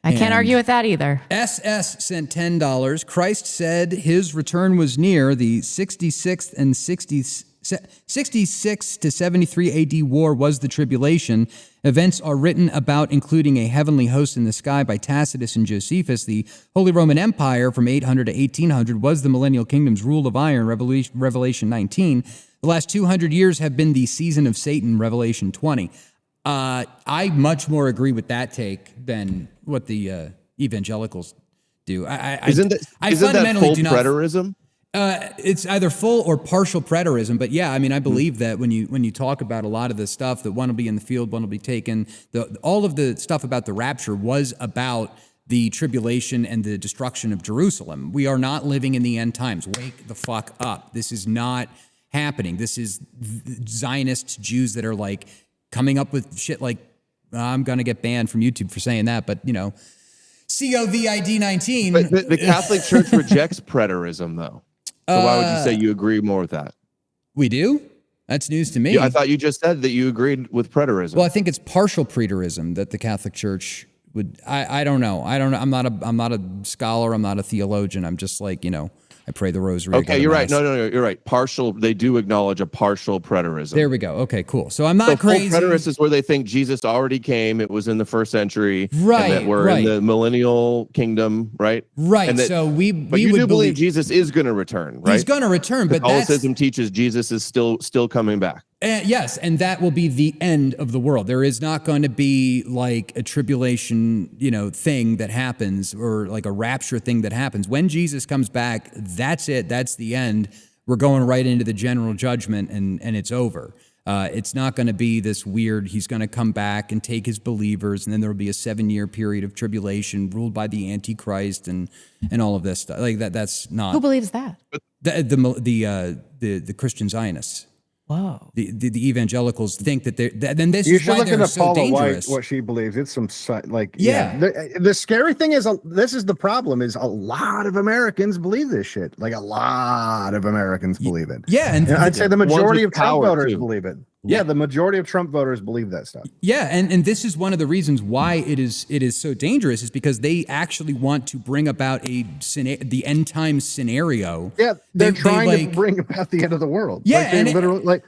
I can't argue with that either. SS sent $10. Christ said his return was near. The 66th and 66 to 73 AD war was the tribulation. Events are written about, including a heavenly host in the sky by Tacitus and Josephus. The Holy Roman Empire from 800 to 1800 was the millennial kingdom's rule of iron, Revelation 19. The last 200 years have been the season of Satan, Revelation 20. I much more agree with that take than what the evangelicals do. Isn't that full preterism? It's either full or partial preterism, but yeah, I mean, I believe that when you talk about a lot of the stuff that one will be in the field, one will be taken, all of the stuff about the rapture was about the tribulation and the destruction of Jerusalem. We are not living in the end times. Wake the fuck up. This is not happening. This is Zionist Jews that are like coming up with shit like, I'm going to get banned from YouTube for saying that, but COVID-19. But the Catholic Church rejects preterism, though. So why would you say you agree more with that? We do? That's news to me. Yeah, I thought you just said that you agreed with preterism. Well, I think it's partial preterism that the Catholic Church would. I don't know. I'm not a scholar. I'm not a theologian. I'm just like, I pray the rosary. Okay, you're right. No, you're right. Partial. They do acknowledge a partial preterism. There we go. Okay, cool. So I'm not so crazy. Full preterist is where they think Jesus already came. It was in the first century. Right. And that we're in the millennial kingdom, right? Right. And that, so we you would do believe Jesus is going to return, right? He's going to return, but Catholicism teaches Jesus is still coming back. Yes, and that will be the end of the world. There is not going to be like a tribulation, thing that happens, or like a rapture thing that happens. When Jesus comes back, that's it. That's the end. We're going right into the general judgment, and it's over. It's not going to be this weird, he's going to come back and take his believers, and then there will be a 7-year period of tribulation ruled by the Antichrist and all of this stuff. Like that's not. Who believes that? The Christian Zionists. Whoa. The evangelicals think that then this You is should why look they're into so Paula dangerous. White, what she believes. It's some Yeah. The scary thing is, this is the problem, is a lot of Americans believe this shit. Like a lot of Americans believe it. Yeah, and I'd say the majority of Trump power, voters too. believe it. Yeah, the majority of Trump voters believe that stuff. Yeah, and this is one of the reasons why it is so dangerous, is because they actually want to bring about the end time scenario. Yeah, they're trying to bring about the end of the world. Yeah, and literally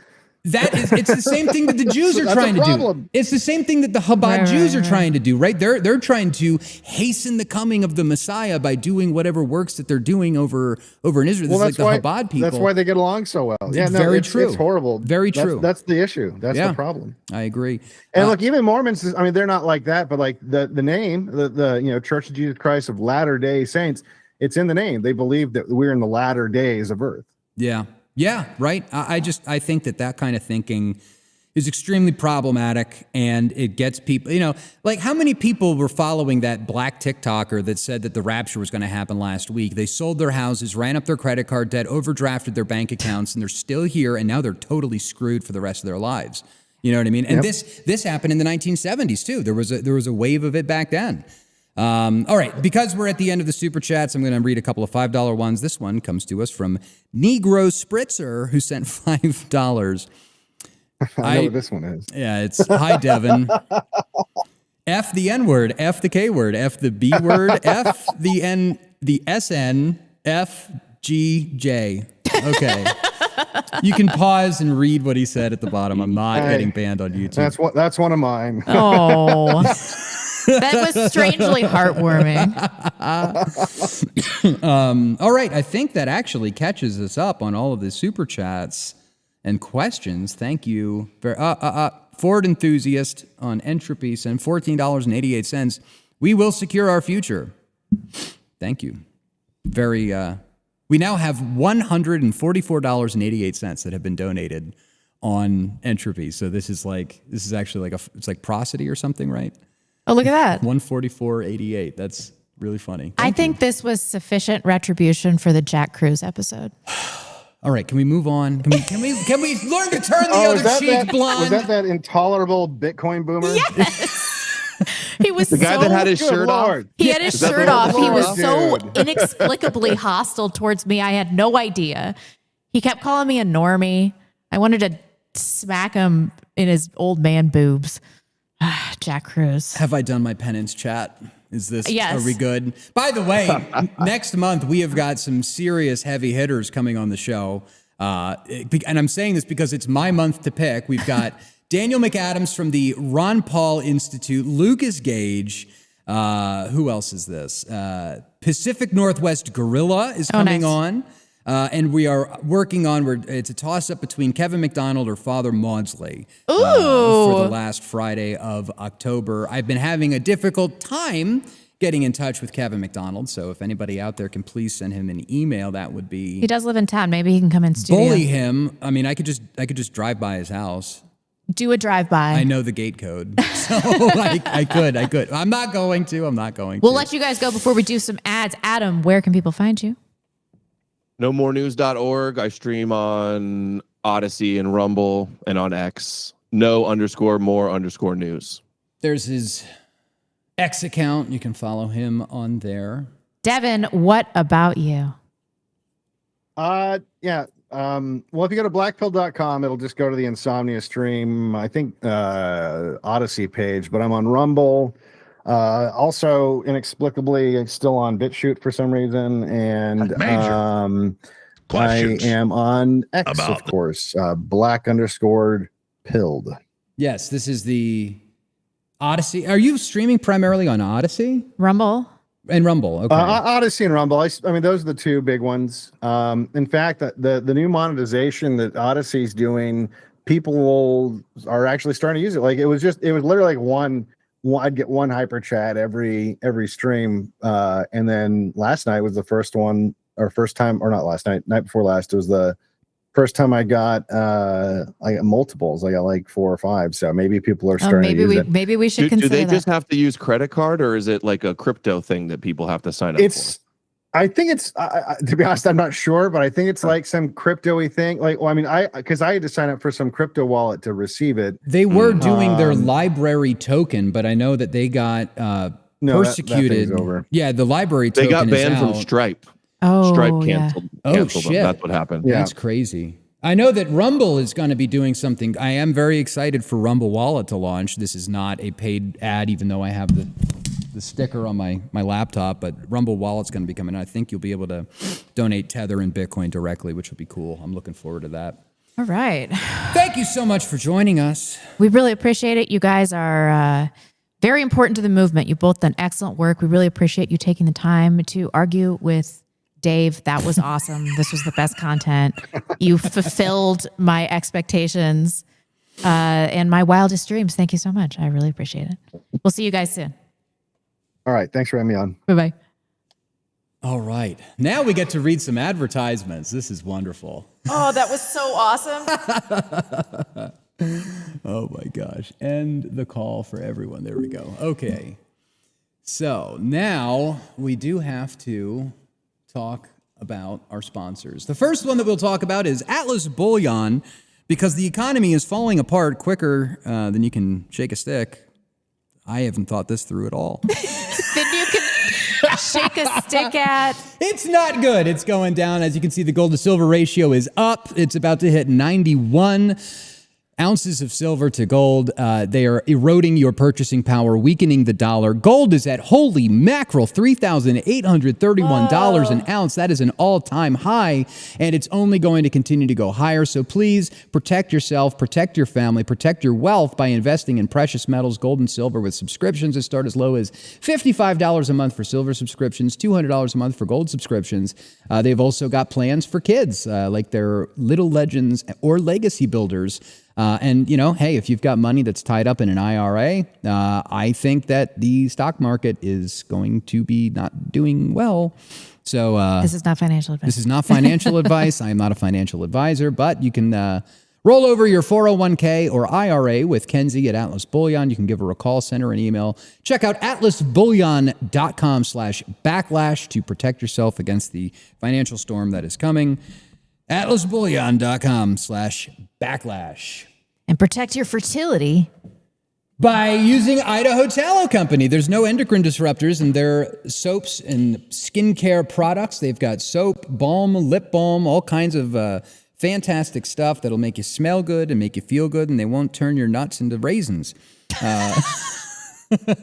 it's the same thing that the Jews are That's trying a to do. problem. It's the same thing that the Chabad Jews are trying to do, right? They're trying to hasten the coming of the Messiah by doing whatever works that they're doing over in Israel. Well, this is like the Chabad people. That's why they get along so well. Yeah, no, Very it's true. It's horrible. Very true. That's the issue. That's the problem. I agree. And look, even Mormons, I mean, they're not like that, but like the name, the Church of Jesus Christ of Latter-day Saints, it's in the name. They believe that we're in the latter days of Earth. Yeah. Yeah, right. I think that kind of thinking is extremely problematic, and it gets people, like how many people were following that black TikToker that said that the rapture was going to happen last week? They sold their houses, ran up their credit card debt, overdrafted their bank accounts, and they're still here, and now they're totally screwed for the rest of their lives. You know what I mean? And this happened in the 1970s too. There was a wave of it back then. All right, because we're at the end of the super chats, I'm going to read a couple of $5 ones. This one comes to us from Negro Spritzer, who sent $5. I know what this one is. Yeah, it's hi Devon. F the N word, F the K word, F the B word, F the N, the SN, F G J. Okay. You can pause and read what he said at the bottom. I'm not getting banned on YouTube. That's one of mine. Oh. That was strangely heartwarming. All right, I think that actually catches us up on all of the super chats and questions. Thank you. Ford Enthusiast on Entropy sent $14.88. We will secure our future. Thank you. We now have $144.88 that have been donated on Entropy. So this is actually it's like prosody or something, right? Oh, look at that. 144.88. That's really funny. I think this was sufficient retribution for the Jack Cruz episode. All right, can we move on? Can we learn to turn the other cheek blonde? Was that intolerable Bitcoin boomer? Yes. He was the guy that had his shirt off. He had his shirt off. He was so inexplicably hostile towards me. I had no idea. He kept calling me a normie. I wanted to smack him in his old man boobs. Jack Cruz. Have I done my penance, chat? Is this, yes. Are we good? By the way, next month we have got some serious heavy hitters coming on the show. And I'm saying this because it's my month to pick. We've got Daniel McAdams from the Ron Paul Institute, Lucas Gage. Who else is this? Pacific Northwest Gorilla is coming on. And we are working on, it's a toss-up between Kevin McDonald or Father Maudsley for the last Friday of October. I've been having a difficult time getting in touch with Kevin McDonald, so if anybody out there can please send him an email, that would be... He does live in town. Maybe he can come in studio. Bully him. I mean, I could just drive by his house. Do a drive-by. I know the gate code, so I could. I'm not going to. We'll let you guys go before we do some ads. Adam, where can people find you? NoMoreNews.org. I stream on Odyssey and Rumble and on X. No_more_news. There's his X account. You can follow him on there. Devon, what about you? Well, if you go to blackpill.com, it'll just go to the Insomnia stream, I think Odyssey page, but I'm on Rumble. Also, inexplicably, still on BitChute for some reason, and I am on X, of course, black_pilled. Yes, this is the Odyssey. Are you streaming primarily on Odyssey? Rumble. And Rumble, okay. Odyssey and Rumble. I mean, those are the two big ones. In fact, the new monetization that Odyssey's doing, people are actually starting to use it. Like it was literally like one I'd get one hyper chat every stream, and then last night was the first time, or not last night, night before last. It was the first time I got multiples. I got like 4 or 5. So maybe people are starting to use it. Maybe we should Do consider they that. just have to use credit card, or is it like a crypto thing that people have to sign up for? I think it's, to be honest, I'm not sure, but I think it's like some crypto-y thing. Like, well, I mean, because I had to sign up for some crypto wallet to receive it. They were doing their library token, but I know that they got persecuted. That thing's over. Yeah, the library token They got banned is from out. Stripe. Oh, Stripe yeah. canceled. Oh, canceled them. shit. That's what happened. Yeah. That's crazy. I know that Rumble is going to be doing something. I am very excited for Rumble Wallet to launch. This is not a paid ad, even though I have the sticker on my laptop, but Rumble Wallet's going to be coming. I think you'll be able to donate Tether and Bitcoin directly, which will be cool. I'm looking forward to that. All right. Thank you so much for joining us. We really appreciate it. You guys are very important to the movement. You've both done excellent work. We really appreciate you taking the time to argue with Dave. That was awesome. This was the best content. You fulfilled my expectations and my wildest dreams. Thank you so much. I really appreciate it. We'll see you guys soon. All right. Thanks for having me on. Bye-bye. All right. Now we get to read some advertisements. This is wonderful. Oh, that was so awesome. Oh my gosh. End the call for everyone. There we go. Okay. So now we do have to talk about our sponsors. The first one that we'll talk about is Atlas Bullion, because the economy is falling apart quicker than you can shake a stick. I haven't thought this through at all. Then you can shake a stick at. It's not good. It's going down. As you can see, the gold to silver ratio is up. It's about to hit 91 ounces of silver to gold. They are eroding your purchasing power, weakening the dollar. Gold is at, holy mackerel, $3,831 an ounce. That is an all-time high, and it's only going to continue to go higher. So please protect yourself, protect your family, protect your wealth by investing in precious metals, gold and silver, with subscriptions that start as low as $55 a month for silver subscriptions, $200 a month for gold subscriptions. They've also got plans for kids, like their Little Legends or Legacy Builders. And, you know, hey, if you've got money that's tied up in an IRA, I think that the stock market is going to be not doing well. So This is not financial advice. this is not financial advice. I am not a financial advisor, but you can roll over your 401k or IRA with Kenzie at Atlas Bullion. You can give her a call, send her an email. Check out atlasbullion.com/backlash to protect yourself against the financial storm that is coming. atlasbullion.com/backlash. And protect your fertility. By using Idaho Tallow Company. There's no endocrine disruptors in their soaps and skincare products. They've got soap, balm, lip balm, all kinds of fantastic stuff that'll make you smell good and make you feel good, and they won't turn your nuts into raisins.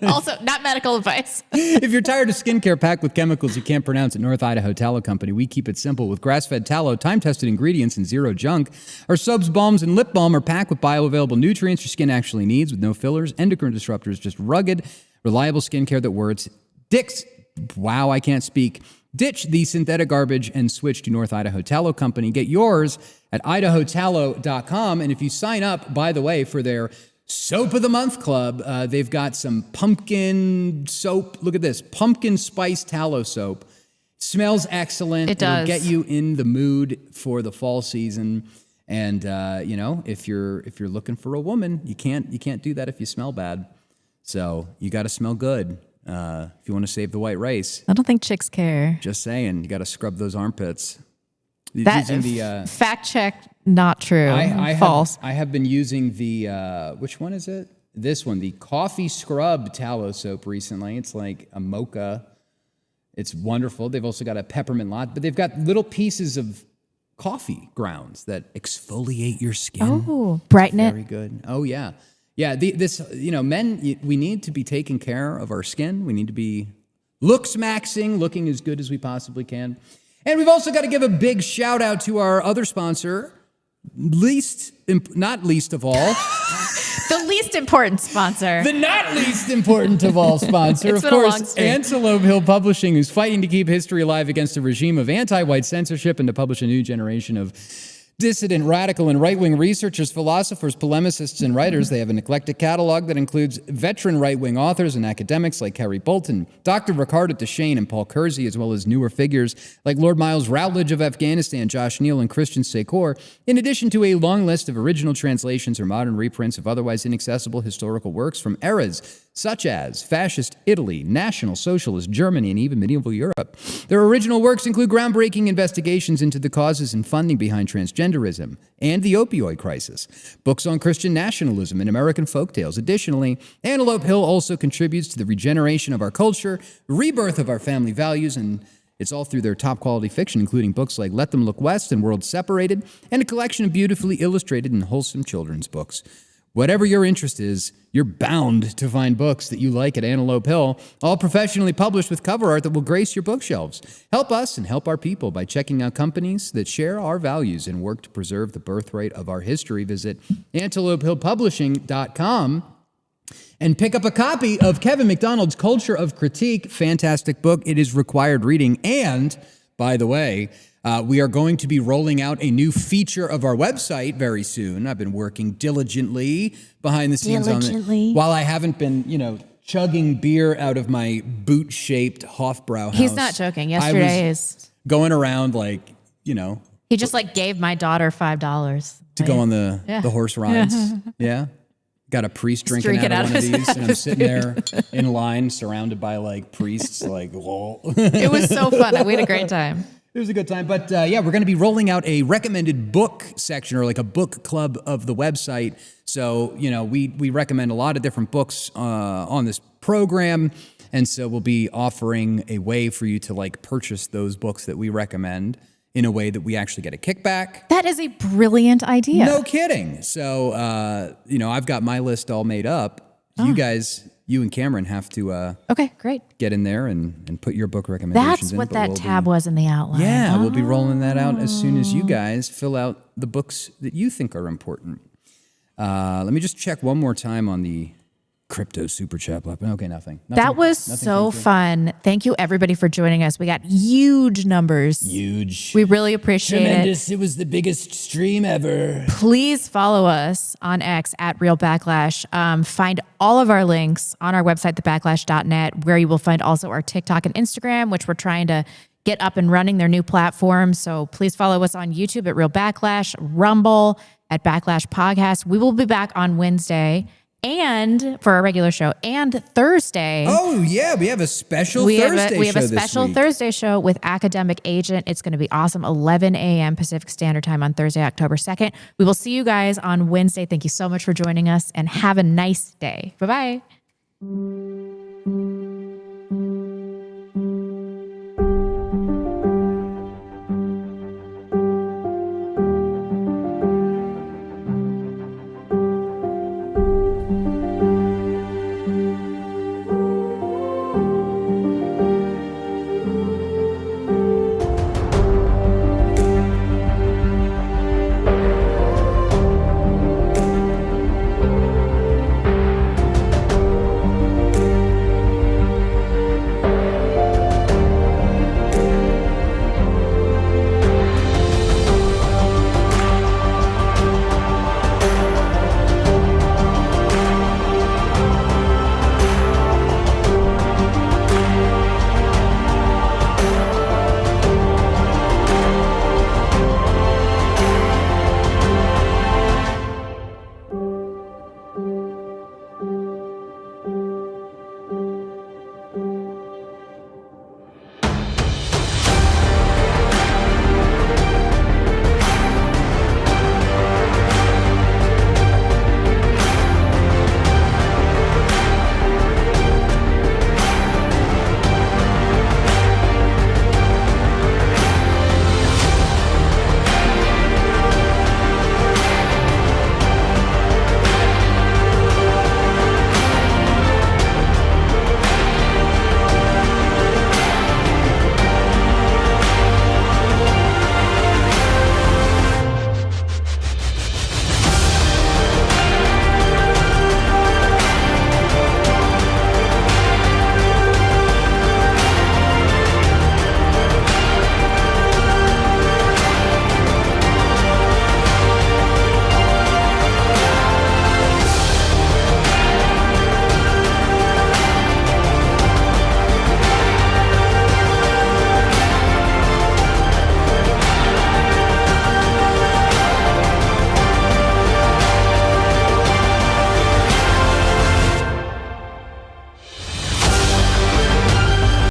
Also, not medical advice. If you're tired of skincare packed with chemicals you can't pronounce at North Idaho Tallow Company, we keep it simple with grass-fed tallow, time-tested ingredients, and zero junk. Our soaps, balms, and lip balm are packed with bioavailable nutrients your skin actually needs, with no fillers, endocrine disruptors, just rugged, reliable skincare that works. Wow, I can't speak. Ditch the synthetic garbage and switch to North Idaho Tallow Company. Get yours at idahotallow.com. And if you sign up, by the way, for their Soap of the Month Club, they've got some pumpkin soap. Look at this, pumpkin spice tallow soap. Smells excellent. It does. It'll get you in the mood for the fall season. And you know, if you're looking for a woman, you can't do that if you smell bad. So you got to smell good if you want to save the white race. I don't think chicks care. Just saying, you got to scrub those armpits. That Using the, fact check, not true. False. I have been using the, which one is it? This one, the coffee scrub tallow soap recently. It's like a mocha. It's wonderful. They've also got a peppermint lot, but they've got little pieces of coffee grounds that exfoliate your skin. Oh, brighten it. Very good. Oh, yeah. Yeah, men, we need to be taking care of our skin. We need to be looking as good as we possibly can. And we've also got to give a big shout out to our other sponsor, not least of all. The least important sponsor. The not least important of all sponsor, It's of been a long course, streak. Antelope Hill Publishing, who's fighting to keep history alive against a regime of anti-white censorship and to publish a new generation of dissident, radical, and right-wing researchers, philosophers, polemicists, and writers. They have an eclectic catalog that includes veteran right-wing authors and academics like Carrie Bolton, Dr. Ricardo Deshane, and Paul Kersey, as well as newer figures like Lord Miles Routledge of Afghanistan, Josh Neal, and Christian Secor, in addition to a long list of original translations or modern reprints of otherwise inaccessible historical works from eras such as fascist Italy, National Socialist Germany, and even medieval Europe. Their original works include groundbreaking investigations into the causes and funding behind transgenderism and the opioid crisis, books on Christian nationalism and American folktales. Additionally, Antelope Hill also contributes to the regeneration of our culture, rebirth of our family values, and it's all through their top-quality fiction, including books like Let Them Look West and World Separated, and a collection of beautifully illustrated and wholesome children's books. Whatever your interest is, you're bound to find books that you like at Antelope Hill, all professionally published with cover art that will grace your bookshelves. Help us and help our people by checking out companies that share our values and work to preserve the birthright of our history. Visit antelopehillpublishing.com and pick up a copy of Kevin MacDonald's Culture of Critique. Fantastic book. It is required reading. And, by the way, we are going to be rolling out a new feature of our website very soon. I've been working diligently behind the scenes on it. While I haven't been, chugging beer out of my boot-shaped Hofbrau house. He's not joking. Yesterday is going around he just gave my daughter $5 to go on the horse rides. Yeah. Got a priest drinking out of one of these, and I'm sitting there in line surrounded by priests whoa. It was so fun. We had a great time. It was a good time. But we're going to be rolling out a recommended book section or a book club of the website. So, we recommend a lot of different books on this program. And so we'll be offering a way for you to purchase those books that we recommend in a way that we actually get a kickback. That is a brilliant idea. No kidding. So, I've got my list all made up. You guys, you and Cameron have to okay, great. Get in there and put your book recommendations in. That's what that tab was in the outline. Yeah, we'll be rolling that out as soon as you guys fill out the books that you think are important. Let me just check one more time on the crypto super chat. Okay, nothing. That was so fun. Thank you, everybody, for joining us. We got huge numbers. Huge. We really appreciate Tremendous. It was the biggest stream ever. Please follow us on X at Real Backlash. Find all of our links on our website, thebacklash.net, where you will find also our TikTok and Instagram, which we're trying to get up and running, their new platform. So please follow us on YouTube at Real Backlash, Rumble at Backlash Podcast. We will be back on Wednesday and for our regular show and Thursday. Oh yeah, we have a special Thursday show. We have a special Thursday show with Academic Agent. It's going to be awesome. 11 a.m. Pacific Standard Time on Thursday, October 2nd. We will see you guys on Wednesday. Thank you so much for joining us and have a nice day. Bye-bye.